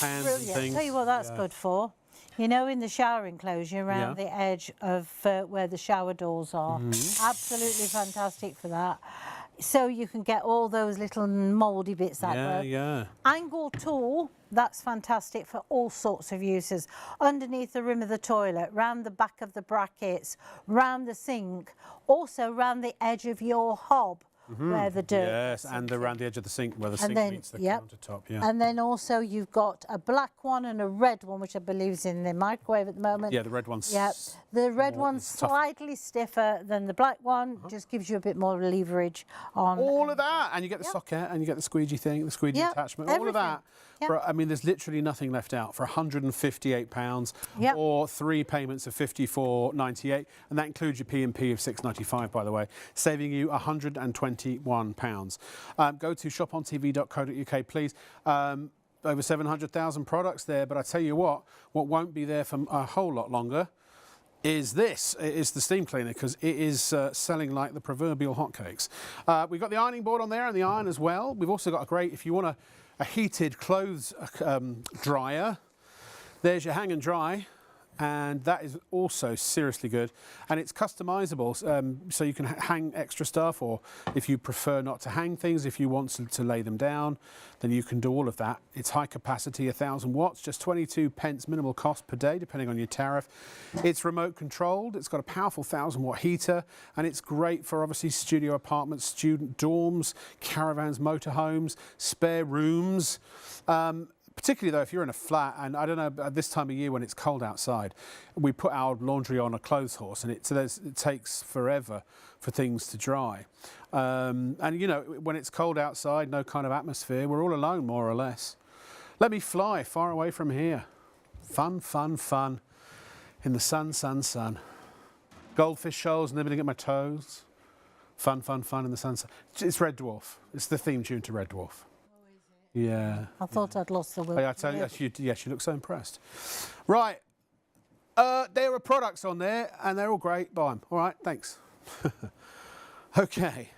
pans and things. Tell you what that's good for. In the shower enclosure around the edge of where the shower doors are. Absolutely fantastic for that. So you can get all those little mouldy bits out there. Yeah. Angle tool, that's fantastic for all sorts of uses. Underneath the rim of the toilet, round the back of the brackets, round the sink, also round the edge of your hob. Where the dirt. Yes, and around the edge of the sink where the sink meets the countertop. Yeah. And then also you've got a black one and a red one, which I believe is in the microwave at the moment. Yeah, the red one's. Yeah, the red one's slightly stiffer than the black one. Just gives you a bit more leverage on. All of that, and you get the socket, and you get the squeegee thing, the squeegee attachment, all of that For, I mean, there's literally nothing left out for £158 Yep. or 3 payments of £54.98, and that includes your P&P of £6.95, by the way, saving you £121. Go to shopontv.co.uk, please. Over 700,000 products there, but I tell you what won't be there for a whole lot longer is this. It is the steam cleaner, because it is selling like the proverbial hotcakes. We've got the ironing board on there and the iron as well. We've also got a great, if you want a heated clothes dryer, there's your hang and dry, and that is also seriously good, and it's customizable, so you can hang extra stuff, or if you prefer not to hang things, if you want to lay them down, then you can do all of that. It's high capacity, 1,000 watts, just 22 pence minimal cost per day, depending on your tariff. It's remote controlled, it's got a powerful 1,000-watt heater, and it's great for obviously studio apartments, student dorms, caravans, motorhomes, spare rooms. Particularly though, if you're in a flat, and I don't know, at this time of year when it's cold outside, we put our laundry on a clothes horse, and it takes forever for things to dry. And you know, when it's cold outside, no kind of atmosphere, we're all alone more or less. Let me fly far away from here. Fun, fun, fun. In the sun, sun, sun. Goldfish shoals nibbling at my toes. Fun, fun, fun in the sun. It's Red Dwarf. It's the theme tune to Red Dwarf. Yeah. I thought I'd lost the will. I tell you, she looks so impressed. Right. There are products on there, and they're all great. Buy them. All right, thanks. Okay.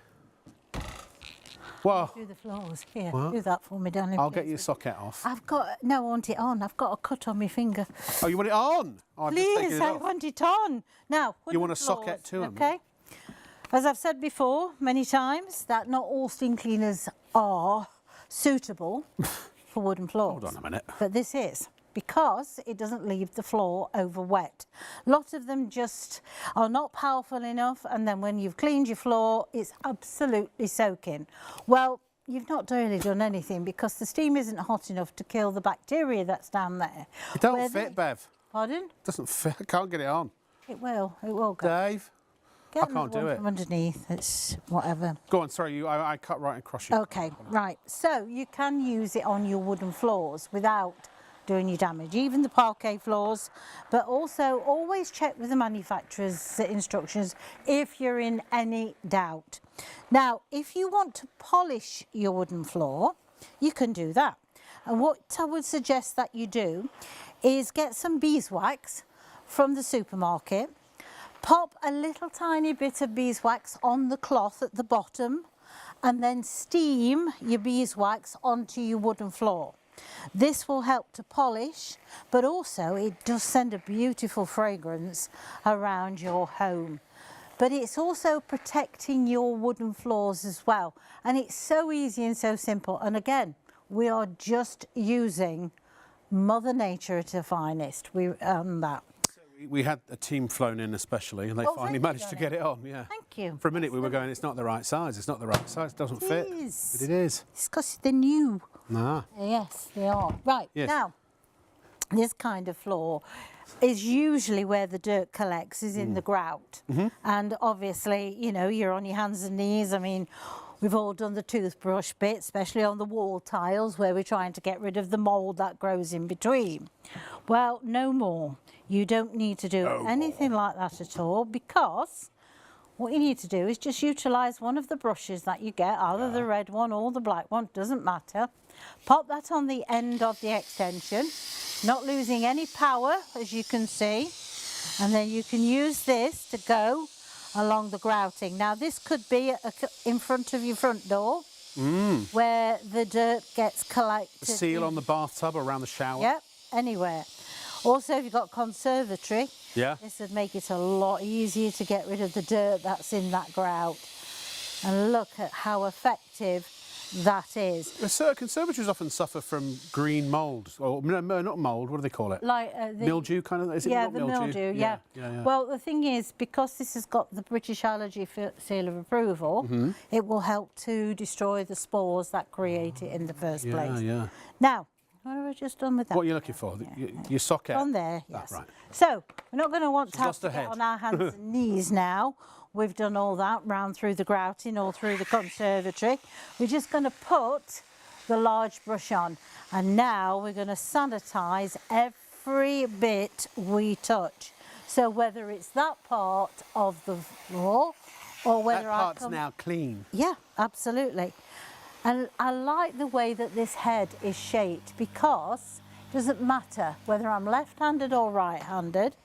Well, Do the floors. Here, What? do that for me, darling. I'll please. get your socket off. I've got, no, I want it on. I've got a cut on my finger. Oh, you want it on? Oh, I've just taken Please, it I off. want it on. Now, You wooden want a socket floors, too, okay? As I've said before many times, that not all steam cleaners are suitable for wooden floors. Hold on a minute. But this is, because it doesn't leave the floor over wet. Lots of them just are not powerful enough, and then when you've cleaned your floor, it's absolutely soaking. Well, you've not really done anything, because the steam isn't hot enough to kill the bacteria that's down there. It don't Where fit, they- Bev. Pardon? Doesn't fit. I can't get it on. It will go. Dave? Get I can't another do one it. from underneath, it's whatever. Go on, sorry, I cut right across you. Okay, right. So you can use it on your wooden floors without doing you damage, even the parquet floors, but also always check with the manufacturer's instructions if you're in any doubt. Now, if you want to polish your wooden floor, you can do that. And what I would suggest that you do is get some beeswax from the supermarket, pop a little tiny bit of beeswax on the cloth at the bottom, and then steam your beeswax onto your wooden floor. This will help to polish, but also it does send a beautiful fragrance around your home. But it's also protecting your wooden floors as well. And it's so easy and so simple. And again, we are just using Mother Nature at her finest. We had a team flown in especially, and they Oh, finally thank you, managed to darling. get it on, yeah. Thank you. For a minute we were going, it's not the right size, it's not the right size, it doesn't fit. is. But it is. It's because they're new. Nah. Yes, they are. Right, Yes. now, this kind of floor is usually where the dirt collects, is in the grout. And obviously, you know, you're on your hands and knees. I mean, we've all done the toothbrush bit, especially on the wall tiles where we're trying to get rid of the mould that grows in between. Well, no more. You don't need to do anything like that at all, because what you need to do is just utilise one of the brushes that you get, either the red one or the black one, doesn't matter. Pop that on the end of the extension, not losing any power, as you can see. And then you can use this to go along the grouting. Now, this could be in front of your front door, where the dirt gets collected. The seal on the bathtub around the shower. Yep, anywhere. Also, if you've got conservatory, Yeah. this would make it a lot easier to get rid of the dirt that's in that grout. And look at how effective that is. Conservatories often suffer from green mould, or no, not mould, what do they call it? Like Mildew kind of, is it yeah, not the mildew? mildew, Yeah. Well, the thing is, because this has got the British Allergy Seal of Approval, it will help to destroy the spores that create it in the first place. Yeah. Now, what have I just done with that? What are you looking for? Your socket? On there, Ah, yes. right. So, we're not going to want to have lost to her get head. on our hands and knees now. We've done all that round through the grouting or through the conservatory. We're just going to put the large brush on. And now we're going to sanitize every bit we touch. So whether it's that part of the floor or whether that part's now clean. Yeah, absolutely. And I like the way that this head is shaped because it doesn't matter whether I'm left-handed or right-handed.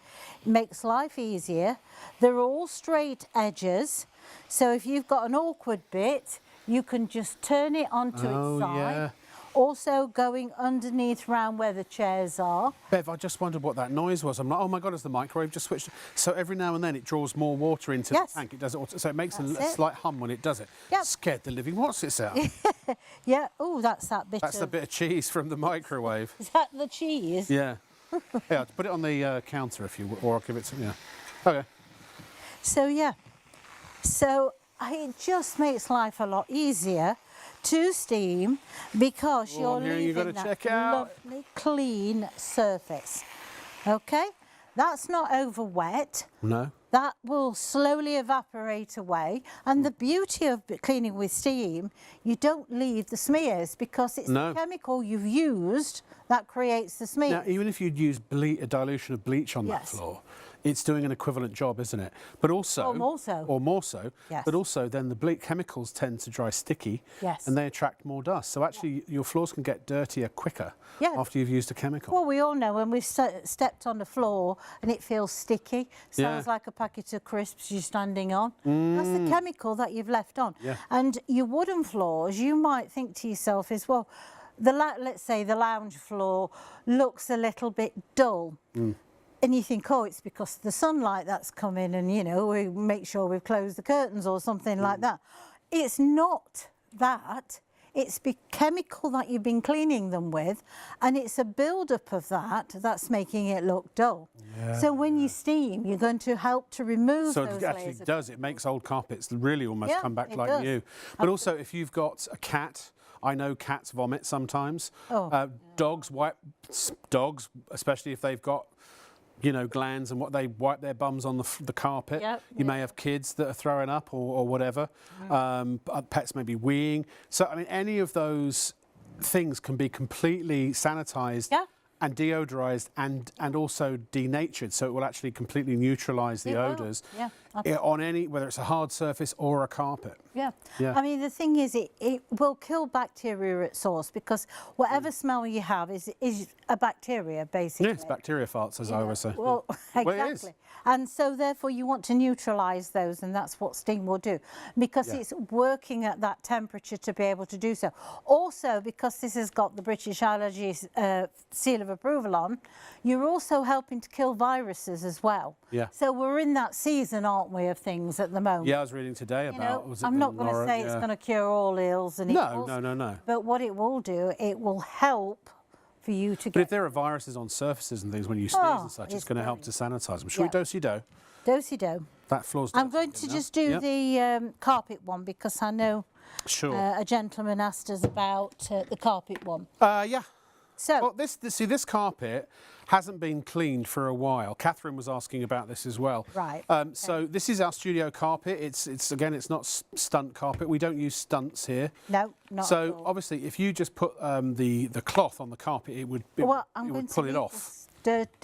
It makes life easier. They're all straight edges. So if you've got an awkward bit, you can just turn it onto its side. Yeah. Also going underneath round where the chairs are. Bev, I just wondered what that noise was. I'm like, oh my God, has the microwave just switched? So every now and then it draws more water into the tank. It does it, so it makes a slight hum when it does it. Yep. Scared the living what's it out. Yeah, oh, that's that bit That's the bit of cheese from the microwave. Is that the cheese? Yeah. Yeah, put it on the counter if you, or I'll give it to, yeah. Okay. So yeah, so it just makes life a lot easier to steam because you're leaving that lovely clean surface. Okay, that's not over wet. No. That will slowly evaporate away, and the beauty of cleaning with steam, you don't leave the smears because it's the chemical you've used that creates the smears. Now, even if you'd use a dilution of bleach on that floor, it's doing an equivalent job, isn't it? But also, or more so. Or more so. Yes. But also, then the bleach chemicals tend to dry sticky, and they attract more dust. So actually, your floors can get dirtier quicker after you've used a chemical. Well, we all know when we've stepped on the floor and it feels sticky, sounds like a packet of crisps you're standing on. That's the chemical that you've left on. And your wooden floors, you might think to yourself as well, let's say the lounge floor looks a little bit dull. And you think, oh, it's because of the sunlight that's coming and, you know, we make sure we've closed the curtains or something like that. It's not that. It's the chemical that you've been cleaning them with, and it's a build-up of that that's making it look dull. So when you steam, you're going to help to remove those layers. So it actually does. It makes old carpets really almost come back like new. But also, if you've got a cat, I know cats vomit sometimes. Dogs, especially if they've got, you know, glands and what they wipe their bums on the carpet. You may have kids that are throwing up or whatever. Pets may be weeing. So, I mean, any of those things can be completely sanitised and deodorised and also denatured, so it will actually completely neutralise the odours on any, whether it's a hard surface or a carpet. I mean, the thing is, it will kill bacteria at source because whatever smell you have is a bacteria, basically. Yeah, it's bacteria farts, as I always say. Well, exactly. Well, it is. And so therefore you want to neutralise those, and that's what steam will do, because it's working at that temperature to be able to do so. Also, because this has got the British Allergy seal of approval on, you're also helping to kill viruses as well. So we're in that season, aren't we, of things at the moment. I was reading today about... I'm not going to say it's going to cure all ills and evils. No. But what it will do, it will help for you to get... But if there are viruses on surfaces and things when you sneeze and such, it's going to help to sanitise them. Shall we do-si-do? Do-si-do. That floor's I'm going to just do the carpet one because I know a gentleman asked us about the carpet one. So, well, this carpet hasn't been cleaned for a while. Catherine was asking about this as well. Right. So this is our studio carpet. It's not stunt carpet. We don't use stunts here. No, not so at all. Obviously, if you just put the cloth on the carpet, it would pull it off.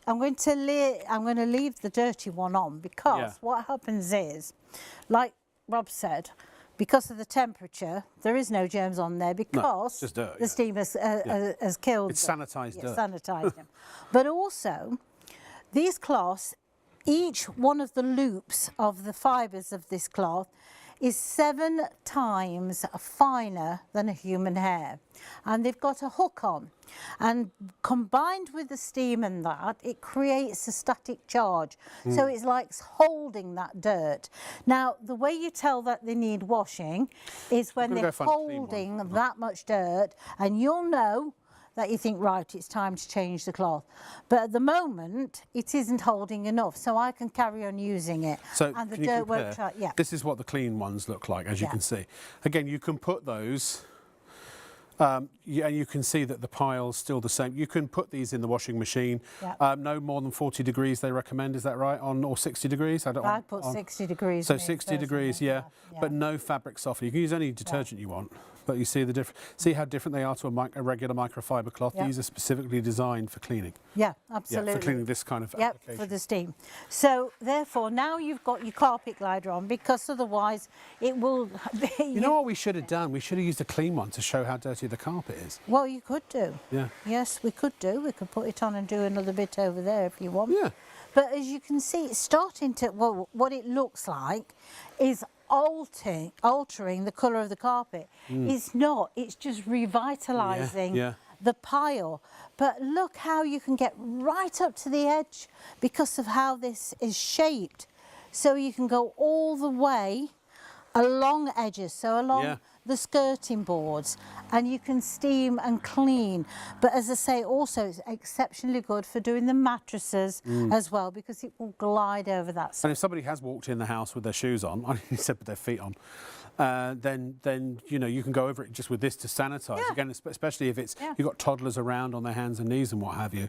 I'm going to leave the dirty one on because what happens is, like Rob said, because of the temperature, there is no germs on there because just dirt, the steam has killed them. It's sanitised dirt. Sanitised them. But also, these cloths, each one of the loops of the fibres of this cloth is 7 times finer than a human hair. And they've got a hook on. And combined with the steam and that, it creates a static charge. So it's like holding that dirt. Now, the way you tell that they need washing is when they're holding that much dirt, and you'll know that you think, right, it's time to change the cloth. But at the moment, it isn't holding enough, so I can carry on using it. So and the dirt won't this is what the clean ones look like, as you can see. Again, you can put those And you can see that the pile's still the same. You can put these in the washing machine. Yeah. No more than 40 degrees they recommend, is that right? Or 60 degrees? I put 60 degrees. So 60 degrees, yeah. But no fabric softener. You can use any detergent you want. But you see the see how different they are to a regular microfiber cloth. Yep. These are specifically designed for cleaning. Yeah, absolutely. Yeah, for cleaning this kind of application. For the steam. So therefore, now you've got your carpet glider on, because otherwise it will. You know what we should have done? We should have used a clean one to show how dirty the carpet is. Well, you could do. Yeah. Yes, we could do. We could put it on and do another bit over there if you want. Yeah. But as you can see, it's starting to. Well, what it looks like is altering the colour of the carpet. It's not, it's just revitalising the pile. But look how you can get right up to the edge because of how this is shaped. So you can go all the way along edges, so along the skirting boards, and you can steam and clean. But as I say, also it's exceptionally good for doing the mattresses as well, because it will glide over that. And if somebody has walked in the house with their shoes on, I said with their feet on, then you know, you can go over it just with this to sanitise. Again, especially if it's you've got toddlers around on their hands and knees and what have you.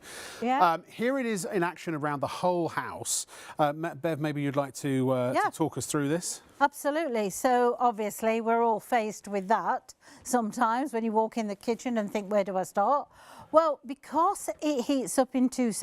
Here it is in action around the whole house. Bev, maybe you'd like to talk us through this. Absolutely. So obviously we're all faced with that sometimes when you walk in the kitchen and think, where do I start? Well, because it heats up in 2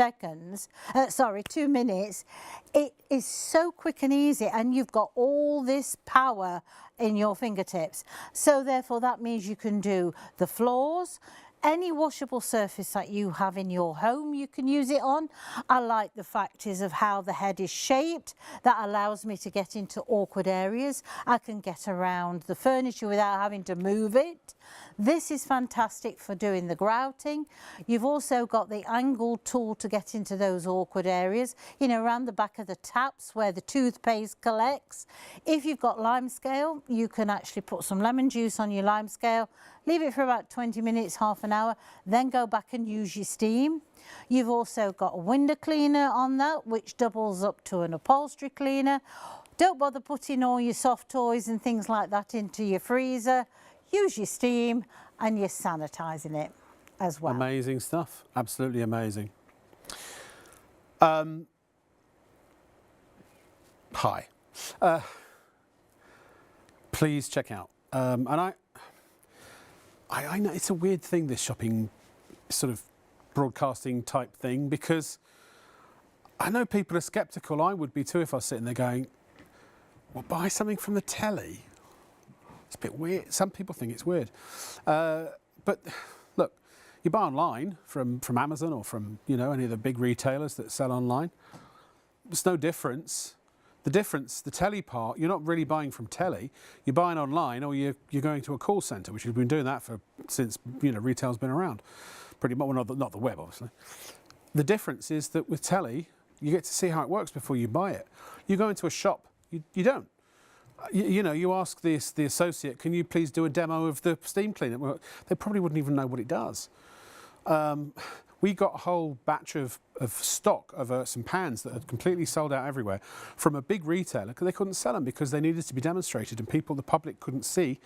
minutes, it is so quick and easy, and you've got all this power in your fingertips. So therefore that means you can do the floors, any washable surface that you have in your home, you can use it on. I like the fact is of how the head is shaped. That allows me to get into awkward areas. I can get around the furniture without having to move it. This is fantastic for doing the grouting. You've also got the angled tool to get into those awkward areas, you know, around the back of the taps where the toothpaste collects. If you've got lime scale, you can actually put some lemon juice on your lime scale, leave it for about 20 minutes, half an hour, then go back and use your steam. You've also got a window cleaner on that, which doubles up to an upholstery cleaner. Don't bother putting all your soft toys and things like that into your freezer. Use your steam and you're sanitising it as well. Amazing stuff, absolutely amazing. Hi, please check out, and I know it's a weird thing, this shopping sort of broadcasting type thing, because I know people are sceptical. I would be too if I was sitting there going, well, buy something from the telly. It's a bit weird. Some people think it's weird. But look, you buy online from Amazon or from, you know, any of the big retailers that sell online. There's no difference. The difference, the telly part, you're not really buying from telly. You're buying online, or you're going to a call centre, which we've been doing that since, you know, retail's been around. Pretty much, well, not the web, obviously. The difference is that with telly, you get to see how it works before you buy it. You go into a shop, you don't. You know, you ask the associate, can you please do a demo of the steam cleaner? Well, they probably wouldn't even know what it does. We got a whole batch of stock of some pans that had completely sold out everywhere from a big retailer, because they couldn't sell them because they needed to be demonstrated, and the public couldn't see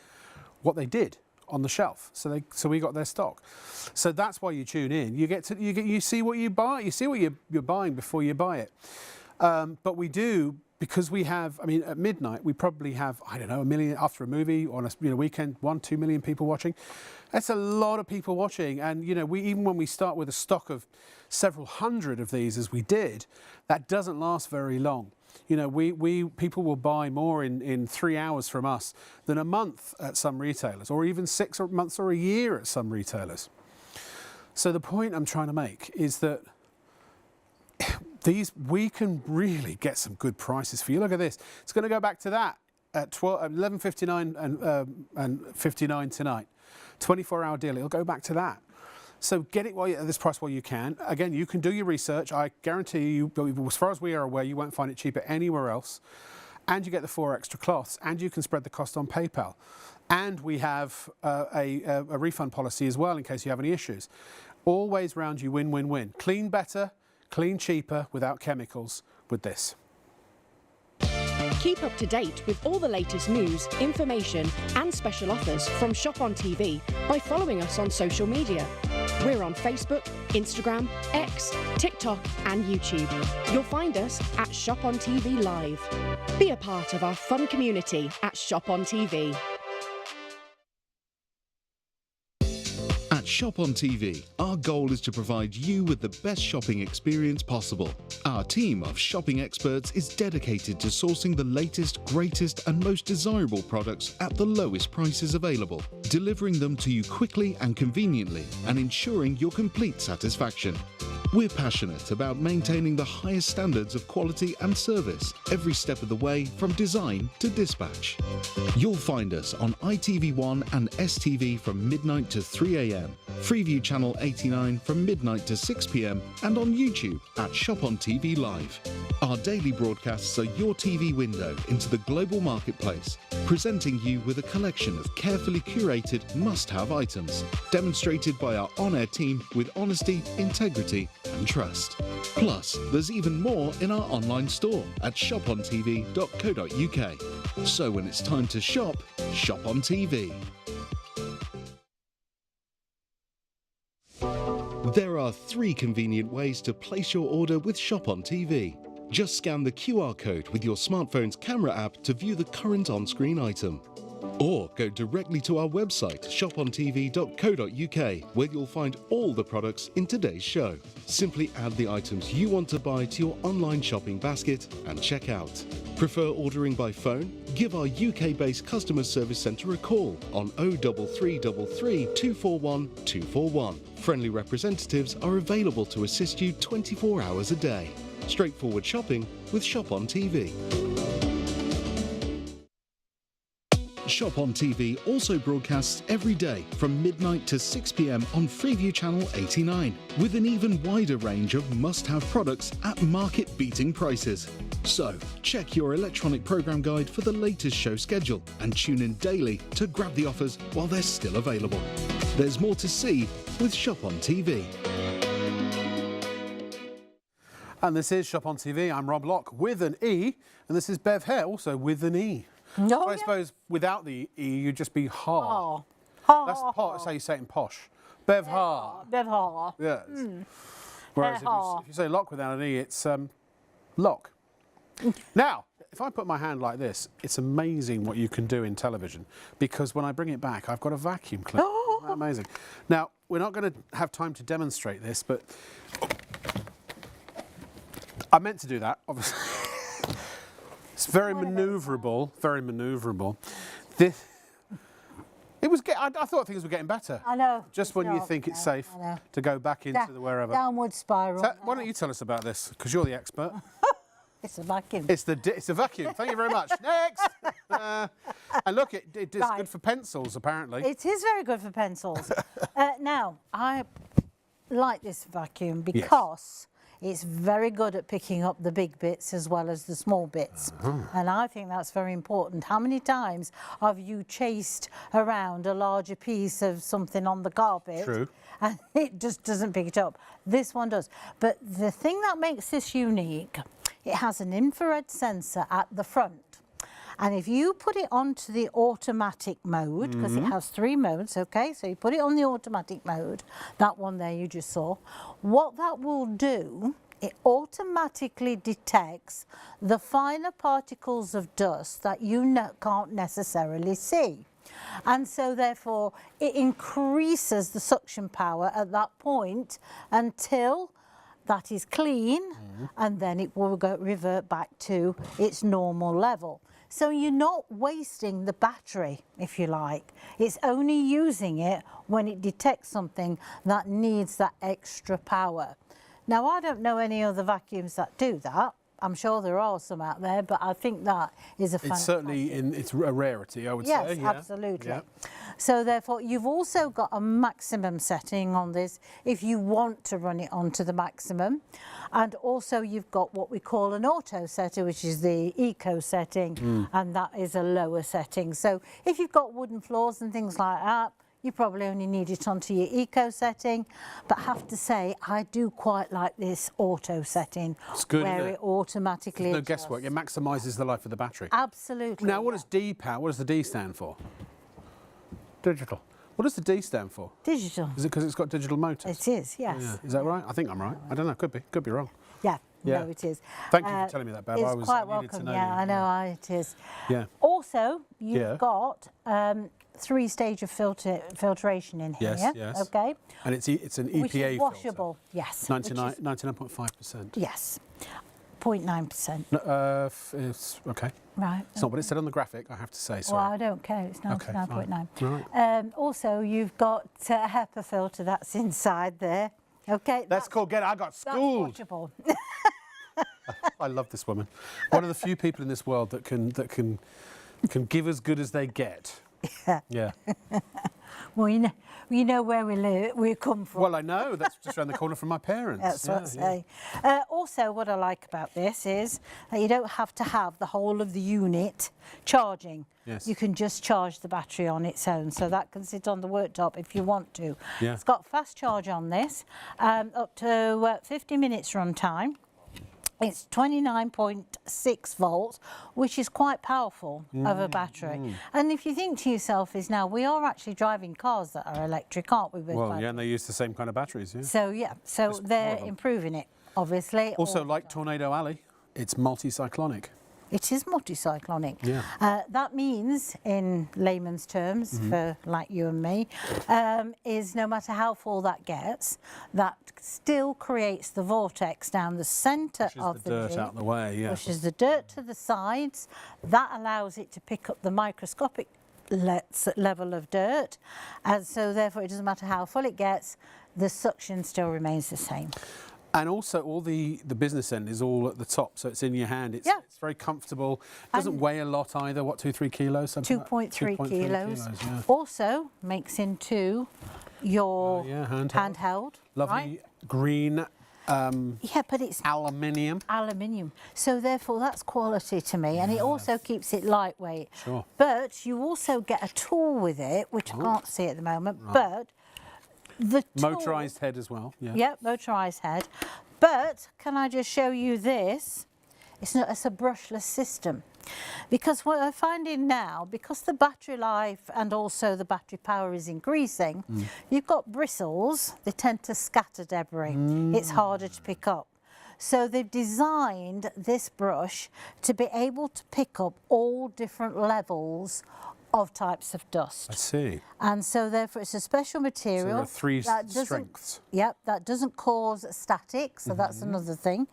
what they did on the shelf. So we got their stock. So that's why you tune in. You see what you buy. You see what you're buying before you buy it. But we do. Because we have, I mean, at midnight, we probably have, I don't know, 1 million after a movie on a weekend, 1-2 million people watching. That's a lot of people watching. And, you know, even when we start with a stock of several hundred of these, as we did, that doesn't last very long. You know, people will buy more in 3 hours from us than a month at some retailers, or even 6 months or a year at some retailers. So the point I'm trying to make is that we can really get some good prices for you. Look at this. It's going to go back to that at 11:59 and 59 tonight. 24-hour deal. It'll go back to that. So get it at this price while you can. Again, you can do your research. I guarantee you, as far as we are aware, you won't find it cheaper anywhere else. And you get the 4 extra cloths, and you can spread the cost on PayPal. And we have a refund policy as well in case you have any issues. Always round you win, win, win. Clean better. Clean cheaper without chemicals with this. Keep up to date with all the latest news, information and special offers from Shop on TV by following us on social media. We're on Facebook, Instagram, X, TikTok and YouTube. You'll find us at Shop on TV Live. Be a part of our fun community at Shop on TV. At Shop on TV, our goal is to provide you with the best shopping experience possible. Our team of shopping experts is dedicated to sourcing the latest, greatest and most desirable products at the lowest prices available, delivering them to you quickly and conveniently and ensuring your complete satisfaction. We're passionate about maintaining the highest standards of quality and service every step of the way from design to dispatch. You'll find us on ITV1 and STV from midnight to 3 a.m, Freeview Channel 89 from midnight to 6 p.m, and on YouTube at Shop on TV Live. Our daily broadcasts are your TV window into the global marketplace, presenting you with a collection of carefully curated must-have items, demonstrated by our on-air team with honesty, integrity and trust. Plus, there's even more in our online store at shopontv.co.uk. So when it's time to shop, shop on TV. There are 3 convenient ways to place your order with Shop on TV. Just scan the QR code with your smartphone's camera app to view the current on-screen item. Or go directly to our website, shopontv.co.uk, where you'll find all the products in today's show. Simply add the items you want to buy to your online shopping basket and check out. Prefer ordering by phone? Give our UK-based customer service centre a call on 03333 241 241. Friendly representatives are available to assist you 24 hours a day. Straightforward shopping with Shop on TV. Shop on TV also broadcasts every day from midnight to 6 p.m. on Freeview Channel 89, with an even wider range of must-have products at market-beating prices. So, check your electronic programme guide for the latest show schedule and tune in daily to grab the offers while they're still available. There's more to see with Shop on TV. And this is Shop on TV. I'm Rob Locke with an E, and this is Bev Hare, also with an E. No, I suppose without the E, you'd just be Har. That's that's how you say it in posh. Bev Har. Bev Har. Yes. Whereas if you say Locke without an E, it's Lock. Now, if I put my hand like this, it's amazing what you can do in television, because when I bring it back, I've got a vacuum cleaner. Isn't that amazing? Now, we're not going to have time to demonstrate this, but I meant to do that, obviously. It's very manoeuvrable, very manoeuvrable. I thought things were getting better. I know. Just when you think it's safe to go back into the wherever. Downward spiral. Why don't you tell us about this? Because you're the expert. It's a vacuum. It's a vacuum. Thank you very much. Next. And look, it's good for pencils, apparently. It is very good for pencils. Now, I like this vacuum because it's very good at picking up the big bits as well as the small bits. And I think that's very important. How many times have you chased around a larger piece of something on the carpet? True. And it just doesn't pick it up. This one does. But the thing that makes this unique, it has an infrared sensor at the front. And if you put it onto the automatic mode, because it has 3 modes, okay? So you put it on the automatic mode, that one there you just saw. What that will do, it automatically detects the finer particles of dust that you can't necessarily see. And so therefore it increases the suction power at that point until that is clean, and then it will revert back to its normal level. So you're not wasting the battery, if you like. It's only using it when it detects something that needs that extra power. Now, I don't know any other vacuums that do that. I'm sure there are some out there, but I think that is a fantastic. It's certainly it's a rarity, I would say. Yes, absolutely. Yeah. So therefore, you've also got a maximum setting on this if you want to run it onto the maximum. And also you've got what we call an auto setter, which is the eco setting, and that is a lower setting. So if you've got wooden floors and things like that, You probably only need it onto your eco setting, but I have to say I do quite like this auto setting. It's good, where isn't it it? automatically No adjusts. guesswork. It maximises the life of the battery. Absolutely. Now, what does D power? What does the D stand for? Digital. What does the D stand for? Digital. Is it because it's got digital motors? It is, yes. Yeah. Is that right? I think I'm right. I don't know. Could be wrong. Yeah. Yeah. No, it is. Thank you for telling me that, Bev. It's I was quite I needed to welcome. know Yeah, you. I know it is. Yeah. Also, you've Yeah. got 3-stage of filtration in here. Yes, yes. Okay. And it's an EPA Which is filter. washable. Yes. 99.5%. Yes. 0.9%. No, it's okay. Right. It's not what it said on the graphic, I have to say. Well, Sorry. I don't care. It's Okay, fine. 99.9. Right. Also, you've got a HEPA filter that's inside there. Okay. That's called I got That's schooled. washable. I love this woman. One of the few people in this world that can give as good as they get. Yeah. Yeah. Well, you know where we come from. Well, I know. That's just around the corner from my parents. That's what I say. Also, what I like about this is that you don't have to have the whole of the unit charging. Yes. You can just charge the battery on its own, so that can sit on the worktop if you want to. Yeah. It's got fast charge on this, up to 50 minutes run time. It's 29.6 volts, which is quite powerful of a battery. And if you think to yourself now, we are actually driving cars that are electric, aren't we? with Well, batteries? yeah, and they use the same kind of batteries, yeah. So, yeah, so There's more they're of 'em. improving it, obviously. Also, all the like time. Tornado Alley, it's multicyclonic. It is multicyclonic. Yeah. That means, in layman's terms, for like you and me, is no matter how full that gets, that still creates the vortex down the centre Pushes of the the dirt Jeep, out of the way, yeah. pushes the dirt to the sides. That allows it to pick up the microscopic level of dirt, and so therefore it doesn't matter how full it gets, the suction still remains the same. And also, all the business end is all at the top, so it's in your hand. It's, Yeah. it's very comfortable. Doesn't And- weigh a lot either. What, 2-3 kilos? Something like- 2.3 kilos. Yeah. Also makes into your Yeah, handheld. handheld. Lovely Right? green Yeah, but it's aluminium. aluminium. So therefore that's quality to me, and it also keeps it lightweight. Sure. But you also get a tool with it, which I can't see at the moment, but the tool, Motorised head as well. Yeah. Yep, motorised head. But can I just show you this? It's a brushless system. Because what I'm finding now, because the battery life and also the battery power is increasing, you've got bristles, they tend to scatter debris. It's harder to pick up. So they've designed this brush to be able to pick up all different levels of types of dust. I see. And so therefore it's a special So material. there are three that doesn't- strengths. Yep, that doesn't cause static, so that's another thing.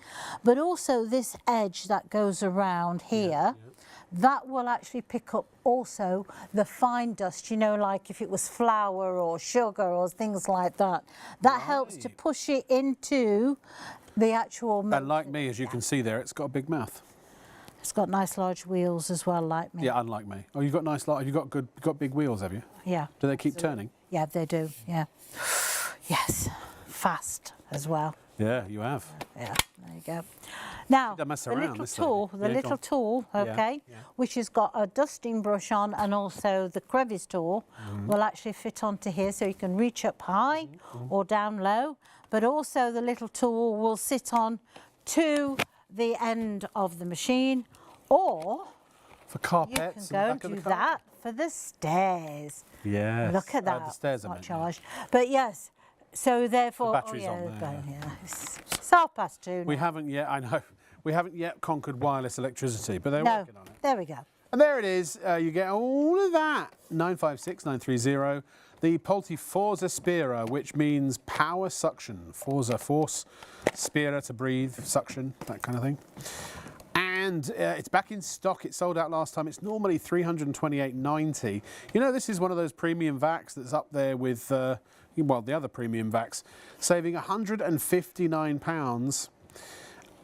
But also this edge that goes around here, that will actually pick up also the fine dust, you know, like if it was flour or sugar or things like that. That helps to Right. push it into the actual And like me, as you can see there, it's got a big mouth. It's got nice large wheels as well, like me. Yeah, unlike me. Oh, you've got nice, you've got big wheels, have you? Yeah. Do they keep turning? Yeah, they do, yeah. Yes, fast as well. Yeah, you have. Yeah, there you go. Now, Don't mess the around, little this tool, lady. the Yeah, go little on. tool, okay, yeah. which has got a dusting brush on and also the crevice tool will actually fit onto here, so you can reach up high or down low, but also the little tool will sit on to the end of the machine, or For you carpets can go in and the back do of the car? that for the stairs. Yes. Look at that. The stairs, I not meant, yeah. charged. But yes, so therefore, battery's oh, on yeah, there, yeah. It's 2:30 We now. haven't yet, I know, we haven't yet conquered wireless electricity, but they're No, working on it. there we go. And there it is. You get all of that. 956-930. The Polti Forza Spira, which means power suction. Forza, force, Spira to breathe, suction, that kind of thing. And it's back in stock. It sold out last time. It's normally $328.90. You know, this is one of those premium vacs that's up there with, well, the other premium vacs, saving £159.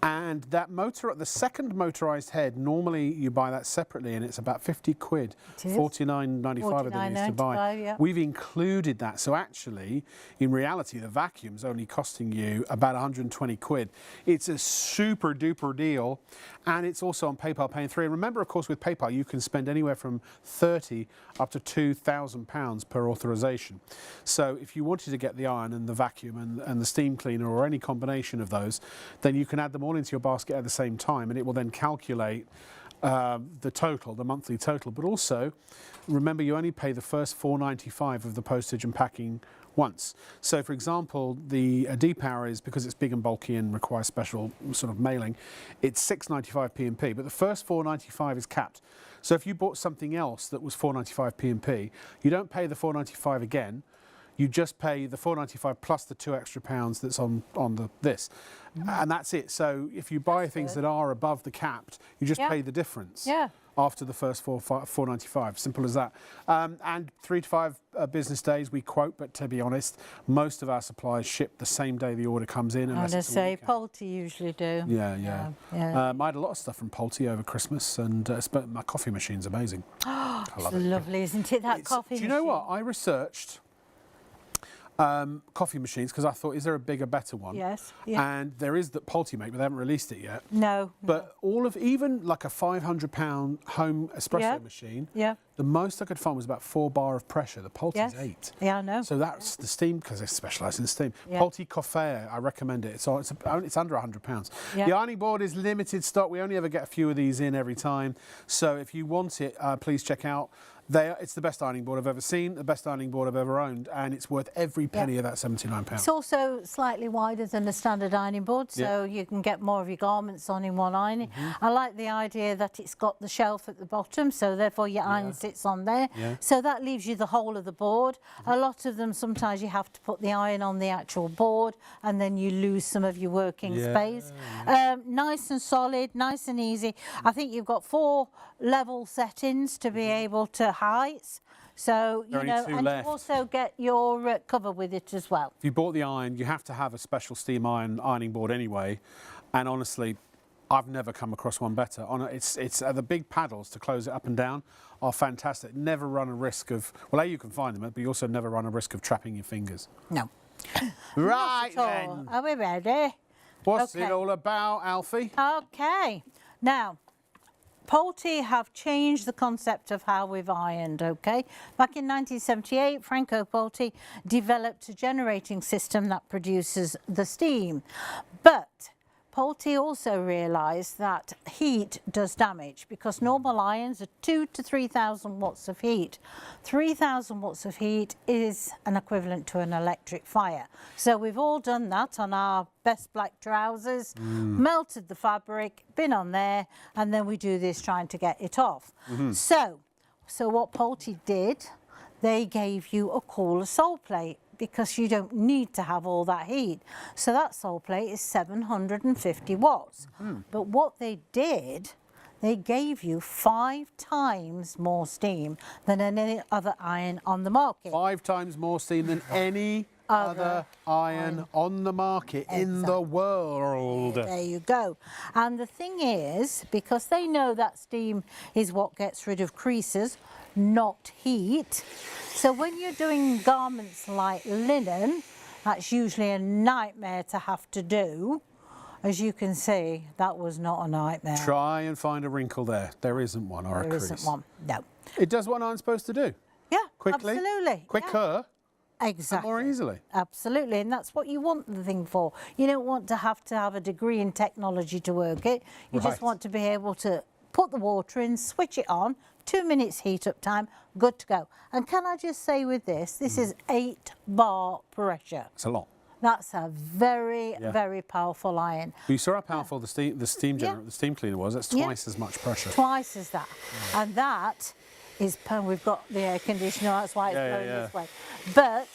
And that motor, the second motorised head, normally you buy that separately and it's about 50 quid, £49.95 I think it is to buy. Yeah. We've included that. So actually, in reality, the vacuum's only costing you about 120 quid. It's a super duper deal. And it's also on PayPal Pay in 3. And remember, of course, with PayPal, you can spend anywhere from £30 up to £2,000 per authorisation. So if you wanted to get the iron and the vacuum and the steam cleaner or any combination of those, then you can add them all into your basket at the same time, and it will then calculate the total, the monthly total. But also, remember, you only pay the first £4.95 of the postage and packing once. So, for example, the D-Power is, because it's big and bulky and requires special sort of mailing, it's £6.95 P&P, but the first £4.95 is capped. So if you bought something else that was £4.95 P&P, you don't pay the £4.95 again. You just pay the £4.95 plus the £2 extra that's on this. And that's it. So if you buy things that are above the capped, you just pay the difference after the first £4.95. Simple as that. And 3 to 5 business days we quote, but to be honest, most of our suppliers ship the same day the order comes in. I was going to say, Polti usually do. Yeah. I had a lot of stuff from Polti over Christmas, and my coffee machine's amazing. I love it. Lovely, isn't it, that coffee machine? Do you know what? I researched coffee machines because I thought, is there a bigger, better one? Yes. Yeah. And there is that Polti make, but they haven't released it yet. No. But even like a £500 home espresso machine, the most I could find was about 4 bar of pressure. The Polti's 8. Yeah, I know. So that's the steam, because they specialise in steam. Polti Coffee, I recommend it. It's under £100. The ironing board is limited stock. We only ever get a few of these in every time. So if you want it, please check out. It's the best ironing board I've ever seen, the best ironing board I've ever owned, and it's worth every penny of that £79. It's also slightly wider than a standard ironing board, so you can get more of your garments on in one ironing. I like the idea that it's got the shelf at the bottom, so therefore your iron sits on there. So that leaves you the whole of the board. A lot of them, sometimes you have to put the iron on the actual board, and then you lose some of your working space. Nice and solid, nice and easy. I think you've got 4 level settings to be able to heights, so you know, and you also get your cover with it as well. If you bought the iron, you have to have a special steam ironing board anyway, and honestly, I've never come across one better. It's the big paddles to close it up and down are fantastic. Never run a risk of, well, you can find them, but you also never run a risk of trapping your fingers. No. Right then. Are we ready? What's it all about, Alfie? Okay. Now, Polti have changed the concept of how we've ironed, okay? Back in 1978, Franco Polti developed a generating system that produces the steam. But Polti also realised that heat does damage, because normal irons are 2,000 to 3,000 watts of heat. 3,000 watts of heat is an equivalent to an electric fire. So we've all done that on our best black trousers, melted the fabric, been on there, and then we do this trying to get it off. So what Polti did, they gave you a cooler sole plate, because you don't need to have all that heat. So that sole plate is 750 watts. But what they did, they gave you 5 times more steam than any other iron on the market. 5 times more steam than any other iron on the market in the world. There you go. And the thing is, because they know that steam is what gets rid of creases, not heat. So when you're doing garments like linen, that's usually a nightmare to have to do. As you can see, that was not a nightmare. Try and find a wrinkle there. There isn't one, or a crease. There isn't one, no. It does what an iron's supposed to do. Yeah, quickly, absolutely. quicker, exactly. And more easily. Absolutely, and that's what you want the thing for. You don't want to have a degree in technology to work it. You just want to be able to put the water in, switch it on, 2 minutes heat up time, good to go. And can I just say with this is 8 bar pressure. It's a lot. That's a very, very powerful iron. You saw how powerful the steam cleaner was. That's twice as much pressure. Twice as that. And that is, we've got the air conditioner, that's why it's blowing this way. But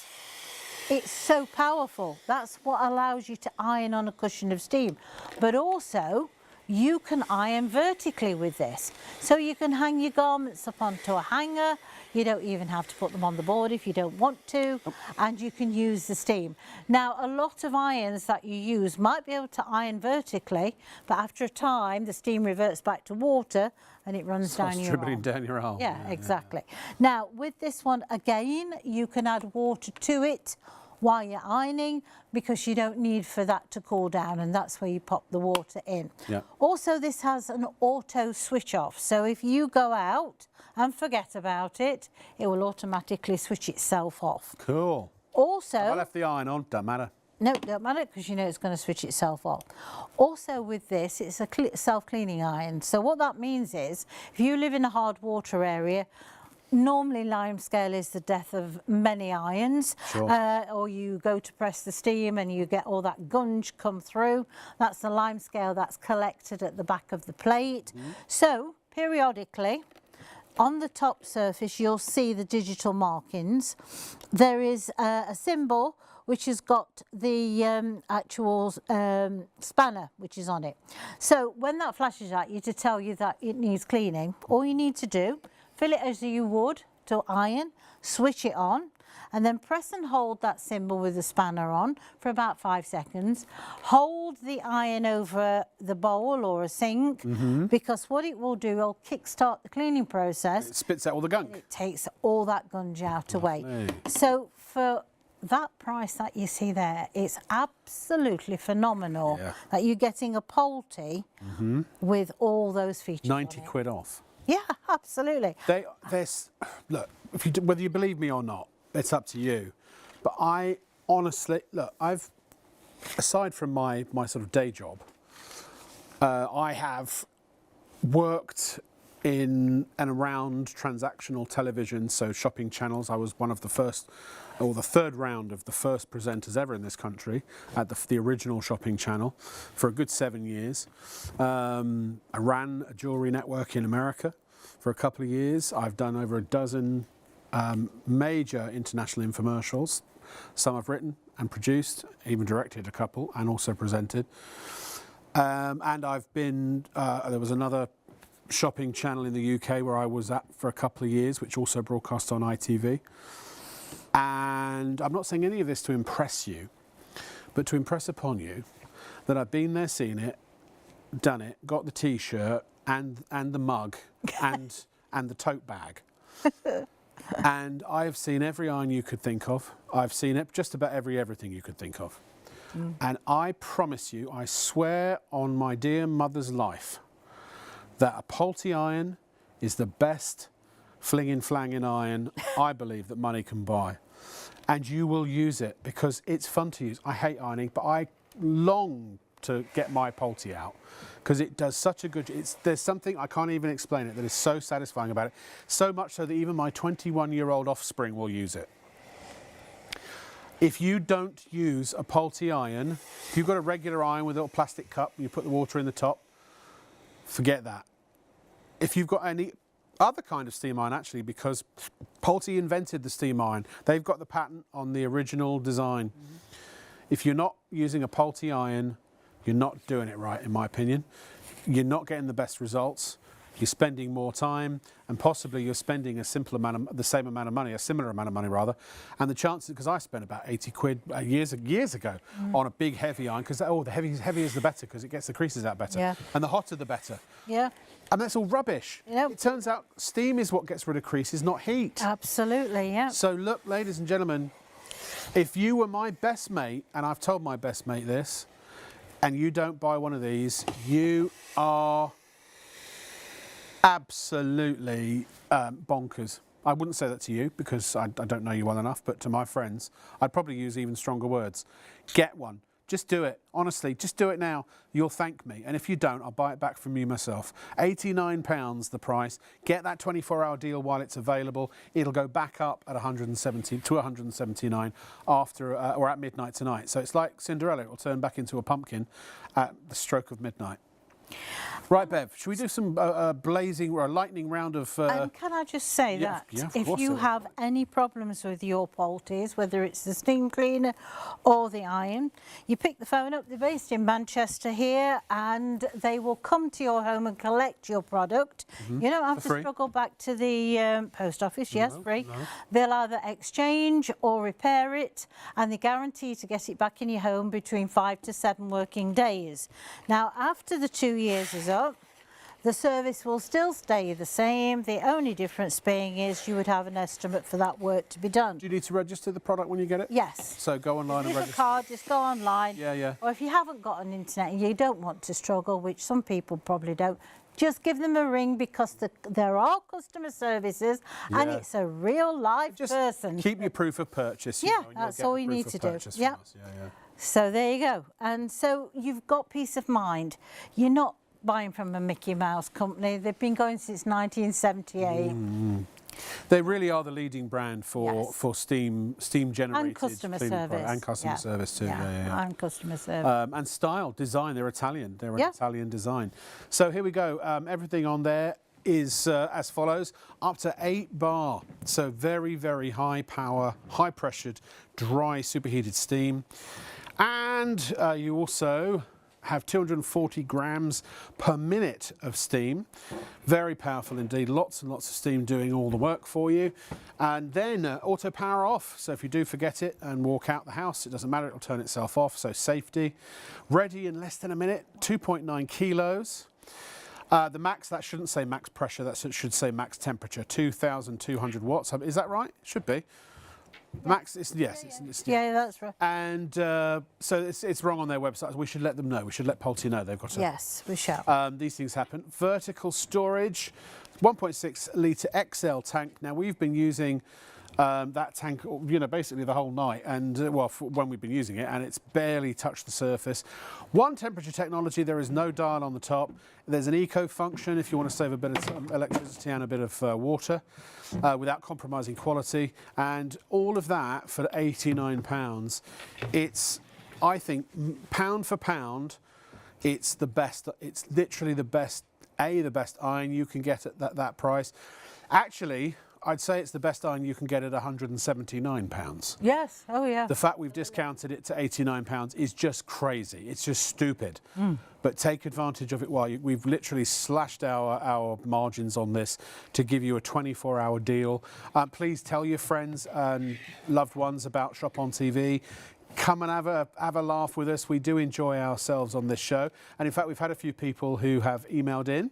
it's so powerful. That's what allows you to iron on a cushion of steam. But also, you can iron vertically with this. So you can hang your garments up onto a hanger. You don't even have to put them on the board if you don't want to, and you can use the steam. Now, a lot of irons that you use might be able to iron vertically, but after a time, the steam reverts back to water and it runs down your dribbling arm. down your arm. Yeah, exactly. Now, with this one, again, you can add water to it while you're ironing, because you don't need for that to cool down, and that's where you pop the water in. Yeah. Also, this has an auto switch off, so if you go out and forget about it, it will automatically switch itself off. Cool. Also, I left the iron on, don't matter. no, don't matter, because you know it's going to switch itself off. Also with this, it's a self-cleaning iron. So what that means is, if you live in a hard water area, normally limescale is the death of many irons. Sure. Or you go to press the steam and you get all that gunge come through. That's the limescale that's collected at the back of the plate. So periodically, on the top surface, you'll see the digital markings. There is a symbol which has got the actual spanner which is on it. So when that flashes at you to tell you that it needs cleaning, all you need to do, fill it as you would to iron, switch it on, and then press and hold that symbol with the spanner on for about 5 seconds. Hold the iron over the bowl or a sink, because what it will do, it'll kickstart the cleaning process. It spits out all the gunk. It takes all that gunge out away. So for that price that you see there, it's absolutely phenomenal that you're getting a Polti with all those features. 90 on it. quid off. Yeah, absolutely. Look, whether you believe me or not, it's up to you. But I honestly, look, aside from my sort of day job, I have worked in and around transactional television, so shopping channels. I was one of the first, or the third round of the first presenters ever in this country at the original shopping channel for a good 7 years. I ran a jewellery network in America for a couple of years. I've done over a dozen major international infomercials. Some I've written and produced, even directed a couple, and also presented. And I've been, there was another shopping channel in the UK where I was at for a couple of years, which also broadcast on ITV. And I'm not saying any of this to impress you, but to impress upon you that I've been there, seen it, done it, got the T-shirt and the mug and the tote bag. And I've seen every iron you could think of. I've seen it, just about everything you could think of. And I promise you, I swear on my dear mother's life, that a Polti iron is the best flinging iron I believe that money can buy. And you will use it because it's fun to use. I hate ironing, but I long to get my Polti out because it does such a good, there's something, I can't even explain it, that is so satisfying about it. So much so that even my 21-year-old offspring will use it. If you don't use a Polti iron, if you've got a regular iron with a little plastic cup and you put the water in the top, forget that. If you've got any other kind of steam iron, actually, because Polti invented the steam iron, they've got the patent on the original design. If you're not using a Polti iron, you're not doing it right, in my opinion. You're not getting the best results. You're spending more time, and possibly you're spending the similar amount of money rather. And the chances, because I spent about 80 quid years ago on a big heavy iron, because the heavier is the better, because it gets the creases out better. Yeah. And the hotter the better. Yeah. And that's all rubbish. Yep. It turns out steam is what gets rid of creases, not heat. Absolutely, yeah. So look, ladies and gentlemen, if you were my best mate, and I've told my best mate this, and you don't buy one of these, you are absolutely bonkers. I wouldn't say that to you because I don't know you well enough, but to my friends, I'd probably use even stronger words. Get one. Just do it. Honestly, just do it now. You'll thank me. And if you don't, I'll buy it back from you myself. £89 the price. Get that 24-hour deal while it's available. It'll go back up at 170 to 179 after or at midnight tonight. So it's like Cinderella. It'll turn back into a pumpkin at the stroke of midnight. Right, Bev, should we do some blazing or a lightning round of... And can I just say yeah, that yeah, of if course you I have any problems with your Poltis, whether it's the steam cleaner or the iron, you pick the phone up. They're based in Manchester here, and they will come to your home and collect your product. You don't have For to free? struggle back to the post office. Yes, No, free. no. They'll either exchange or repair it, and they guarantee to get it back in your home between 5 to 7 working days. Now, after the 2 years is up, the service will still stay the same. The only difference being is you would have an estimate for that work to be done. Do you need to register the product when you get it? Yes. So go online and With a register. card, just go online. Yeah, yeah. Or if you haven't got an internet and you don't want to struggle, which some people probably don't, just give them a ring, because there are customer services and Yeah. it's a real live Just person. keep your proof of purchase. Yeah, know, and you'll that's get all the you proof need of to do. purchase from Yep. us. Yeah, yeah. So there you go. And so you've got peace of mind. You're not buying from a Mickey Mouse company. They've been going since 1978. They really are the leading brand for Yes. steam generated And customer cleaning service. product. And customer Yeah. service too. Yeah. And customer service. And style, design, they're Italian. They're an Yeah. Italian design. So here we go. Everything on there is as follows: up to 8 bar. So very, very high power, high pressured, dry, superheated steam. And you also have 240 grams per minute of steam. Very powerful indeed. Lots and lots of steam doing all the work for you. And then auto power off. So if you do forget it and walk out the house, it doesn't matter, it'll turn itself off. So safety. Ready in less than a minute, 2.9 kilos. The max, that shouldn't say max pressure, that should say max temperature, 2,200 watts. Is that right? Should be. Max, yes. Yeah, that's right. And so it's wrong on their website. We should let them know. We should let Polti know they've got to. Yes, we shall. These things happen. Vertical storage, 1.6 litre XL tank. Now we've been using that tank, basically the whole night, and when we've been using it, and it's barely touched the surface. One temperature technology. There is no dial on the top. There's an eco function if you want to save a bit of electricity and a bit of water without compromising quality, and all of that for £89. It's, I think, pound for pound, it's the best. It's literally the best iron you can get at that price. Actually, I'd say it's the best iron you can get at £179. Yes, oh yeah. The fact we've discounted it to £89 is just crazy. It's just stupid. But take advantage of it while we've literally slashed our margins on this to give you a 24-hour deal. Please tell your friends and loved ones about Shop on TV. Come and have a laugh with us. We do enjoy ourselves on this show. And in fact, we've had a few people who have emailed in.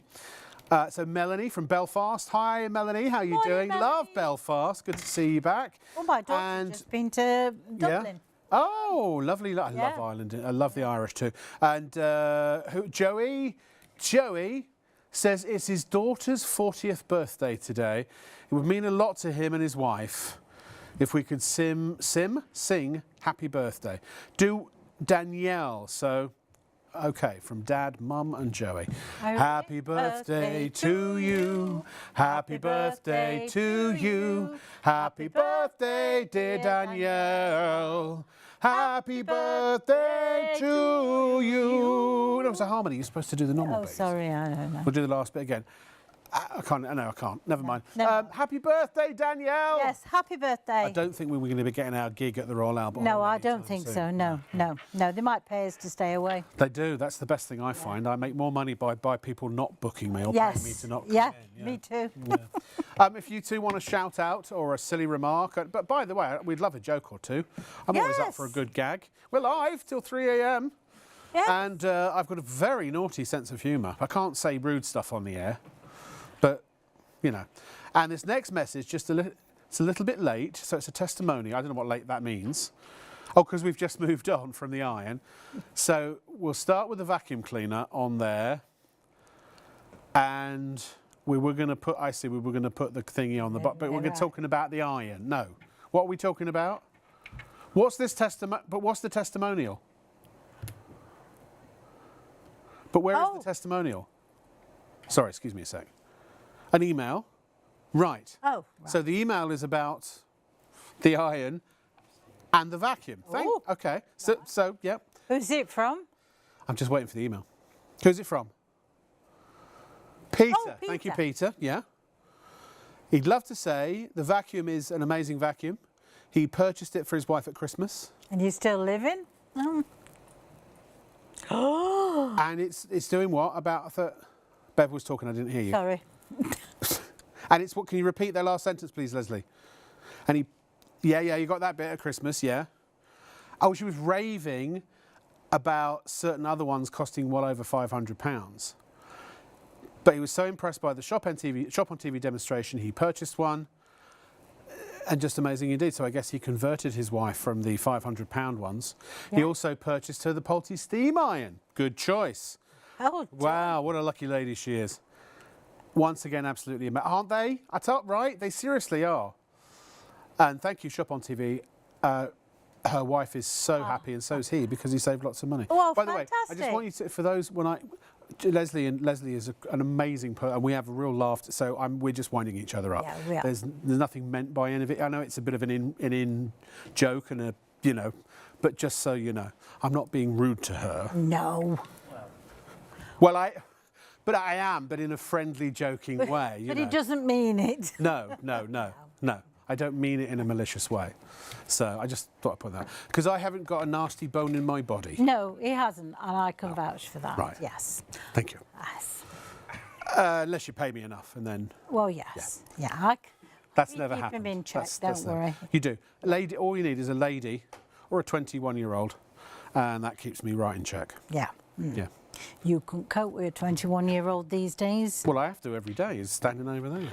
So Melanie from Belfast. Hi, Melanie. How are you doing? Melanie. Love Belfast. Good to see you back. Oh, my daughter's just been to Dublin. Yeah. Oh, lovely. I love Ireland. I love the Irish too. And Joey says it's his daughter's 40th birthday today. It would mean a lot to him and his wife if we could sing happy birthday. Do Danielle. So... Okay, from Dad, Mum and Joey. Happy birthday to you. Happy birthday to you. Happy birthday, dear Danielle. Happy birthday to you. That was a harmony. You're supposed to do the normal bit. Oh, sorry, I don't know. We'll do the last bit again. I can't. No, I can't. Never mind. no. Happy birthday, Danielle. Yes, happy birthday. I don't think we were going to be getting our gig at the Royal Albert. No, Hall I anytime don't think soon. so. No. They might pay us to stay away. They do. That's the best thing I find. I make more money by people not booking me or paying me to not come in. Me too. Yeah. If you two want to shout out or a silly remark, but by the way, we'd love a joke or two. I'm always up for a good gag. We're live till 3 a.m. Yes. And I've got a very naughty sense of humour. I can't say rude stuff on the air, but, And this next message, it's a little bit late, so it's a testimony. I don't know what late that means. Oh, because we've just moved on from the iron. So we'll start with the vacuum cleaner on there. And we were going to put the thingy on the bottom, but we're talking about the iron. No. What are we talking about? What's the testimonial? But where is the testimonial? Sorry, excuse me a sec. An email. Right. Oh, right. So the email is about the iron and the vacuum. Okay. So, yep. Who's it from? I'm just waiting for the email. Who's it from? Peter. Oh, Thank you, Peter. Peter. Yeah. He'd love to say the vacuum is an amazing vacuum. He purchased it for his wife at Christmas. And you're still living? Oh. And it's doing what? About Bev was talking, I didn't hear you. Sorry. And it's what? Can you repeat their last sentence, please, Leslie? And yeah, you got that bit at Christmas, yeah. Oh, she was raving about certain other ones costing well over £500. But he was so impressed by the Shop on TV demonstration, he purchased one. And just amazing indeed. So I guess he converted his wife from the £500 ones. Yeah. He also purchased her the Polti steam iron. Good choice. Oh, wow, what a lucky lady she is. Once again, absolutely amazing. Aren't they? I thought, right? They seriously are. And thank you, Shop on TV. Her wife is so happy, and so is he, because he saved lots of money. Well, by the way, I just want you to, for those, Leslie is an amazing person, and we have a real laugh. So we're just winding each other up. Yeah, we are. There's nothing meant by any of it. I know it's a bit of an in joke and a but just so you know, I'm not being rude to her. No. Well, I am, but in a friendly, joking way. But he doesn't mean it. No. I don't mean it in a malicious way. So I just thought I'd put that. Because I haven't got a nasty bone in my body. No, he hasn't, and I can vouch for that. Right. Yes. Thank you. Yes. Unless you pay me enough, and then... Well, yes. Yeah. That's never happened. Keep him in check, don't worry. You do. Lady, all you need is a lady or a 21-year-old, and that keeps me right in check. Yeah. Yeah. You couldn't cope with a 21-year-old these days. Well, I have to every day. He's standing over there.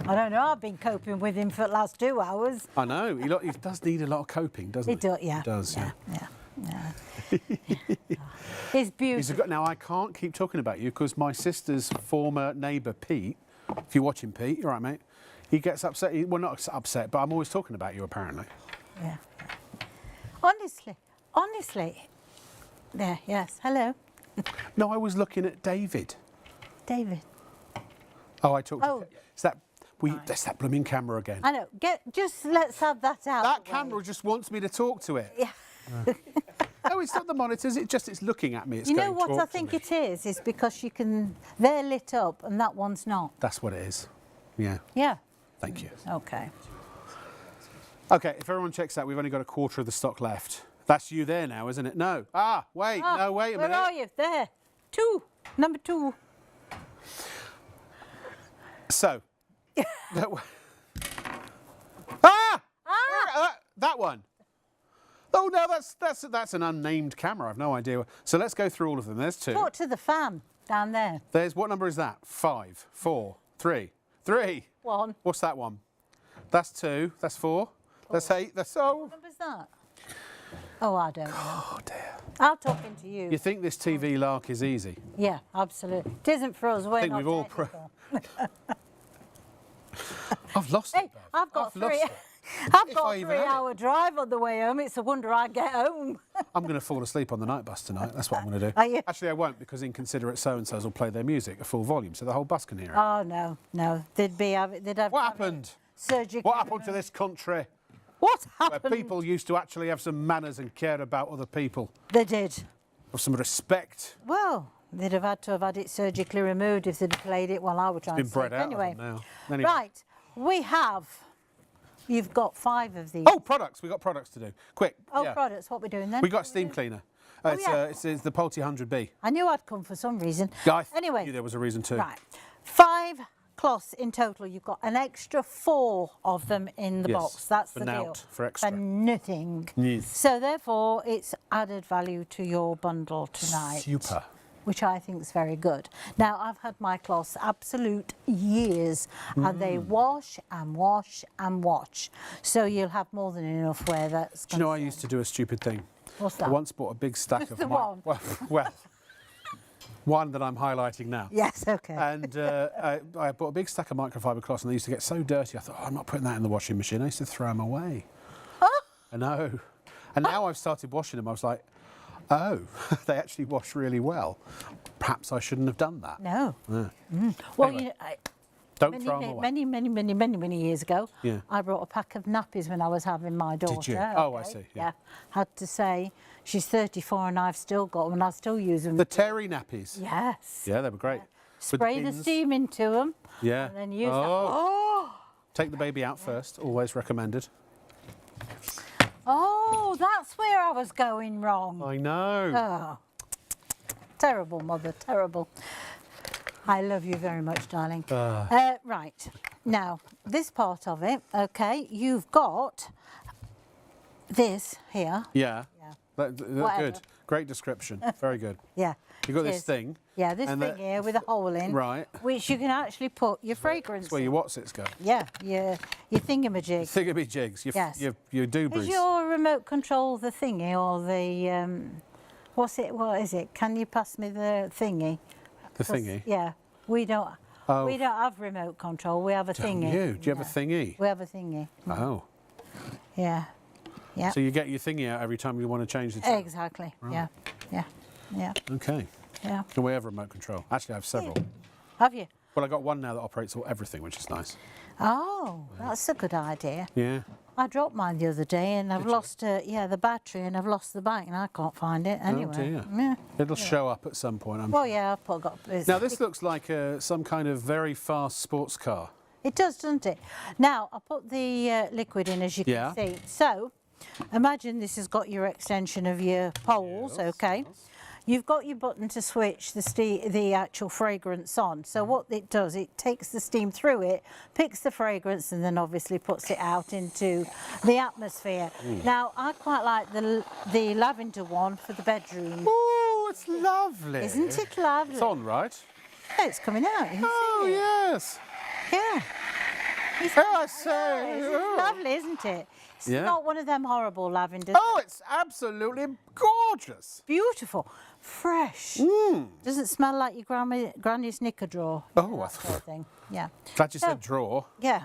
I don't know. I've been coping with him for the last 2 hours. I know. He does need a lot of coping, doesn't he? He does, yeah. He does, yeah. He's beautiful. Now, I can't keep talking about you because my sister's former neighbour, Pete, if you're watching, Pete, you're right, mate, he gets upset. Well, not upset, but I'm always talking about you, apparently. Yeah. Honestly. There, yes. Hello. No, I was looking at David. David. Oh, I talked. Oh. That's that blooming camera again. I know. Let's have that out. That camera just wants me to talk to it. Yeah. No, it's not the monitors. It's looking at me. It's you know going, what talk I to think me. it is? It's because they're lit up and that one's not. That's what it is. Yeah. Yeah. Thank you. Okay. Okay, if everyone checks out, we've only got a quarter of the stock left. That's you there now, isn't it? No. Wait. No, wait a minute. Where are you? There. 2. Number 2. So. That one. Oh no, that's an unnamed camera. I've no idea. So let's go through all of them. There's 2. Talk to the fan down there. There's what number is that? 5, 4, 3, 3. 1. What's that one? That's 2. That's 4. That's 8. That's What number's that? Oh, I don't know. Oh dear. I'm talking to you. You think this TV lark is easy? Yeah, absolutely. It isn't for us. We're I think not we've all. I've lost it. Hey, I've got I've lost it. I've If got I a even had it. 3-hour drive on the way home. It's a wonder I get home. I'm going to fall asleep on the night bus tonight. That's what I'm going to do. Are you? Actually, I won't because inconsiderate so-and-sos will play their music at full volume, so the whole bus can hear it. Oh no. They'd have. What happened? Surgery. What happened to this country? What Where happened? people used to actually have some manners and care about other people, They did. have some respect. Well, they'd have had it surgically removed if they'd played it while I was trying Been to bred sleep. out Anyway. of them now. Anyway. Right, we have. You've got 5 of these. Oh, products. We've got products to do. Quick. Oh, yeah. products. What we're doing then? We got a steam cleaner. yeah. It's the Polti 100B. I knew I'd come for some reason. Yeah, Anyway. knew there was a reason too. Right. 5 cloths in total. You've got an extra 4 of them in the Yes, box. That's for the deal. nout, for extra. For nothing. Yes. So therefore, it's added value to your bundle tonight. Super. Which I think is very good. Now, I've had my cloths absolute years, and they wash and wash and wash. So you'll have more than enough wear. That's. Do you know I used to do a stupid thing? What's I that? once bought a big stack Just of the one? well, one that I'm highlighting now. Yes. Okay. And I bought a big stack of microfiber cloths, and they used to get so dirty. I thought, I'm not putting that in the washing machine. I used to throw them away. I know. And now I've started washing them. I was like, oh, they actually wash really well. Perhaps I shouldn't have done that. No. Yeah. Well, Anyway, you know, Don't throw them away. many years ago, Yeah. I brought a pack of nappies when I was having my daughter. Did you? Oh, I see, yeah. Had to say, she's 34 and I've still got them and I still use them. The terry nappies. Yes. Yeah, they were great. spray the pins. steam into them. Yeah. And then use that. Oh. Take the baby out first, always recommended. Oh, that's where I was going wrong. I know. Oh. Terrible, Mother, terrible. I love you very much, darling. Right, now, this part of it, okay, you've got this here. Yeah. Yeah. That's Whatever. good. Great description. Very good. Yeah. You've got it this is. thing. Yeah, this and thing that- here with a hole in. Right. Which you can actually put your fragrance That's where your Watsits go. Yeah, your thingamajig. Thingamajigs. Yes. Your doobies. Is your remote control the thingy or the, what is it? Can you pass me the thingy? The 'Cause, thingy. Yeah, we don't Oh. we don't have remote control, we have a Don't thingy. you? Do you have a thingy? We have a thingy. Oh. Yeah. Yeah. So you get your thingy out every time you want to change the channel? Exactly. Yeah. Yeah. Yeah. Okay. Yeah. And we have remote control. Actually, I have several. Have you? Well, I got one now that operates everything, which is nice. Oh, that's a good idea. Yeah. I dropped mine the other day and I've lost the battery and I've lost the back and I can't find it anyway. Oh dear. Yeah. It'll show up at some point. I'm Well, yeah, I've got. Now this looks like some kind of very fast sports car. It does, doesn't it? Now, I put the liquid in, as you Yeah. can see. So, imagine this has got your extension of your poles, Yes, okay? yes. You've got your button to switch the actual fragrance on. So what it does, it takes the steam through it, picks the fragrance, and then obviously puts it out into the atmosphere. Now, I quite like the lavender one for the bedroom. Oh, it's lovely. Isn't it lovely? It's on, right? Yeah, it's coming out. You can Oh, see it. yes. Yeah. It's Oh, I say. It's lovely, isn't it? It's Yeah. not one of them horrible lavenders. Oh, it's absolutely gorgeous. Beautiful, fresh. Doesn't smell like your granny's knicker drawer. Oh, I that sort of thing. Yeah. Glad you So- said drawer, Yeah.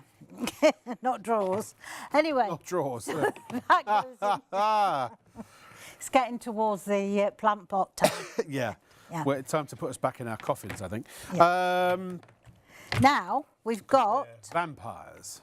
Not drawers. Anyway, not drawers. that goes in. Ah, It's getting towards the plant pot time. yeah. Yeah. Well, it's time to put us back in our coffins, I think. Now we've got Vampires.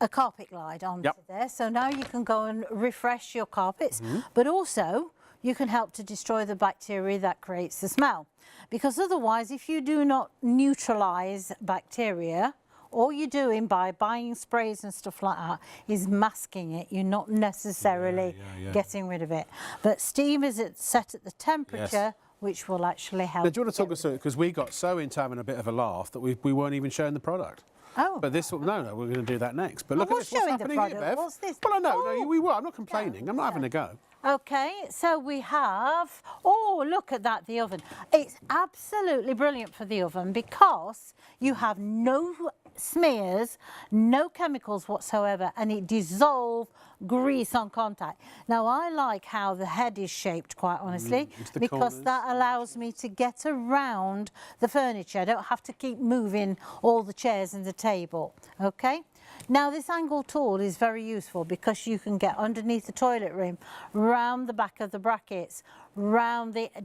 a carpet glide onto Yep. there. So now you can go and refresh your carpets, but also you can help to destroy the bacteria that creates the smell. Because otherwise, if you do not neutralise bacteria, all you're doing by buying sprays and stuff like that is masking it. You're not necessarily yeah. getting rid of it. But steam is set at the temperature, which will actually help. Now, do you want to talk get us through it? Because we got so into having a bit of a laugh that we weren't even showing the product. Oh. But this, no, we're going to do that next. But look I at was this, what's showing the happening here, product. Bev? What's this? Well, I know, Oh. no, we were. I'm not complaining. I'm not having a go. Okay, so we have, oh, look at that, the oven. It's absolutely brilliant for the oven because you have no smears, no chemicals whatsoever, and it dissolves grease on contact. Now, I like how the head is shaped, quite honestly, into the because corners. that allows me to get around the furniture. I don't have to keep moving all the chairs and the table, okay? Now, this angle tool is very useful because you can get underneath the toilet room, round the back of the brackets,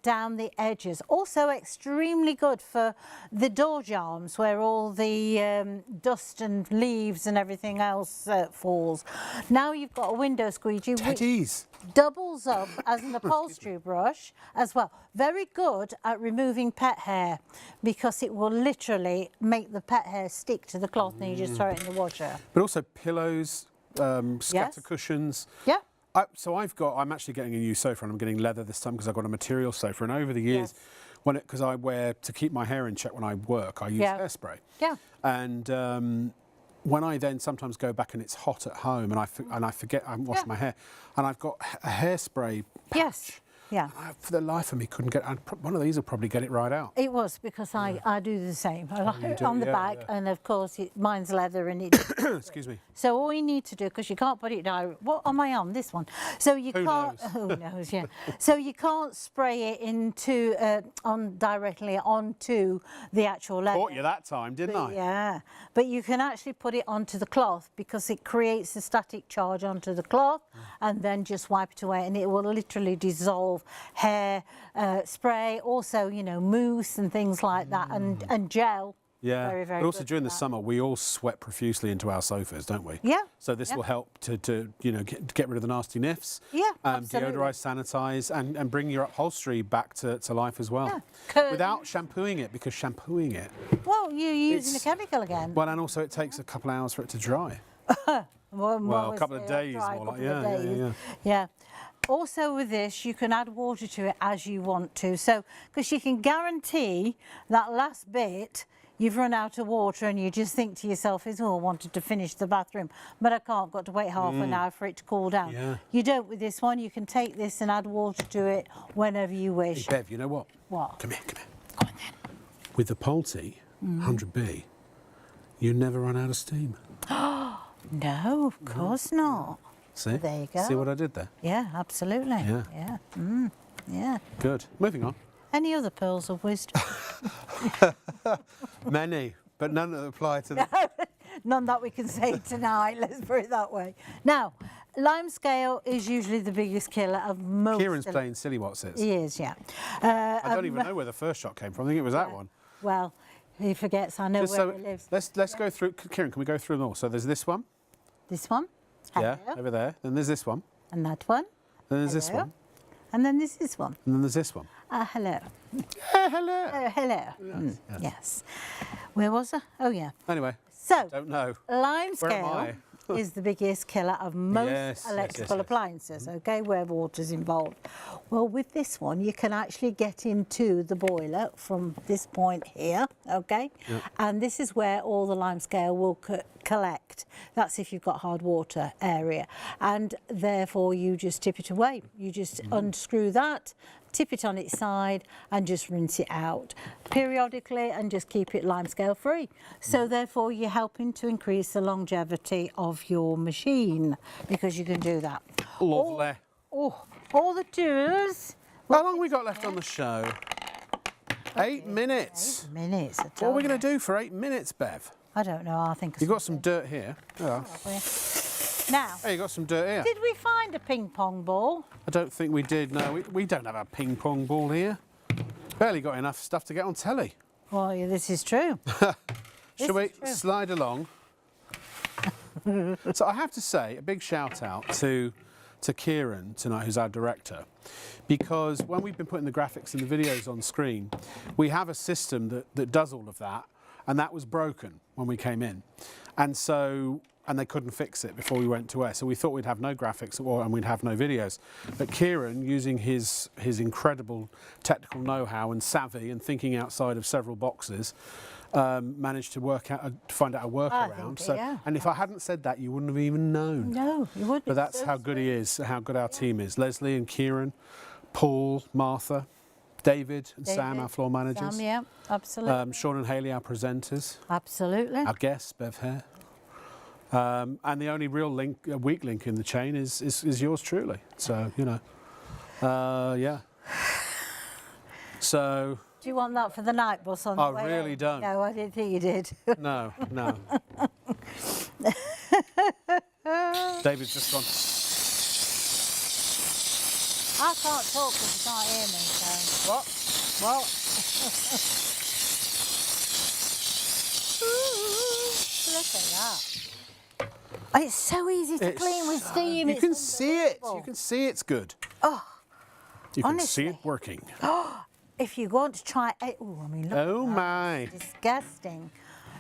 down the edges. Also extremely good for the door jambs where all the dust and leaves and everything else falls. Now you've got a window squeegee, which Teddies. doubles up as an upholstery brush as well. Very good at removing pet hair because it will literally make the pet hair stick to the cloth and you just throw it in the washer. But also pillows, scatter cushions. Yeah. So I'm actually getting a new sofa, and I'm getting leather this time because I've got a material sofa. And over the years, Yes. because I wear, to keep my hair in check when I work, I use Yeah. hairspray. Yeah. And when I then sometimes go back and it's hot at home, and I forget I'm washing my hair, and I've got a hairspray patch. Yes. Yeah. I, for the life of me, couldn't get. One of these will probably get it right out. It was because I do the same. I like it do, on the yeah, back, yeah. and of course mine's leather, and it. Excuse me. So all you need to do, because you can't put it down. What am I on? This one. So you Who can't. knows? Who knows? Yeah. So you can't spray it into directly onto the actual leather. Caught you that time, didn't I? Yeah, but you can actually put it onto the cloth because it creates a static charge onto the cloth and then just wipe it away and it will literally dissolve hair, spray, also, you know, mousse and things like that and gel. Yeah, Very, very but also good during for the that. summer, we all sweat profusely into our sofas, don't we? Yeah. So this Yeah. will help to get rid of the nasty nifs. Yeah, absolutely. Deodorise, sanitise, and bring your upholstery back to life as well. Yeah. Curtains. Without shampooing it, because shampooing it, Well, you're using a It's- chemical again. well, and also it takes a couple of hours for it to dry. Well, a couple of days, more like, yeah. Yeah. Also with this, you can add water to it as you want to. So, because you can guarantee that last bit, you've run out of water and you just think to yourself, I wanted to finish the bathroom, but I can't, got to wait half an hour for it to cool down. Yeah. You don't with this one. You can take this and add water to it whenever you wish. Bev, you know what? What? Come here. With the Polti 100B, you never run out of steam. No, of course not. See? There you go. See what I did there? Yeah, absolutely. Yeah. Yeah. Yeah. Good. Moving on. Any other pearls of wisdom? Many, but none that apply to the... None that we can say tonight, let's put it that way. Now, lime scale is usually the biggest killer of most. Kieran's playing silly whatsits. He is, yeah. I don't even know where the first shot came from. I think it was that one. Well, he forgets I know Just where so he lives. let's go through. Kieran, can we go through them all? So there's this one. This one. Yeah, Hello. over there. Then there's this one. And that one. Then there's this Hello. one. And then there's this one. And then there's this one. Hello. Hello. Hello. Yes. Where was I? Oh, yeah. Anyway, So, don't know. lime Where am scale is the biggest killer of most Yes, yes, electrical yes. appliances, okay, where water's involved. Well, with this one, you can actually get into the boiler from this point here, okay? And this is where all the lime scale will collect. That's if you've got hard water area. And therefore, you just tip it away. You just unscrew that, tip it on its side and just rinse it out periodically and just keep it lime scale free. So therefore you're helping to increase the longevity of your machine because you can do that. Lovely. All the tools. How long we got left on the show? 8 minutes. 8 minutes. What are we going to do for 8 minutes, Bev? I don't know. I think You've got some dirt here. Oh. Now, Hey, you got some dirt here. did we find a ping pong ball? I don't think we did. No, we don't have a ping pong ball here. Barely got enough stuff to get on telly. Well, yeah, this is true. Shall we is true. slide along? So I have to say a big shout out to Kieran tonight, who's our director, because when we've been putting the graphics and the videos on screen, we have a system that does all of that, and that was broken when we came in, and they couldn't fix it before we went to air. So we thought we'd have no graphics and we'd have no videos. But Kieran, using his incredible technical know-how and savvy and thinking outside of several boxes, managed to find out a workaround. yeah. And if I hadn't said that, you wouldn't have even known. No, you wouldn't. But that's how good he is, how good our team is. Leslie and Kieran, Paul, Martha, David and Sam, our floor managers. Sam, yeah, absolutely. Sean and Hayley, our presenters. Absolutely. Our guest, Bev Hare. And the only real weak link in the chain is yours truly. So, you know, yeah. So... Do you want that for the night bus on the way I really home? don't. No, I didn't think you did. No. David's just gone... I can't talk because you can't hear me, so... What? Look at that. Oh, it's so easy to clean with steam. You It's can see it. unbelievable. You can see it's good. Oh, You can see it honestly. working. if you want to try it... Oh, I mean, look at Oh, that. my. It's disgusting.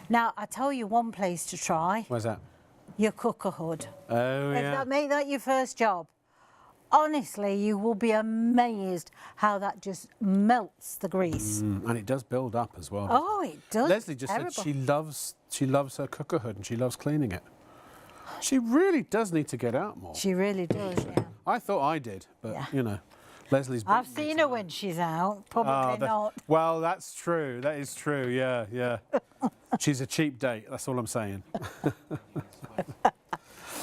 Now, I tell you one place to try. Where's that? Your cooker hood. Oh, yeah. Make that your first job. Honestly, you will be amazed how that just melts the grease. And it does build up as well. Oh, it does. Leslie just Terrible. said she loves her cooker hood and she loves cleaning it. She really does need to get out more. She really does, yeah. I thought I did, but Yeah. you know, Leslie's. I've beaten me seen her tonight. when she's out. Probably not. Well, that's true. That is true. Yeah. She's a cheap date. That's all I'm saying.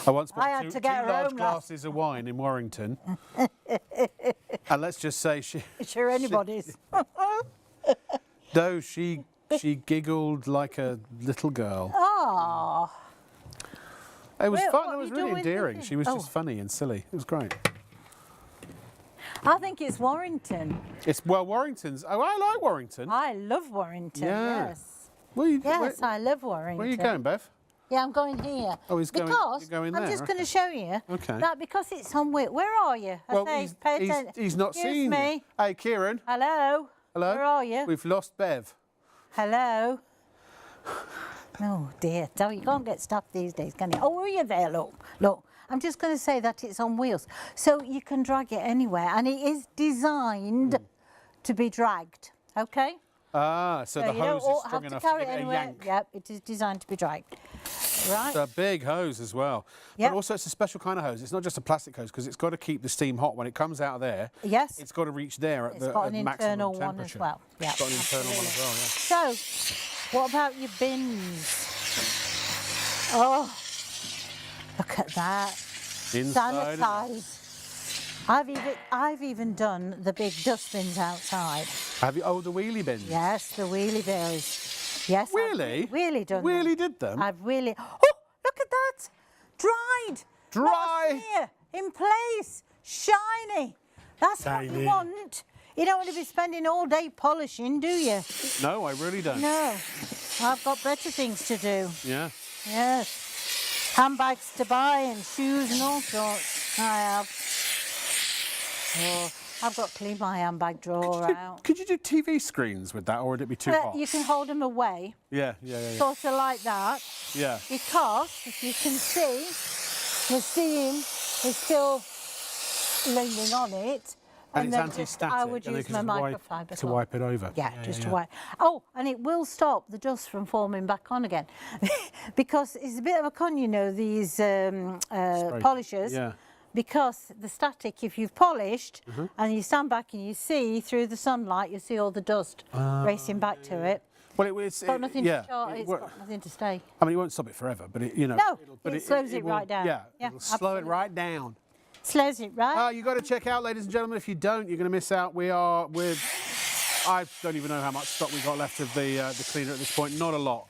I once bought had two to get her large home glasses of wine in Warrington, and let's just say she. Sure, anybody's. No, she giggled like a little girl. Oh, It was Well, fun. what It was you really doing with endearing. it? She was Oh. just funny and silly. It was great. I think it's Warrington. It's Warrington's. Oh, I like Warrington. I love Warrington. Yeah. Yes. Yes, I love Warrington. Where are you going, Bev? Yeah, I'm going here. Oh, he's going. Because You're going there, I'm just going to show you that because it's on wheel. Where are you? Well, he's not seeing me. you. Hey, Kieran. Hello. Hello. Where are you? We've lost Bev. Hello. Oh dear. So you can't get stuff these days, can you? Oh, are you there? Look, look. I'm just going to say that it's on wheels, so you can drag it anywhere, and it is designed to be dragged. Okay. Ah, so the hose is strong enough to give it a yank. Yep, it is designed to be dragged. Right. It's a big hose as well. Yep. But also it's a special kind of hose. It's not just a plastic hose because it's got to keep the steam hot when it comes out of there. Yes. It's got to reach there at the got an maximum internal temperature. one as well. Yep, It's got an internal one as well, yeah. So, what about your bins? Oh, look at that. Inside. Sanitise. I've even done the big dustbins outside. Have you? Oh, the wheelie bins. Yes, the wheelie bins. Yes. Really? I've really done Really them. did them? I've really. Oh, look at that! Dried. Dry. Not here, in place, shiny. That's what Shiny. you want. You don't want to be spending all day polishing, do you? No, I really don't. No. I've got better things to do. Yeah. Yes. Handbags to buy and shoes and all sorts. I have. Oh, I've got to clean my handbag drawer out. Could you do TV screens with that, or would it be too hot? You can hold them away, Yeah. sort of like that, Yeah. because if you can see, the steam is still leaning on it. And it's then anti-static. I would and use they my can microfiber to wipe it over. Yeah, just to wipe. Oh, and it will stop the dust from forming back on again, because it's a bit of a con, you know, these polishers. Yeah. Because the static, if you've polished and you stand back and you see through the sunlight, you see all the dust racing back to it. Well, it's Got nothing yeah. to chart, it's got nothing to stay. I mean, it won't stop it forever, but it, you know. No, but it slows it will- right down. Yeah, Yeah, it'll slow it right down. Slows it right. You got to check out, ladies and gentlemen. If you don't, you're going to miss out. I don't even know how much stock we got left of the cleaner at this point. Not a lot.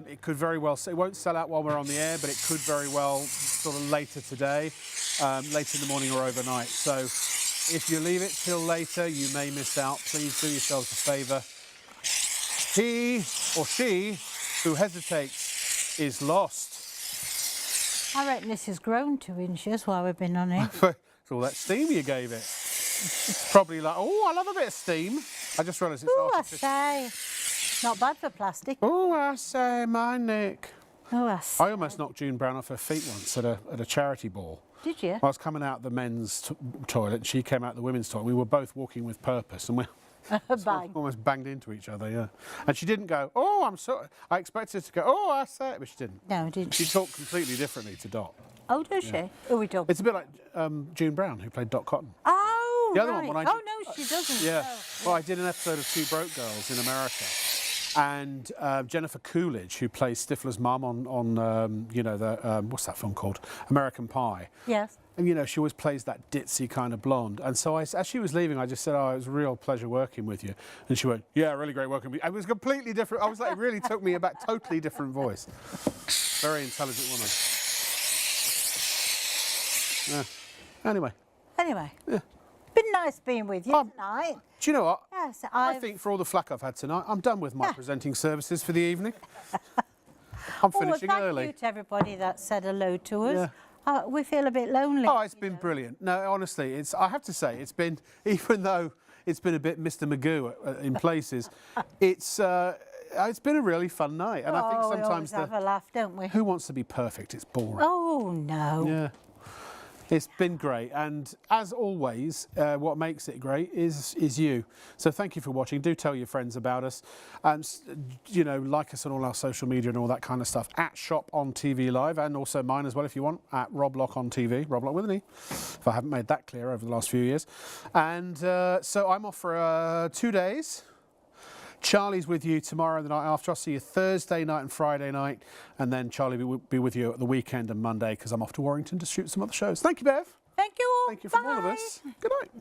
It could very well. It won't sell out while we're on the air, but it could very well sort of later today, later in the morning or overnight. So if you leave it till later, you may miss out. Please do yourselves a favour. He or she who hesitates is lost. I reckon this has grown 2 inches while we've been on it. It's all that steam you gave it. It's probably like, oh, I love a bit of steam. I just realised it's Oh, I artificial. say. Not bad for plastic. Oh, I say, my Nick. Oh, I say. I almost knocked June Brown off her feet once at a charity ball. Did you? I was coming out the men's toilet and she came out the women's toilet. We were both walking with purpose and we Bang. almost banged into each other, yeah. And she didn't go, oh, I'm sorry. I expected her to go, oh, I say it, but she didn't. No, I didn't. She talked completely differently to Dot. Oh, does she? Oh, we don't. It's a bit like June Brown, who played Dot Cotton. Oh, The other right. one, when I Oh, no, she doesn't. Yeah. No. Well, I did an episode of Two Broke Girls in America. And Jennifer Coolidge, who plays Stifler's mum on you know, the, what's that film called? American Pie. Yes. And, you know, she always plays that ditzy kind of blonde. And so as she was leaving, I just said, oh, it was a real pleasure working with you. And she went, yeah, really great working with you. It was completely different. I was like, it really took me back, totally different voice. Very intelligent woman. Yeah. Anyway. Yeah. Been nice being with you tonight. Do you know what? Yes, I think for all the flack I've had tonight, I'm done with my presenting services for the evening. I'm finishing thank early. you to everybody that said hello to us. Yeah. We feel a bit lonely. Oh, it's been brilliant. No, honestly, I have to say, it's been, even though it's been a bit Mr. Magoo in places, it's been a really fun night. And I think we sometimes always have a laugh, don't we? who wants to be perfect? It's boring. Oh, no. Yeah. It's been great, and as always, what makes it great is you. So thank you for watching. Do tell your friends about us, and you know, like us on all our social media and all that kind of stuff. At Shop on TV Live, and also mine as well if you want. At Rob Lock on TV, Rob Lock with an E, if I haven't made that clear over the last few years. And so I'm off for 2 days. Charlie's with you tomorrow and the night after. I'll see you Thursday night and Friday night. And then Charlie will be with you at the weekend and Monday because I'm off to Warrington to shoot some other shows. Thank you, Bev. Thank you all. Thank you from all of Bye. us. Good night.